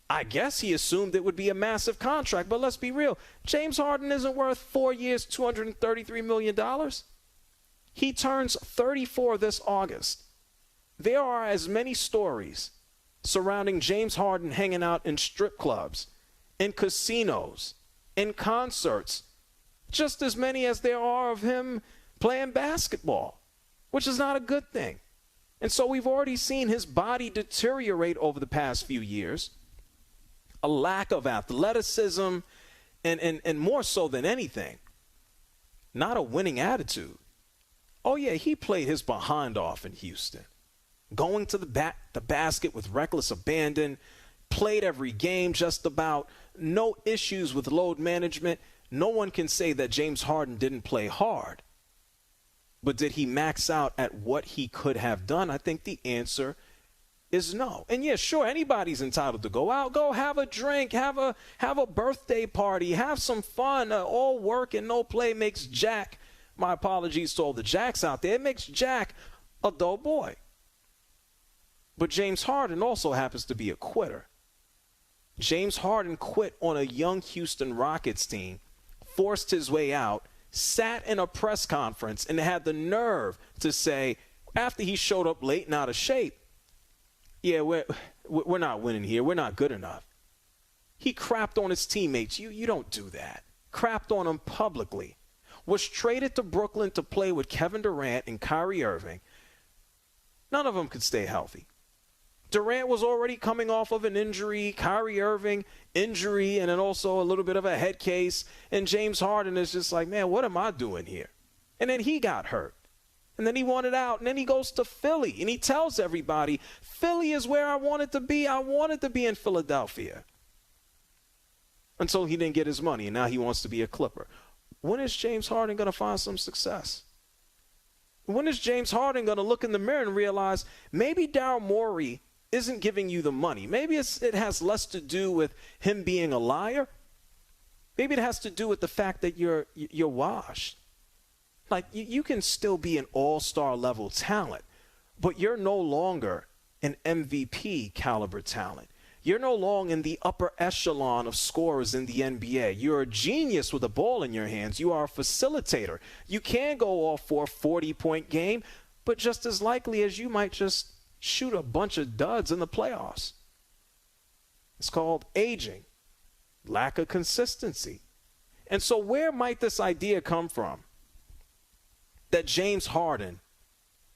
[SPEAKER 6] I guess he assumed it would be a massive contract, but let's be real. James Harden isn't worth 4 years, $233 million. He turns 34 this August. There are as many stories surrounding James Harden hanging out in strip clubs, in casinos, in concerts, just as many as there are of him playing basketball, which is not a good thing. And so we've already seen his body deteriorate over the past few years. A lack of athleticism, and more so than anything, not a winning attitude. Oh, yeah, he played his behind off in Houston. Going to the basket with reckless abandon, played every game just about, no issues with load management. No one can say that James Harden didn't play hard. But did he max out at what he could have done? I think the answer is no. And yeah, sure, anybody's entitled to go out, go have a drink, have a birthday party, have some fun. All work and no play makes Jack, my apologies to all the Jacks out there, it makes Jack a dull boy. But James Harden also happens to be a quitter. James Harden quit on a young Houston Rockets team, forced his way out, sat in a press conference, and had the nerve to say, after he showed up late and out of shape, yeah, we're not winning here. We're not good enough. He crapped on his teammates. You don't do that. Crapped on them publicly. Was traded to Brooklyn to play with Kevin Durant and Kyrie Irving. None of them could stay healthy. Durant was already coming off of an injury, Kyrie Irving, injury, and then also a little bit of a head case. And James Harden is just like, man, what am I doing here? And then he got hurt. And then he wanted out, and then he goes to Philly, and he tells everybody, Philly is where I wanted to be. I wanted to be in Philadelphia. Until he didn't get his money, and now he wants to be a Clipper. When is James Harden going to find some success? When is James Harden going to look in the mirror and realize maybe Daryl Morey isn't giving you the money? Maybe it has less to do with him being a liar. Maybe it has to do with the fact that you're washed. Like, you can still be an all-star level talent, but you're no longer an MVP caliber talent. You're no longer in the upper echelon of scorers in the NBA. You're a genius with a ball in your hands. You are a facilitator. You can go off for a 40-point game, but just as likely as you might just shoot a bunch of duds in the playoffs. It's called aging, lack of consistency. And so where might this idea come from that James Harden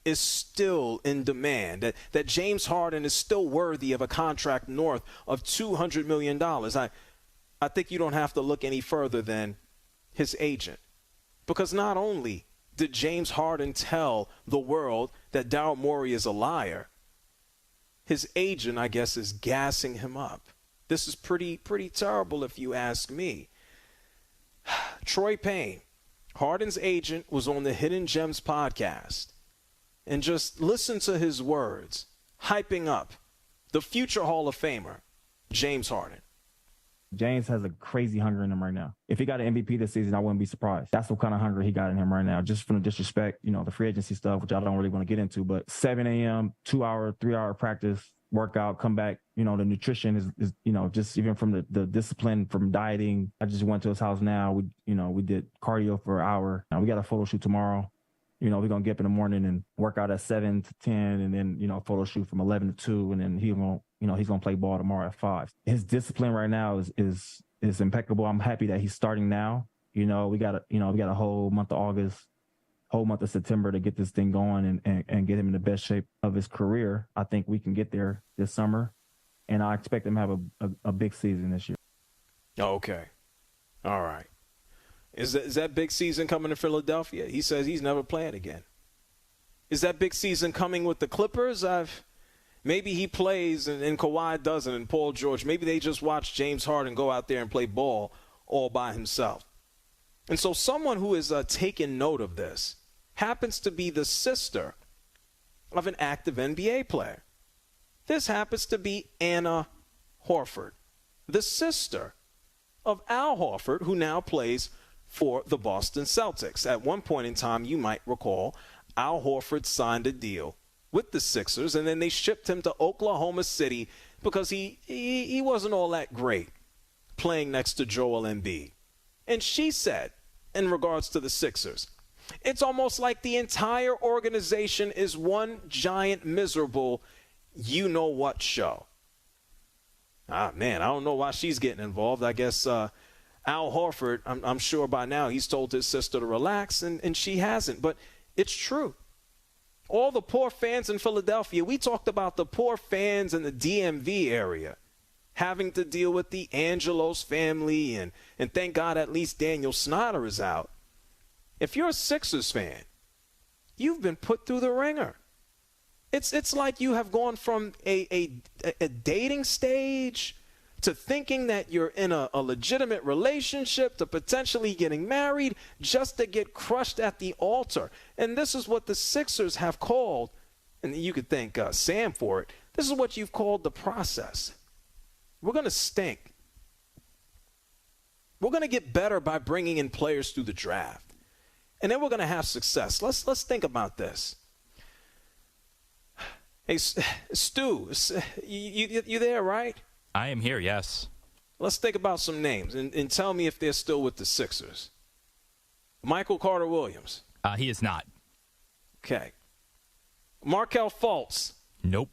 [SPEAKER 6] is still in demand, that James Harden is still worthy of a contract north of $200 million? I think you don't have to look any further than his agent. Because not only did James Harden tell the world that Daryl Morey is a liar, his agent, I guess, is gassing him up. This is pretty terrible if you ask me. Troy Payne, Harden's agent, was on the Hidden Gems podcast, and just listen to his words, hyping up the future Hall of Famer, James Harden.
[SPEAKER 21] James has a crazy hunger in him right now. If he got an MVP this season, I wouldn't be surprised. That's what kind of hunger he got in him right now, just from the disrespect, the free agency stuff, which I don't really want to get into. But 7 a.m., 2-hour, 3-hour practice, workout, come back, the nutrition is just even from the discipline, from dieting. I just went to his house now. We did cardio for an hour. Now we got a photo shoot tomorrow. We're going to get up in the morning and work out at 7 to 10, and then, photo shoot from 11 to 2, and then he's going he's going to play ball tomorrow at 5. His discipline right now is impeccable. I'm happy that he's starting now. We got a whole month of August, whole month of September to get this thing going and get him in the best shape of his career. I think we can get there this summer, and I expect him to have a big season this year.
[SPEAKER 6] Okay. All right. Is that big season coming to Philadelphia? He says he's never playing again. Is that big season coming with the Clippers? Maybe he plays and Kawhi doesn't, and Paul George. Maybe they just watch James Harden go out there and play ball all by himself. And so someone who is taking note of this happens to be the sister of an active NBA player. This happens to be Anna Horford, the sister of Al Horford, who now plays for the Boston Celtics. At one point in time, you might recall, Al Horford signed a deal with the Sixers, and then they shipped him to Oklahoma City because he wasn't all that great playing next to Joel Embiid. And she said, in regards to the Sixers, it's almost like the entire organization is one giant miserable you-know-what show. Man, I don't know why she's getting involved. I guess Al Horford, I'm sure by now he's told his sister to relax, and she hasn't. But it's true. All the poor fans in Philadelphia, we talked about the poor fans in the DMV area having to deal with the Angelos family, and thank God at least Daniel Snyder is out. If you're a Sixers fan, you've been put through the ringer. It's like you have gone from a dating stage to thinking that you're in a legitimate relationship to potentially getting married just to get crushed at the altar. And this is what the Sixers have called, and you could thank Sam for it, this is what you've called the process. We're going to stink. We're going to get better by bringing in players through the draft. And then we're going to have success. Let's think about this. Hey, Stu, you there, right?
[SPEAKER 7] I am here, yes.
[SPEAKER 6] Let's think about some names and tell me if they're still with the Sixers. Michael Carter-Williams.
[SPEAKER 7] He is not.
[SPEAKER 6] Okay. Markelle Fultz.
[SPEAKER 7] Nope.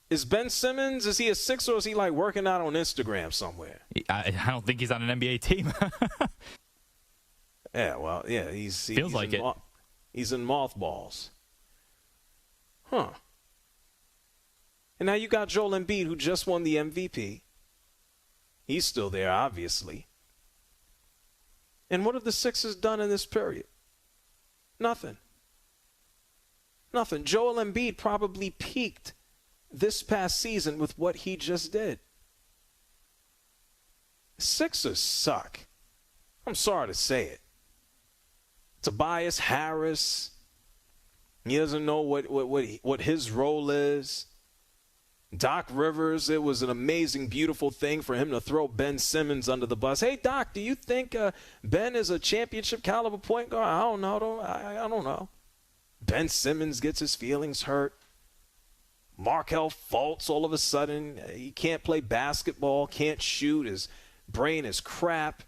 [SPEAKER 6] Is Ben Simmons, is he a Sixer, or is he like working out on Instagram somewhere?
[SPEAKER 7] I don't think he's on an NBA team.
[SPEAKER 6] Yeah, well, yeah,
[SPEAKER 7] feels like it.
[SPEAKER 6] He's in mothballs. Huh. And now you got Joel Embiid, who just won the MVP. He's still there, obviously. And what have the Sixers done in this period? Nothing. Nothing. Joel Embiid probably peaked this past season with what he just did. Sixers suck. I'm sorry to say it. Tobias Harris, he doesn't know what his role is. Doc Rivers, it was an amazing, beautiful thing for him to throw Ben Simmons under the bus. Hey, Doc, do you think Ben is a championship caliber point guard? I don't know. I don't know. Ben Simmons gets his feelings hurt. Markelle Fultz, all of a sudden, he can't play basketball, can't shoot. His brain is crap.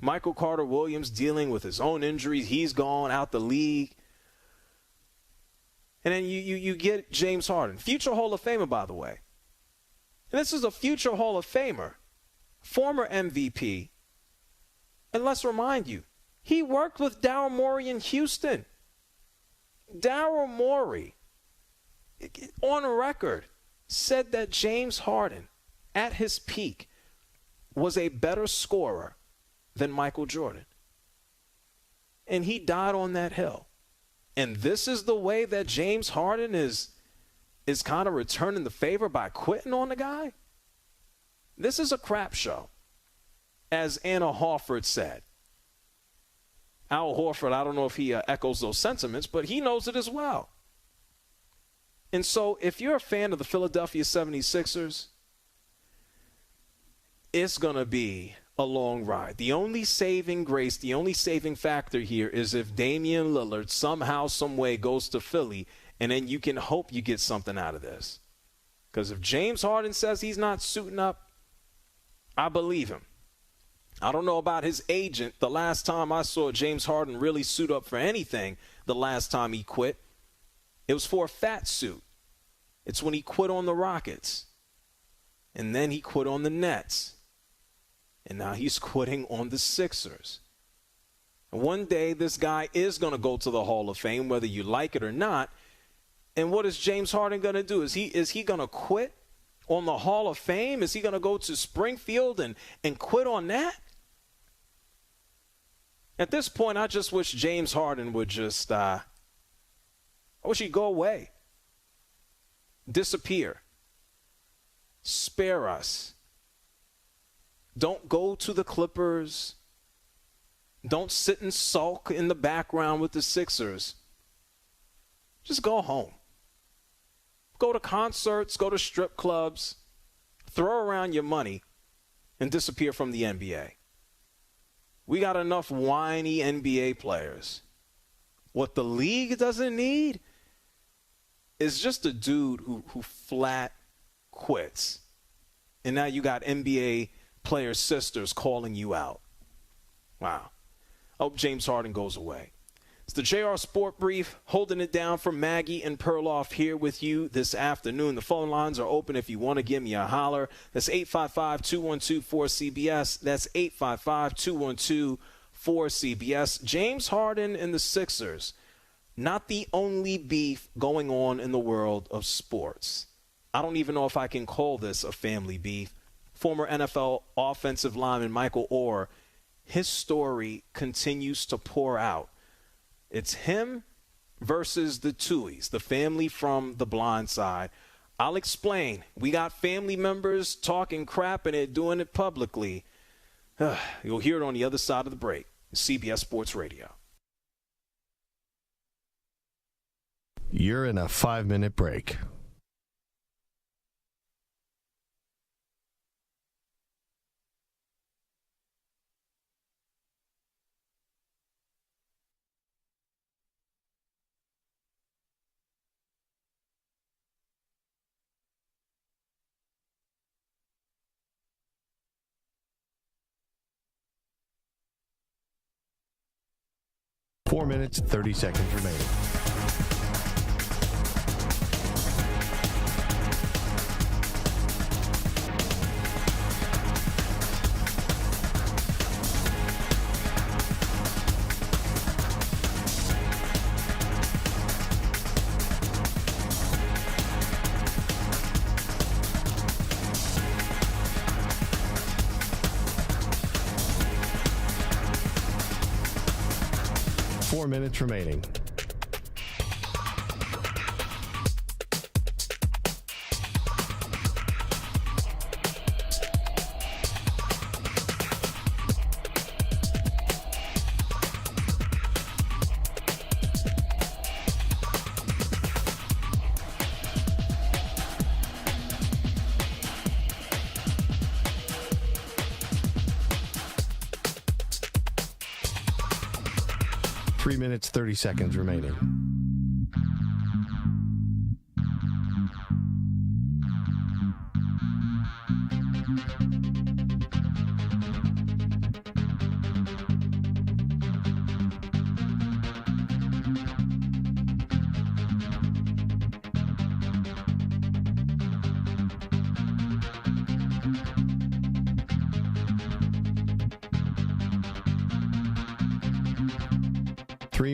[SPEAKER 6] Michael Carter-Williams dealing with his own injuries. He's gone out the league. And then you get James Harden, future Hall of Famer, by the way. And this is a future Hall of Famer, former MVP. And let's remind you, he worked with Daryl Morey in Houston. Daryl Morey, on record, said that James Harden, at his peak, was a better scorer than Michael Jordan. And he died on that hill. And this is the way that James Harden is kind of returning the favor by quitting on the guy? This is a crap show, as Anna Horford said. Al Horford, I don't know if he echoes those sentiments, but he knows it as well. And so if you're a fan of the Philadelphia 76ers, it's going to be a long ride. The only saving grace, the only saving factor here is if Damian Lillard somehow, some way goes to Philly, and then you can hope you get something out of this. Because if James Harden says he's not suiting up, I believe him. I don't know about his agent. The last time I saw James Harden really suit up for anything, the last time he quit, it was for a fat suit. It's when he quit on the Rockets. And then he quit on the Nets. And now he's quitting on the Sixers. And one day this guy is going to go to the Hall of Fame, whether you like it or not. And what is James Harden going to do? Is he going to quit on the Hall of Fame? Is he going to go to Springfield and quit on that? At this point, I just wish James Harden would just, I wish he'd go away. Disappear. Spare us. Don't go to the Clippers. Don't sit and sulk in the background with the Sixers. Just go home. Go to concerts, go to strip clubs, throw around your money, and disappear from the NBA. We got enough whiny NBA players. What the league doesn't need is just a dude who flat quits. And now you got NBA player sisters calling you out. Wow. I hope James Harden goes away. It's the JR Sport Brief, holding it down for Maggie and Perloff here with you this afternoon. The phone lines are open if you want to give me a holler. That's 855-212-4CBS. That's 855-212-4CBS. James Harden and the Sixers, not the only beef going on in the world of sports. I don't even know if I can call this a family beef. Former NFL offensive lineman Michael Orr, his story continues to pour out. It's him versus the Tuohys, the family from The Blind Side. I'll explain. We got family members talking crap and it doing it publicly. You'll hear it on the other side of the break. CBS Sports Radio.
[SPEAKER 1] You're in a 5-minute break. Four minutes, 30 seconds remaining. Minutes remaining. Three minutes, 30 seconds remaining.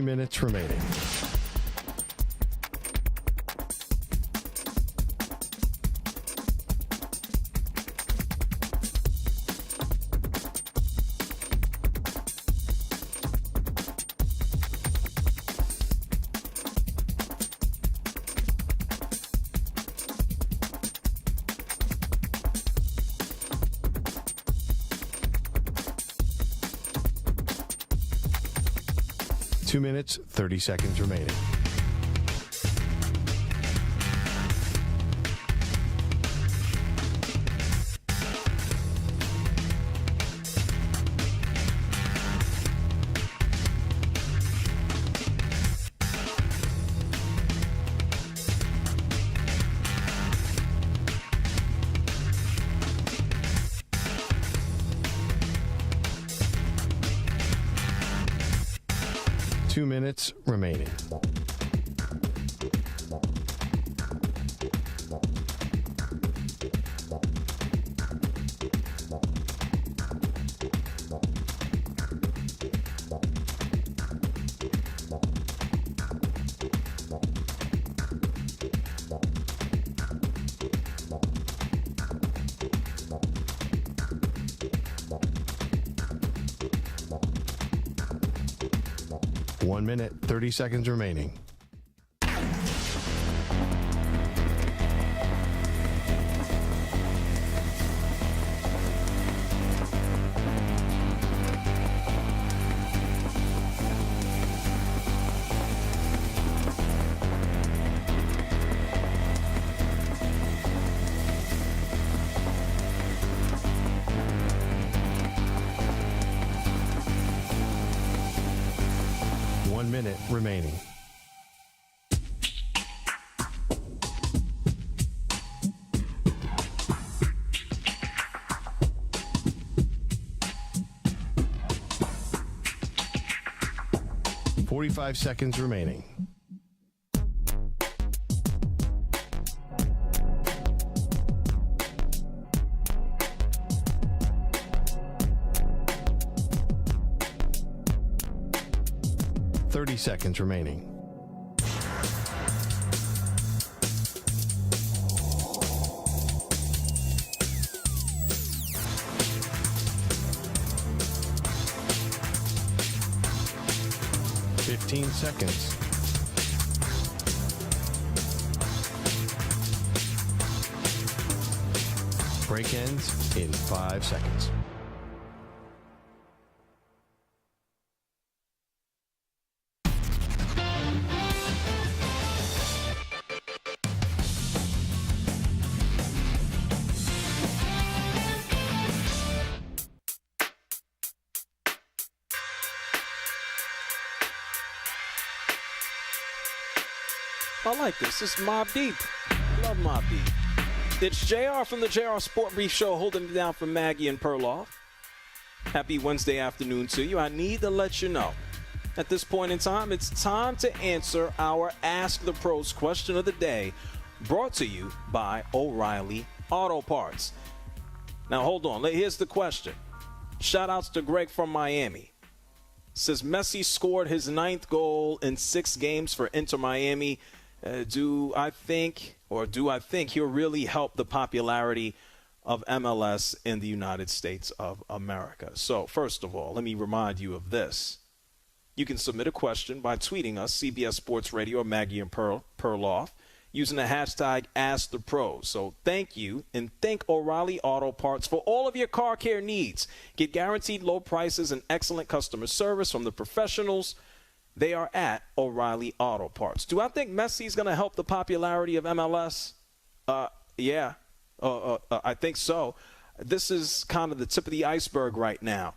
[SPEAKER 1] Minutes remaining. Two minutes, 30 seconds remaining. Two minutes remaining. 1 minute, 30 seconds remaining. Remaining. .45 seconds remaining. Seconds remaining. Seconds. Break ends in 5 seconds.
[SPEAKER 6] I like this. This is Mobb Deep. Love Mobb Deep. It's JR from the JRSportBrief show, holding it down for Maggie and Perloff. Happy Wednesday afternoon to you. I need to let you know, at this point in time, it's time to answer our Ask the Pros question of the day, brought to you by O'Reilly Auto Parts. Now, hold on. Here's the question. Shout-outs to Greg from Miami. Says Messi scored his 9th goal in 6 games for Inter Miami. Do I think he'll really help the popularity of MLS in the United States of America? So, first of all, let me remind you of this. You can submit a question by tweeting us, CBS Sports Radio or Maggie and Perloff, using the hashtag AskThePros. So thank you, and thank O'Reilly Auto Parts for all of your car care needs. Get guaranteed low prices and excellent customer service from the professionals. They are at O'Reilly Auto Parts. Do I think Messi's going to help the popularity of MLS? Yeah, I think so. This is kind of the tip of the iceberg right now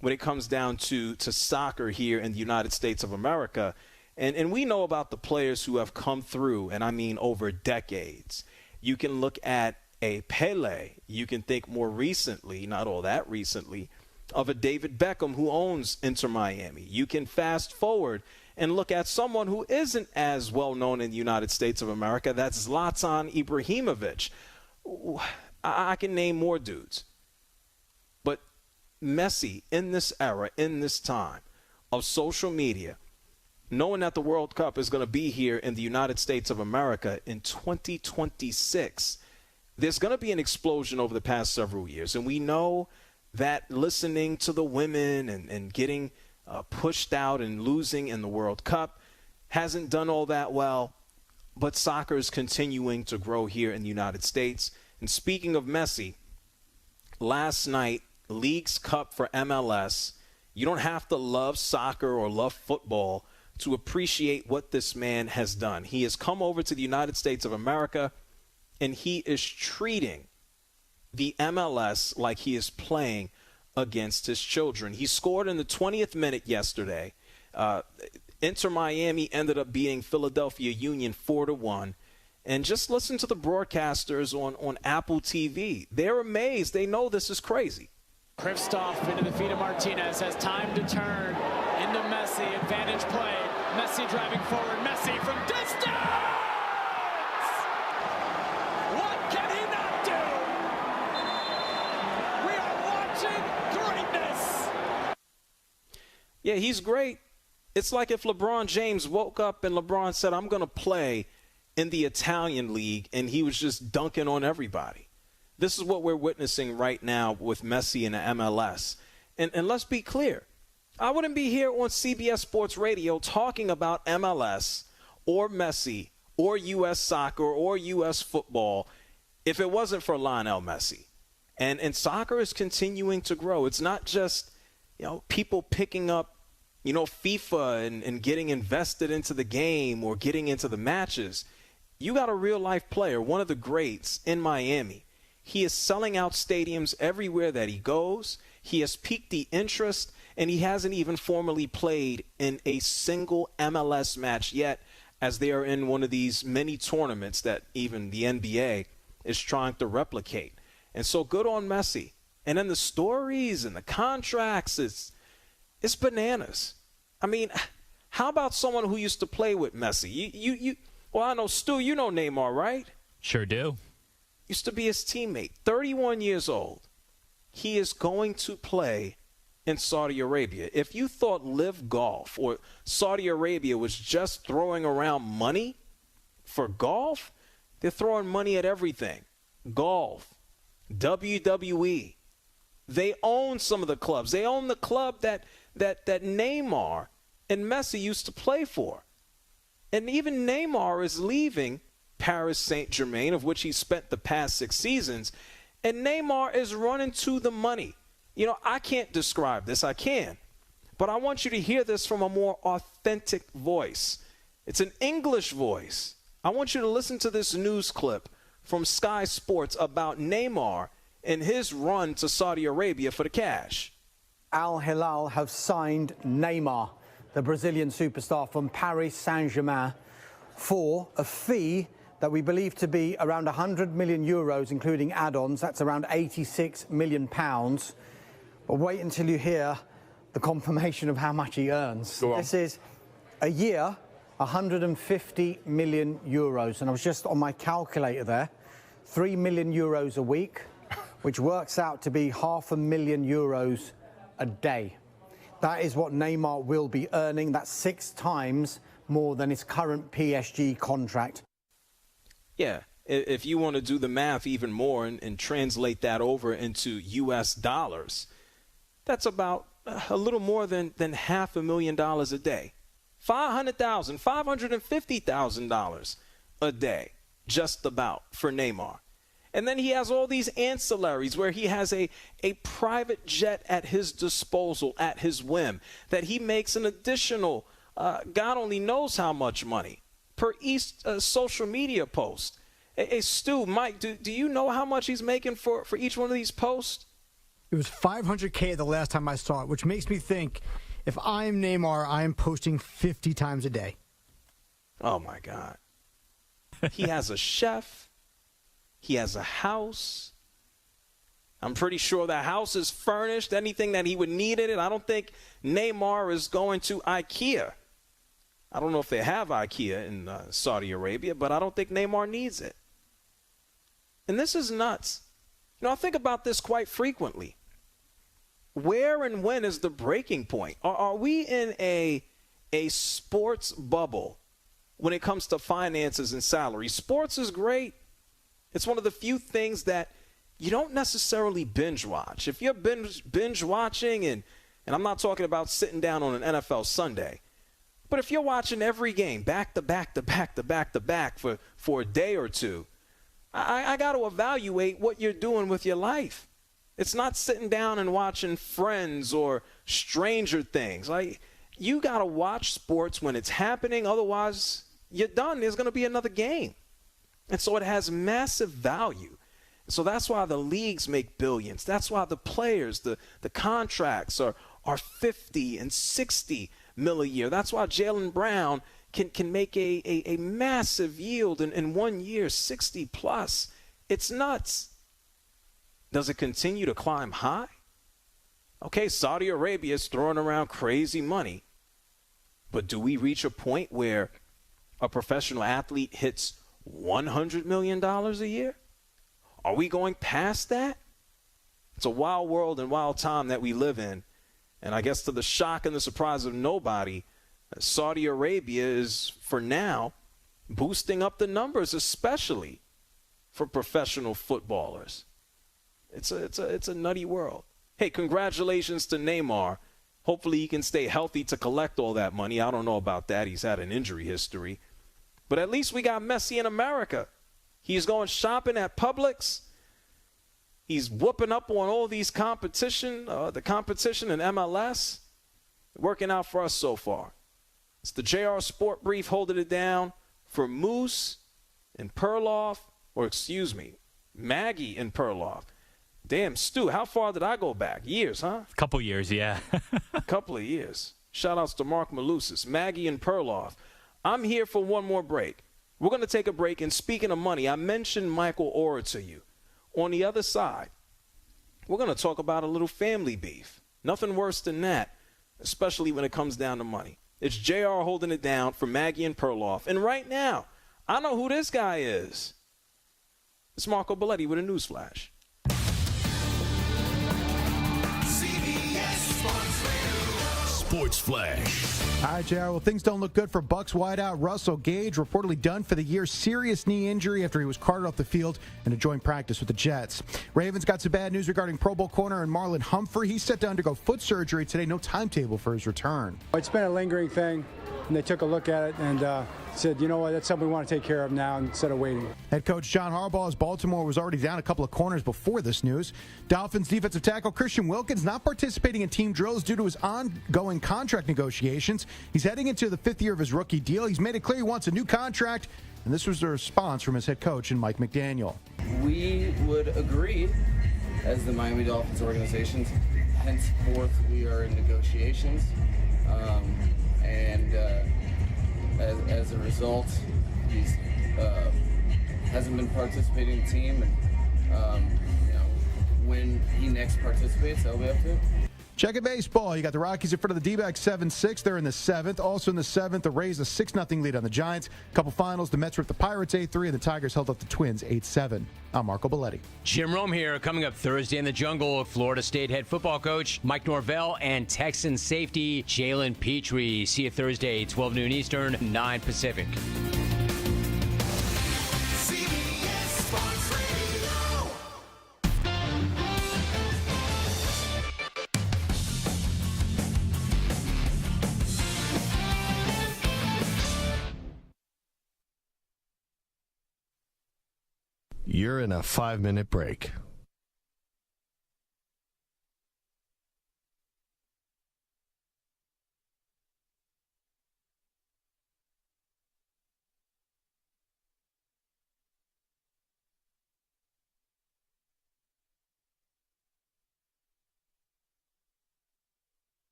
[SPEAKER 6] when it comes down to soccer here in the United States of America. And we know about the players who have come through, and I mean over decades. You can look at a Pele. You can think more recently, not all that recently, of a David Beckham who owns Inter Miami. You can fast forward and look at someone who isn't as well known in the United States of America. That's Zlatan Ibrahimovic. I can name more dudes. But Messi, in this era, in this time of social media, knowing that the World Cup is going to be here in the United States of America in 2026, there's going to be an explosion over the past several years. And we know that listening to the women and getting pushed out and losing in the World Cup hasn't done all that well. But soccer is continuing to grow here in the United States. And speaking of Messi, last night, Leagues Cup for MLS, you don't have to love soccer or love football to appreciate what this man has done. He has come over to the United States of America, and he is treating the MLS like he is playing against his children. He scored in the 20th minute yesterday. Inter Miami ended up beating Philadelphia Union 4-1. And just listen to the broadcasters on Apple TV. They're amazed. They know this is crazy.
[SPEAKER 4] Kristoff into the feet of Martinez, has time to turn into Messi, advantage play. Messi driving forward, Messi from distance! What can he not do? We are watching greatness!
[SPEAKER 6] Yeah, he's great. It's like if LeBron James woke up and LeBron said, I'm going to play in the Italian league, and he was just dunking on everybody. This is what we're witnessing right now with Messi in the MLS. And let's be clear. I wouldn't be here on CBS Sports Radio talking about MLS or Messi or U.S. soccer or U.S. football if it wasn't for Lionel Messi. And soccer is continuing to grow. It's not just, people picking up, FIFA and getting invested into the game or getting into the matches. You got a real-life player, one of the greats in Miami. He is selling out stadiums everywhere that he goes. He has piqued the interest, and he hasn't even formally played in a single MLS match yet, as they are in one of these many tournaments that even the NBA is trying to replicate. And so good on Messi. And then the stories and the contracts, it's bananas. I mean, how about someone who used to play with Messi? Well, I know, Stu, you know Neymar, right?
[SPEAKER 7] Sure do.
[SPEAKER 6] Used to be his teammate, 31 years old. He is going to play in Saudi Arabia. If you thought Live Golf or Saudi Arabia was just throwing around money for golf, they're throwing money at everything. Golf, WWE. They own some of the clubs. They own the club that Neymar and Messi used to play for. And even Neymar is leaving Paris Saint-Germain, of which he spent the past 6 seasons, and Neymar is running to the money. I can't describe this. I can. But I want you to hear this from a more authentic voice. It's an English voice. I want you to listen to this news clip from Sky Sports about Neymar and his run to Saudi Arabia for the cash.
[SPEAKER 9] Al Hilal have signed Neymar, the Brazilian superstar from Paris Saint-Germain, for a fee that we believe to be around 100 million euros, including add-ons. That's around 86 million pounds. But wait until you hear the confirmation of how much he earns. This is a year, 150 million euros. And I was just on my calculator there, 3 million euros a week, which works out to be €500,000 a day. That is what Neymar will be earning. That's 6 times more than his current PSG contract.
[SPEAKER 6] Yeah, if you want to do the math even more and translate that over into U.S. dollars, that's about a little more than $500,000 a day. $550,000 a day, just about, for Neymar. And then he has all these ancillaries where he has a private jet at his disposal, at his whim, that he makes an additional, God only knows how much money per each social media post. Hey, Stu, Mike, do you know how much he's making for each one of these posts?
[SPEAKER 22] It was $500K the last time I saw it, which makes me think if I'm Neymar, I'm posting 50 times a day.
[SPEAKER 6] Oh, my God. He has a chef. He has a house. I'm pretty sure the house is furnished, anything that he would need in it. I don't think Neymar is going to IKEA. I don't know if they have IKEA in Saudi Arabia, but I don't think Neymar needs it. And this is nuts. I think about this quite frequently. Where and when is the breaking point? Are we in a sports bubble when it comes to finances and salary? Sports is great. It's one of the few things that you don't necessarily binge watch. If you're binge watching, and I'm not talking about sitting down on an NFL Sunday, but if you're watching every game back to back to back to back to back for a day or two, I got to evaluate what you're doing with your life. It's not sitting down and watching Friends or Stranger Things. You got to watch sports when it's happening. Otherwise, you're done. There's going to be another game. And so it has massive value. So that's why the leagues make billions. That's why the players, the contracts are 50 and 60 mil a year. That's why Jaylen Brown can make a massive yield in 1 year, 60 plus. It's nuts. Does it continue to climb high? Okay, Saudi Arabia is throwing around crazy money. But do we reach a point where a professional athlete hits $100 million a year? Are we going past that? It's a wild world and wild time that we live in. And I guess to the shock and the surprise of nobody, Saudi Arabia is, for now, boosting up the numbers, especially for professional footballers. It's a nutty world. Hey, congratulations to Neymar Hopefully he can stay healthy to collect all that money. I don't know about that. He's had an injury history. But at least we got Messi in America. He's going shopping at Publix. He's whooping up on all these competition, the competition in MLS. Working out for us so far. It's the JRSportBrief holding it down for Moose and Perloff, Maggie and Perloff. Damn, Stu, how far did I go back? Years, huh?
[SPEAKER 7] A couple years, yeah.
[SPEAKER 6] A couple of years. Shout-outs to Mark Malusis, Maggie and Perloff. I'm here for one more break. We're going to take a break, and speaking of money, I mentioned Michael Orr to you. On the other side, we're going to talk about a little family beef. Nothing worse than that, especially when it comes down to money. It's JR holding it down for Maggie and Perloff. And right now, I know who this guy is. It's Marco Belletti with a news flash.
[SPEAKER 5] Sports Flash.
[SPEAKER 10] All right, JR. Well, things don't look good for Bucks wideout Russell Gage, reportedly done for the year. Serious knee injury after he was carted off the field in a joint practice with the Jets. Ravens got some bad news regarding Pro Bowl corner and Marlon Humphrey. He's set to undergo foot surgery today. No timetable for his return.
[SPEAKER 16] It's been a lingering thing, and they took a look at it and said, you know what, that's something we want to take care of now instead of waiting.
[SPEAKER 10] Head coach John Harbaugh's Baltimore was already down a couple of corners before this news. Dolphins defensive tackle Christian Wilkins not participating in team drills due to his ongoing contract negotiations. He's heading into the 5th year of his rookie deal. He's made it clear he wants a new contract, and this was the response from his head coach and Mike McDaniel.
[SPEAKER 12] We would agree as the Miami Dolphins organization. Henceforth, we are in negotiations, and as a result, he hasn't been participating in the team, and when he next participates, that'll be up to him.
[SPEAKER 10] Checking baseball. You got the Rockies in front of the D-backs 7-6. They're in the 7th. Also in the 7th, the Rays a 6-0 lead on the Giants. Couple finals. The Mets ripped the Pirates 8-3, and the Tigers held up the Twins 8-7. I'm Marco Belletti.
[SPEAKER 17] Jim Rome here. Coming up Thursday in the Jungle, Florida State head football coach Mike Norvell and Texan safety Jalen Petrie. See you Thursday, 12 noon Eastern, 9 Pacific.
[SPEAKER 1] You're in a 5-minute break.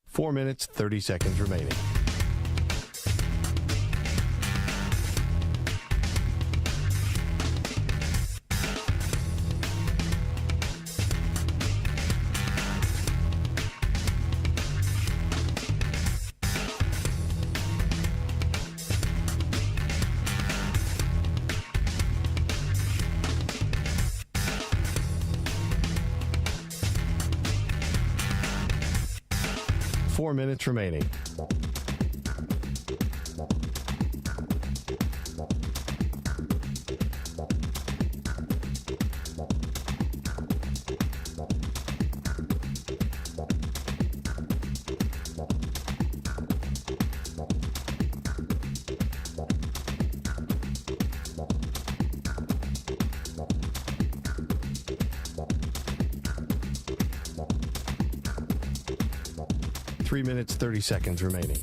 [SPEAKER 1] Four minutes, 30 seconds remaining. Four minutes remaining. Three minutes, 30 seconds remaining.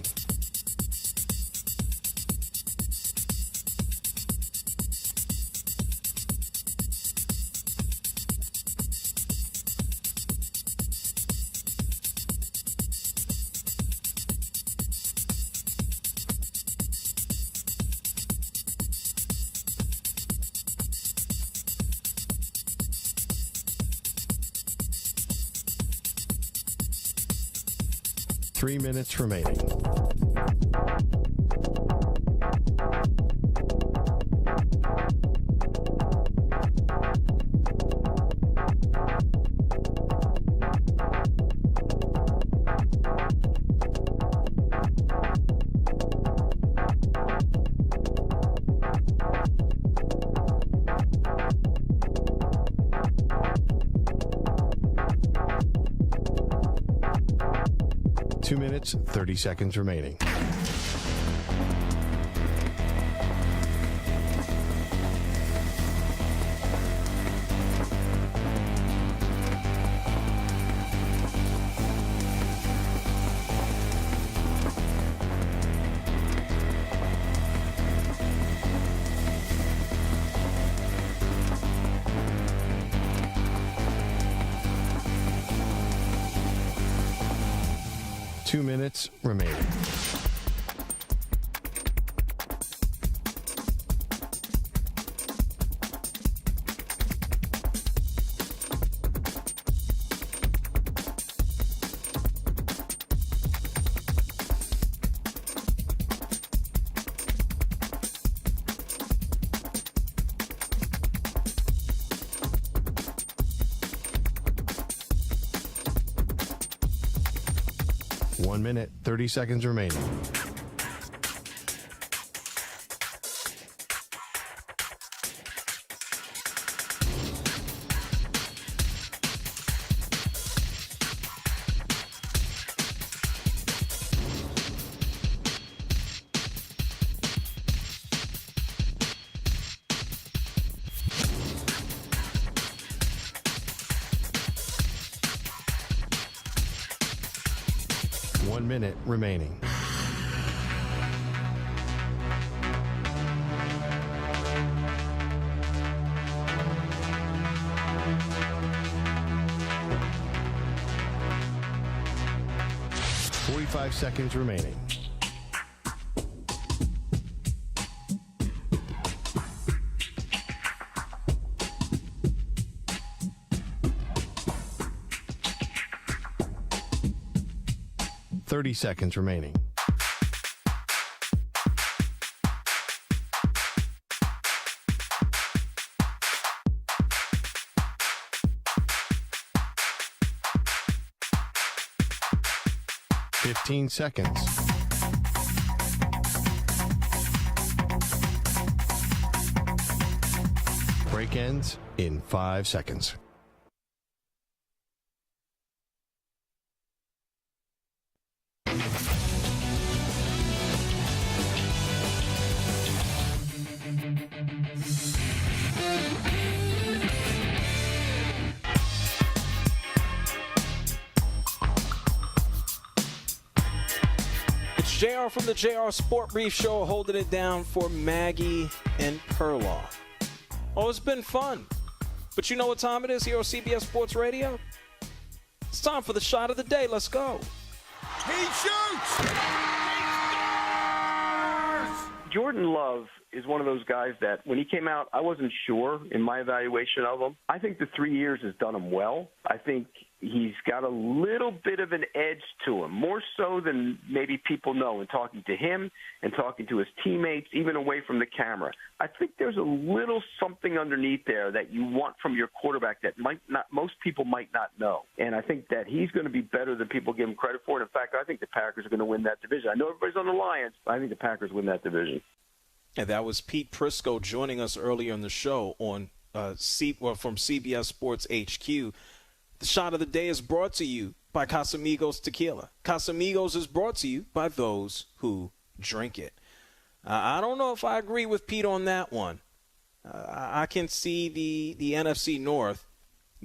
[SPEAKER 1] Three minutes remaining. minutes, 30 seconds remaining. Two minutes remaining. One minute, 30 seconds remaining. One minute remaining. Five seconds remaining. Seconds remaining. Seconds. Break ends in 5 seconds.
[SPEAKER 6] JR from the JR Sport Brief Show, holding it down for Maggie and Perloff. Oh, it's been fun. But you know what time it is here on CBS Sports Radio? It's time for the shot of the day. Let's go.
[SPEAKER 8] He shoots!
[SPEAKER 13] Jordan Love is one of those guys that when he came out, I wasn't sure in my evaluation of him. I think the 3 years has done him well. I think he's got a little bit of an edge to him, more so than maybe people know in talking to him and talking to his teammates, even away from the camera. I think there's a little something underneath there that you want from your quarterback that most people might not know. And I think that he's going to be better than people give him credit for. And in fact, I think the Packers are going to win that division. I know everybody's on the Lions, but I think the Packers win that division.
[SPEAKER 6] And that was Pete Prisco joining us earlier in the show on from CBS Sports HQ. The shot of the day is brought to you by Casamigos Tequila. Casamigos is brought to you by those who drink it. I don't know if I agree with Pete on that one. I can see the NFC North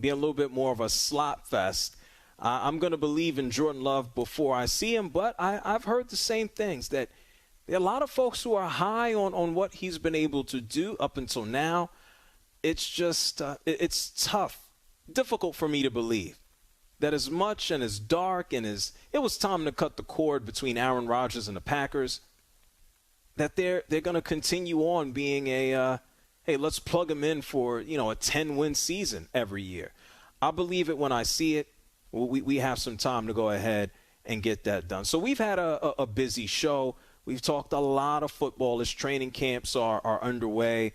[SPEAKER 6] being a little bit more of a slop fest. I'm going to believe in Jordan Love before I see him, but I've heard the same things, that there are a lot of folks who are high on what he's been able to do up until now. It's just it's tough. Difficult for me to believe that as much and as dark and as it was time to cut the cord between Aaron Rodgers and the Packers, that they're going to continue on being a hey, let's plug them in for, a 10-win season every year. I believe it when I see it. We have some time to go ahead and get that done. So we've had a busy show. We've talked a lot of football as training camps are underway.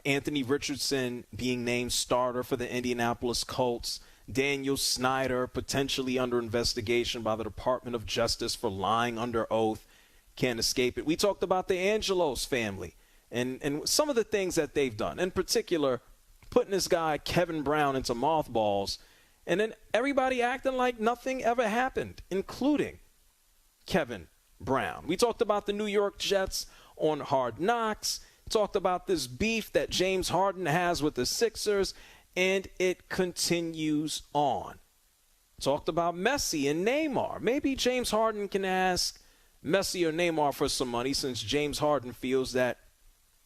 [SPEAKER 6] Anthony Richardson being named starter for the Indianapolis Colts. Daniel Snyder potentially under investigation by the Department of Justice for lying under oath. Can't escape it. We talked about the Angelos family and some of the things that they've done. In particular, putting this guy Kevin Brown into mothballs and then everybody acting like nothing ever happened, including Kevin Brown. We talked about the New York Jets on Hard Knocks, talked about this beef that James Harden has with the Sixers, and it continues on. Talked about Messi and Neymar. Maybe James Harden can ask Messi or Neymar for some money since James Harden feels that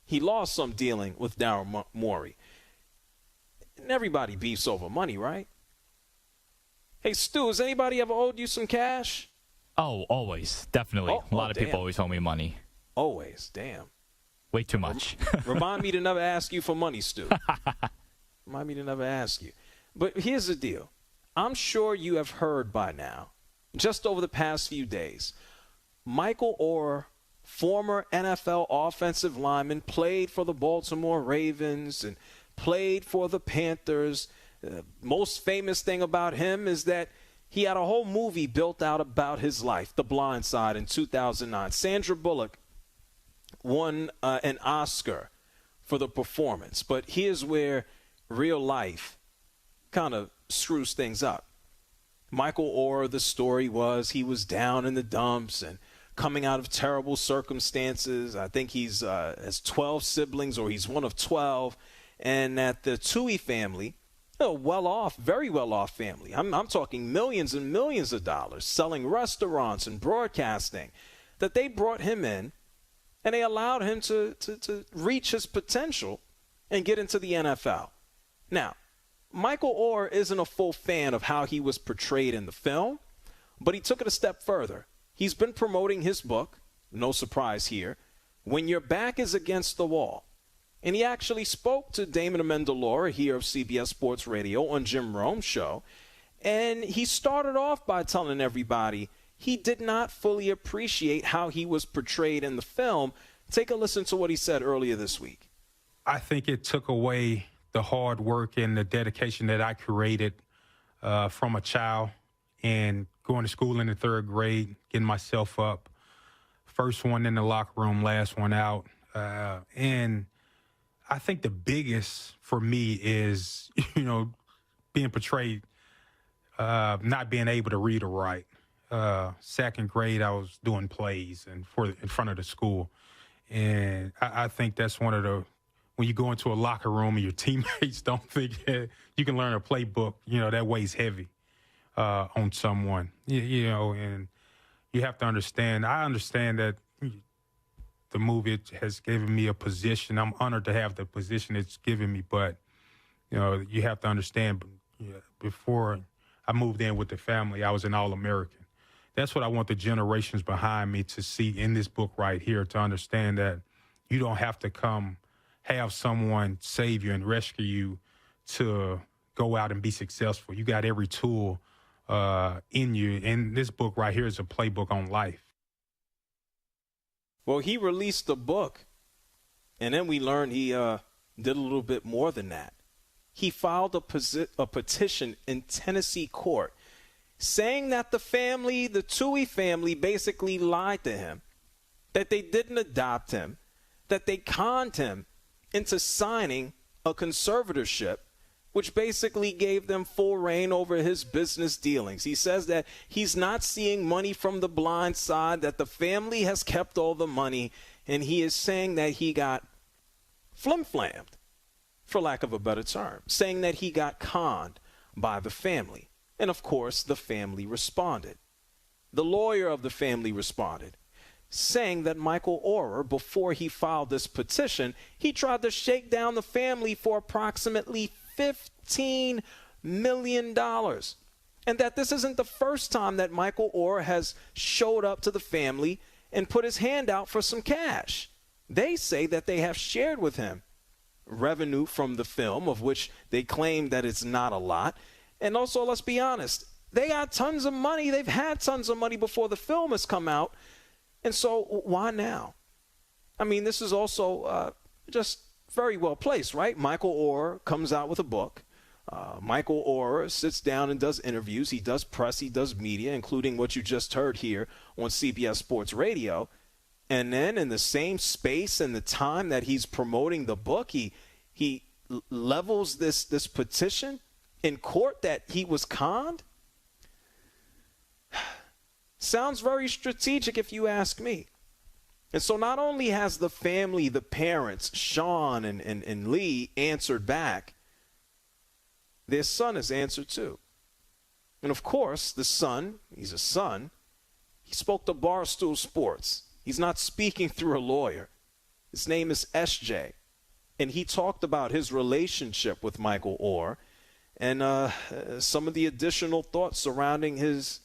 [SPEAKER 6] he lost some dealing with Daryl Morey. And everybody beefs over money, right? Hey, Stu, has anybody ever owed you some cash?
[SPEAKER 7] Oh, always. Definitely. A lot of people always owe me money.
[SPEAKER 6] Always. Damn.
[SPEAKER 7] Way too much.
[SPEAKER 6] Remind me to never ask you for money, Stu. Remind me to never ask you. But here's the deal. I'm sure you have heard by now, just over the past few days, Michael Orr, former NFL offensive lineman, played for the Baltimore Ravens and played for the Panthers. The most famous thing about him is that he had a whole movie built out about his life, The Blind Side, in 2009. Sandra Bullock won an Oscar for the performance. But here's where real life kind of screws things up. Michael Orr, the story was he was down in the dumps and coming out of terrible circumstances. I think he's has 12 siblings, or he's one of 12. And that the Tui family, a well-off, very well-off family. I'm talking millions and millions of dollars, selling restaurants and broadcasting, that they brought him in and they allowed him to reach his potential and get into the NFL. Now, Michael Orr isn't a full fan of how he was portrayed in the film, but he took it a step further. He's been promoting his book, no surprise here, When Your Back is Against the Wall. And he actually spoke to Damon Amendola here of CBS Sports Radio on Jim Rome's show. And he started off by telling everybody he did not fully appreciate how he was portrayed in the film. Take a listen to what he said earlier this week.
[SPEAKER 14] I think it took away the hard work and the dedication that I created from a child, and going to school in the third grade, getting myself up. First one in the locker room, last one out. And I think the biggest for me is, being portrayed, not being able to read or write. Second grade, I was doing plays in front of the school. And I think that's one of the, when you go into a locker room and your teammates don't think you can learn a playbook, that weighs heavy on someone, and you have to understand. I understand that the movie has given me a position. I'm honored to have the position it's given me, but, you have to understand, before I moved in with the family, I was an All-American. That's what I want the generations behind me to see in this book right here, to understand that you don't have to have someone save you and rescue you to go out and be successful. You got every tool in you. And this book right here is a playbook on life.
[SPEAKER 6] Well, he released the book, and then we learned he did a little bit more than that. He filed a petition in Tennessee court saying that the Tui family basically lied to him, that they didn't adopt him, that they conned him into signing a conservatorship, which basically gave them full reign over his business dealings. He says that he's not seeing money from the blind side, that the family has kept all the money, and he is saying that he got flim-flammed, for lack of a better term, saying that he got conned by the family. And, of course, the family responded. The lawyer of the family responded, saying that Michael Orr, before he filed this petition, he tried to shake down the family for approximately $15 million. And that this isn't the first time that Michael Orr has showed up to the family and put his hand out for some cash. They say that they have shared with him revenue from the film, of which they claim that it's not a lot. And also, let's be honest, they got tons of money. They've had tons of money before the film has come out. And so why now? I mean, this is also just very well placed, right? Michael Orr comes out with a book. Michael Orr sits down and does interviews. He does press. He does media, including what you just heard here on CBS Sports Radio. And then in the same space and the time that he's promoting the book, he levels this petition in court that he was conned. Sounds very strategic if you ask me. And so not only has the family, the parents, Sean and Lee, answered back, their son has answered too. And of course, the son, he's a son, he spoke to Barstool Sports. He's not speaking through a lawyer. His name is SJ. And he talked about his relationship with Michael Orr and some of the additional thoughts surrounding his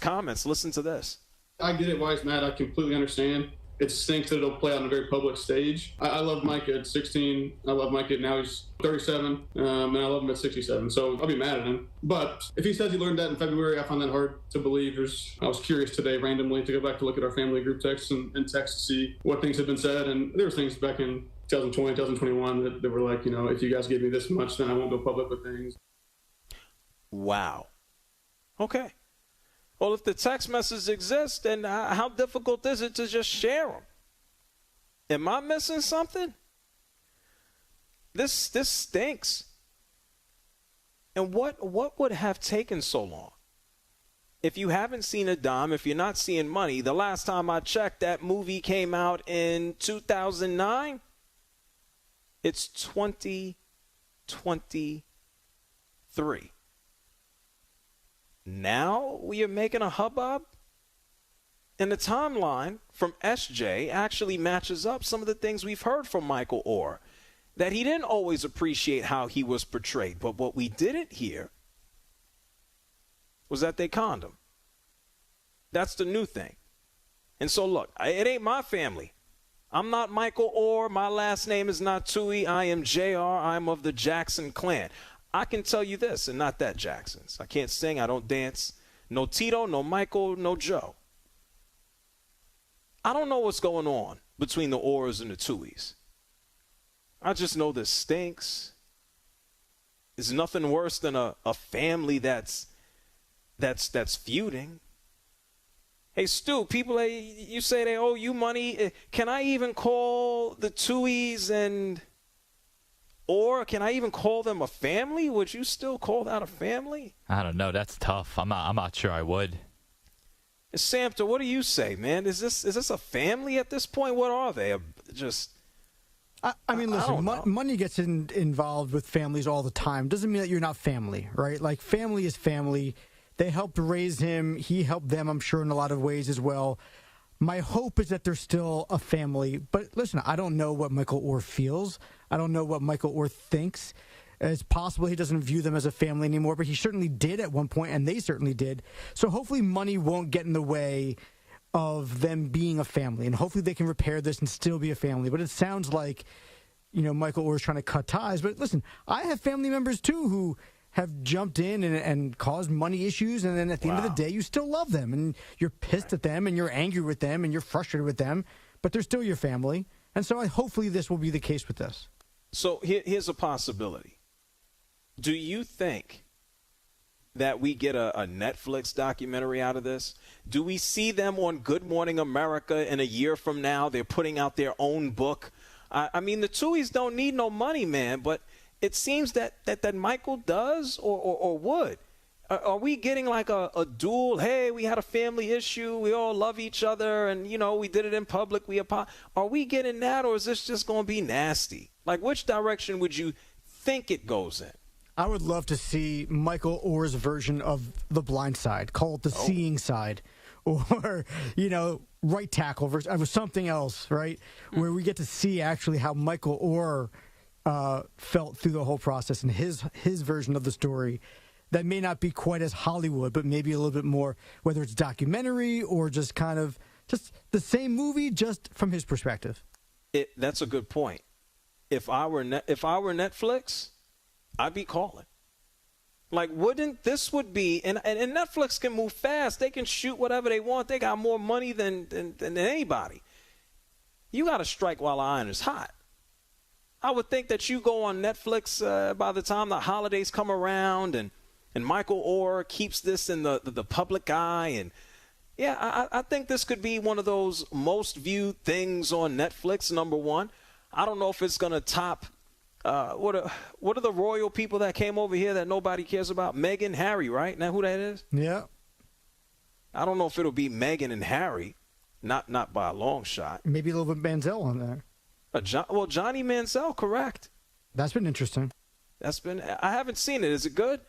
[SPEAKER 6] comments. Listen to this.
[SPEAKER 11] I get it why he's mad. I completely understand. It stinks that it'll play on a very public stage. I love Mike at 16. I love Mike at now he's 37, and I love him at 67. So I'll be mad at him. But if he says he learned that in February, I find that hard to believe. I was curious today randomly to go back to look at our family group texts and text to see what things have been said. And there were things back in 2020, 2021 that were like, if you guys give me this much, then I won't go public with things.
[SPEAKER 6] Wow. Okay. Well, if the text messages exist, then how difficult is it to just share them? Am I missing something? This stinks. And what would have taken so long? If you haven't seen a dime, if you're not seeing money, the last time I checked, that movie came out in 2009. It's 2023. Now we are making a hubbub? And the timeline from SJ actually matches up some of the things we've heard from Michael Orr, that he didn't always appreciate how he was portrayed. But what we didn't hear was that they conned him. That's the new thing. And so, look, it ain't my family. I'm not Michael Orr. My last name is not Tui. I am JR. I'm of the Jackson clan. I can tell you this, and not that Jackson's. I can't sing. I don't dance. No Tito, no Michael, no Joe. I don't know what's going on between the Orrs and the Tuis. I just know this stinks. There's nothing worse than a family that's feuding. Hey, Stu, people, you say they owe you money. Can I even call the Tuis or can I even call them a family? Would you still call that a family?
[SPEAKER 7] I don't know. That's tough. I'm not sure I would.
[SPEAKER 6] Samter, what do you say, man? Is this a family at this point? What are they?
[SPEAKER 22] I mean, listen, money gets involved with families all the time. Doesn't mean that you're not family, right? Like, family is family. They helped raise him. He helped them, I'm sure, in a lot of ways as well. My hope is that they're still a family. But listen, I don't know what Michael Orr feels. I don't know what Michael Orr thinks. It's possible he doesn't view them as a family anymore, but he certainly did at one point, and they certainly did. So hopefully money won't get in the way of them being a family, and hopefully they can repair this and still be a family. But it sounds like, Michael Orr is trying to cut ties. But listen, I have family members, too, who have jumped in and caused money issues, and then at the end of the day, you still love them, and you're pissed at them, and you're angry with them, and you're frustrated with them, but they're still your family. And so hopefully this will be the case with this.
[SPEAKER 6] So here's a possibility. Do you think that we get a Netflix documentary out of this? Do we see them on Good Morning America in a year from now? They're putting out their own book. I mean, the Tuis don't need no money, man, but it seems that Michael does or would. Are we getting like a dual, hey, we had a family issue, we all love each other, and, we did it in public, are we getting that, or is this just going to be nasty? Like, which direction would you think it goes in?
[SPEAKER 22] I would love to see Michael Orr's version of The Blind Side. Call it The Seeing Side. Or, right tackle versus something else, right? Where we get to see actually how Michael Orr felt through the whole process and his version of the story that may not be quite as Hollywood, but maybe a little bit more, whether it's documentary or just kind of just the same movie, just from his perspective.
[SPEAKER 6] That's a good point. If I were Netflix, I'd be calling. Like, would be, and Netflix can move fast. They can shoot whatever they want. They got more money than anybody. You got to strike while the iron is hot. I would think that you go on Netflix by the time the holidays come around and Michael Orr keeps this in the public eye. And, yeah, I think this could be one of those most viewed things on Netflix, number one. I don't know if it's going to top what are the royal people that came over here that nobody cares about? Meghan, Harry, right? Now who that is?
[SPEAKER 22] Yeah.
[SPEAKER 6] I don't know if it'll be Meghan and Harry, not by a long shot.
[SPEAKER 22] Maybe a little bit Manziel on there.
[SPEAKER 6] Johnny Manziel, correct.
[SPEAKER 22] That's been interesting.
[SPEAKER 6] I haven't seen it. Is it good?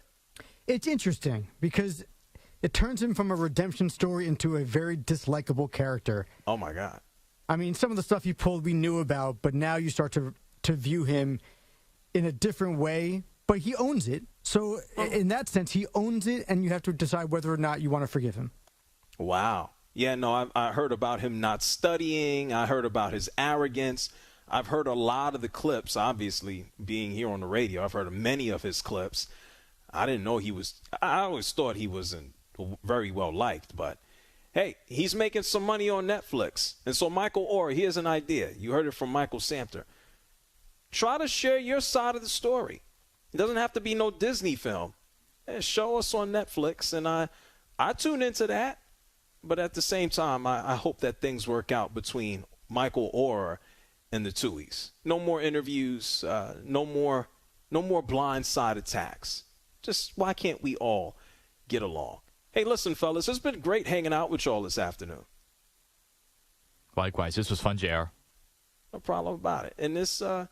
[SPEAKER 22] It's interesting because it turns him from a redemption story into a very dislikable character.
[SPEAKER 6] Oh, my God.
[SPEAKER 22] I mean, some of the stuff he pulled we knew about, but now you start to view him in a different way. But he owns it. So in that sense, he owns it, and you have to decide whether or not you want to forgive him.
[SPEAKER 6] Wow. Yeah, no, I heard about him not studying. I heard about his arrogance. I've heard a lot of the clips, obviously, being here on the radio. I've heard of many of his clips. I didn't know I always thought he wasn't very well liked, but hey, he's making some money on Netflix. And so, Michael Orr, here's an idea. You heard it from Michael Samter. Try to share your side of the story. It doesn't have to be no Disney film. Show us on Netflix, and I tune into that. But at the same time, I hope that things work out between Michael Orr and the Tuohys. No more interviews, no more blindside attacks. Just why can't we all get along? Hey, listen, fellas, it's been great hanging out with y'all this afternoon.
[SPEAKER 7] Likewise, this was fun, JR.
[SPEAKER 6] No problem about it. And this, I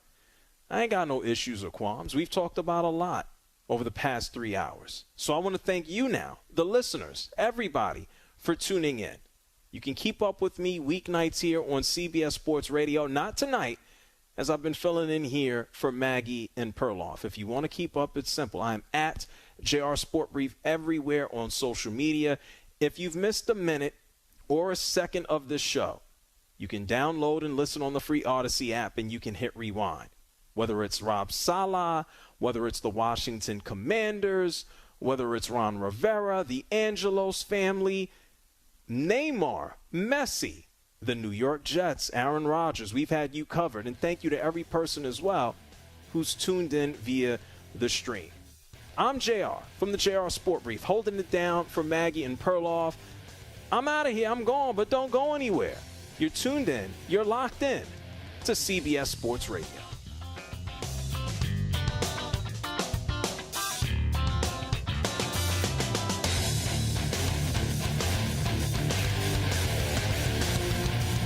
[SPEAKER 6] ain't got no issues or qualms. We've talked about a lot over the past 3 hours. So I want to thank you now, the listeners, everybody, for tuning in. You can keep up with me weeknights here on CBS Sports Radio. Not tonight, as I've been filling in here for Maggie and Perloff. If you want to keep up, it's simple. I'm at JRSportBrief everywhere on social media. If you've missed a minute or a second of this show, you can download and listen on the free Odyssey app, and you can hit rewind. Whether it's Rob Saleh, whether it's the Washington Commanders, whether it's Ron Rivera, the Angelos family, Neymar, Messi, the New York Jets, Aaron Rodgers. We've had you covered. And thank you to every person as well who's tuned in via the stream. I'm JR from the JR Sport Brief, holding it down for Maggie and Perloff. I'm out of here. I'm gone, but don't go anywhere. You're tuned in. You're locked in to CBS Sports Radio.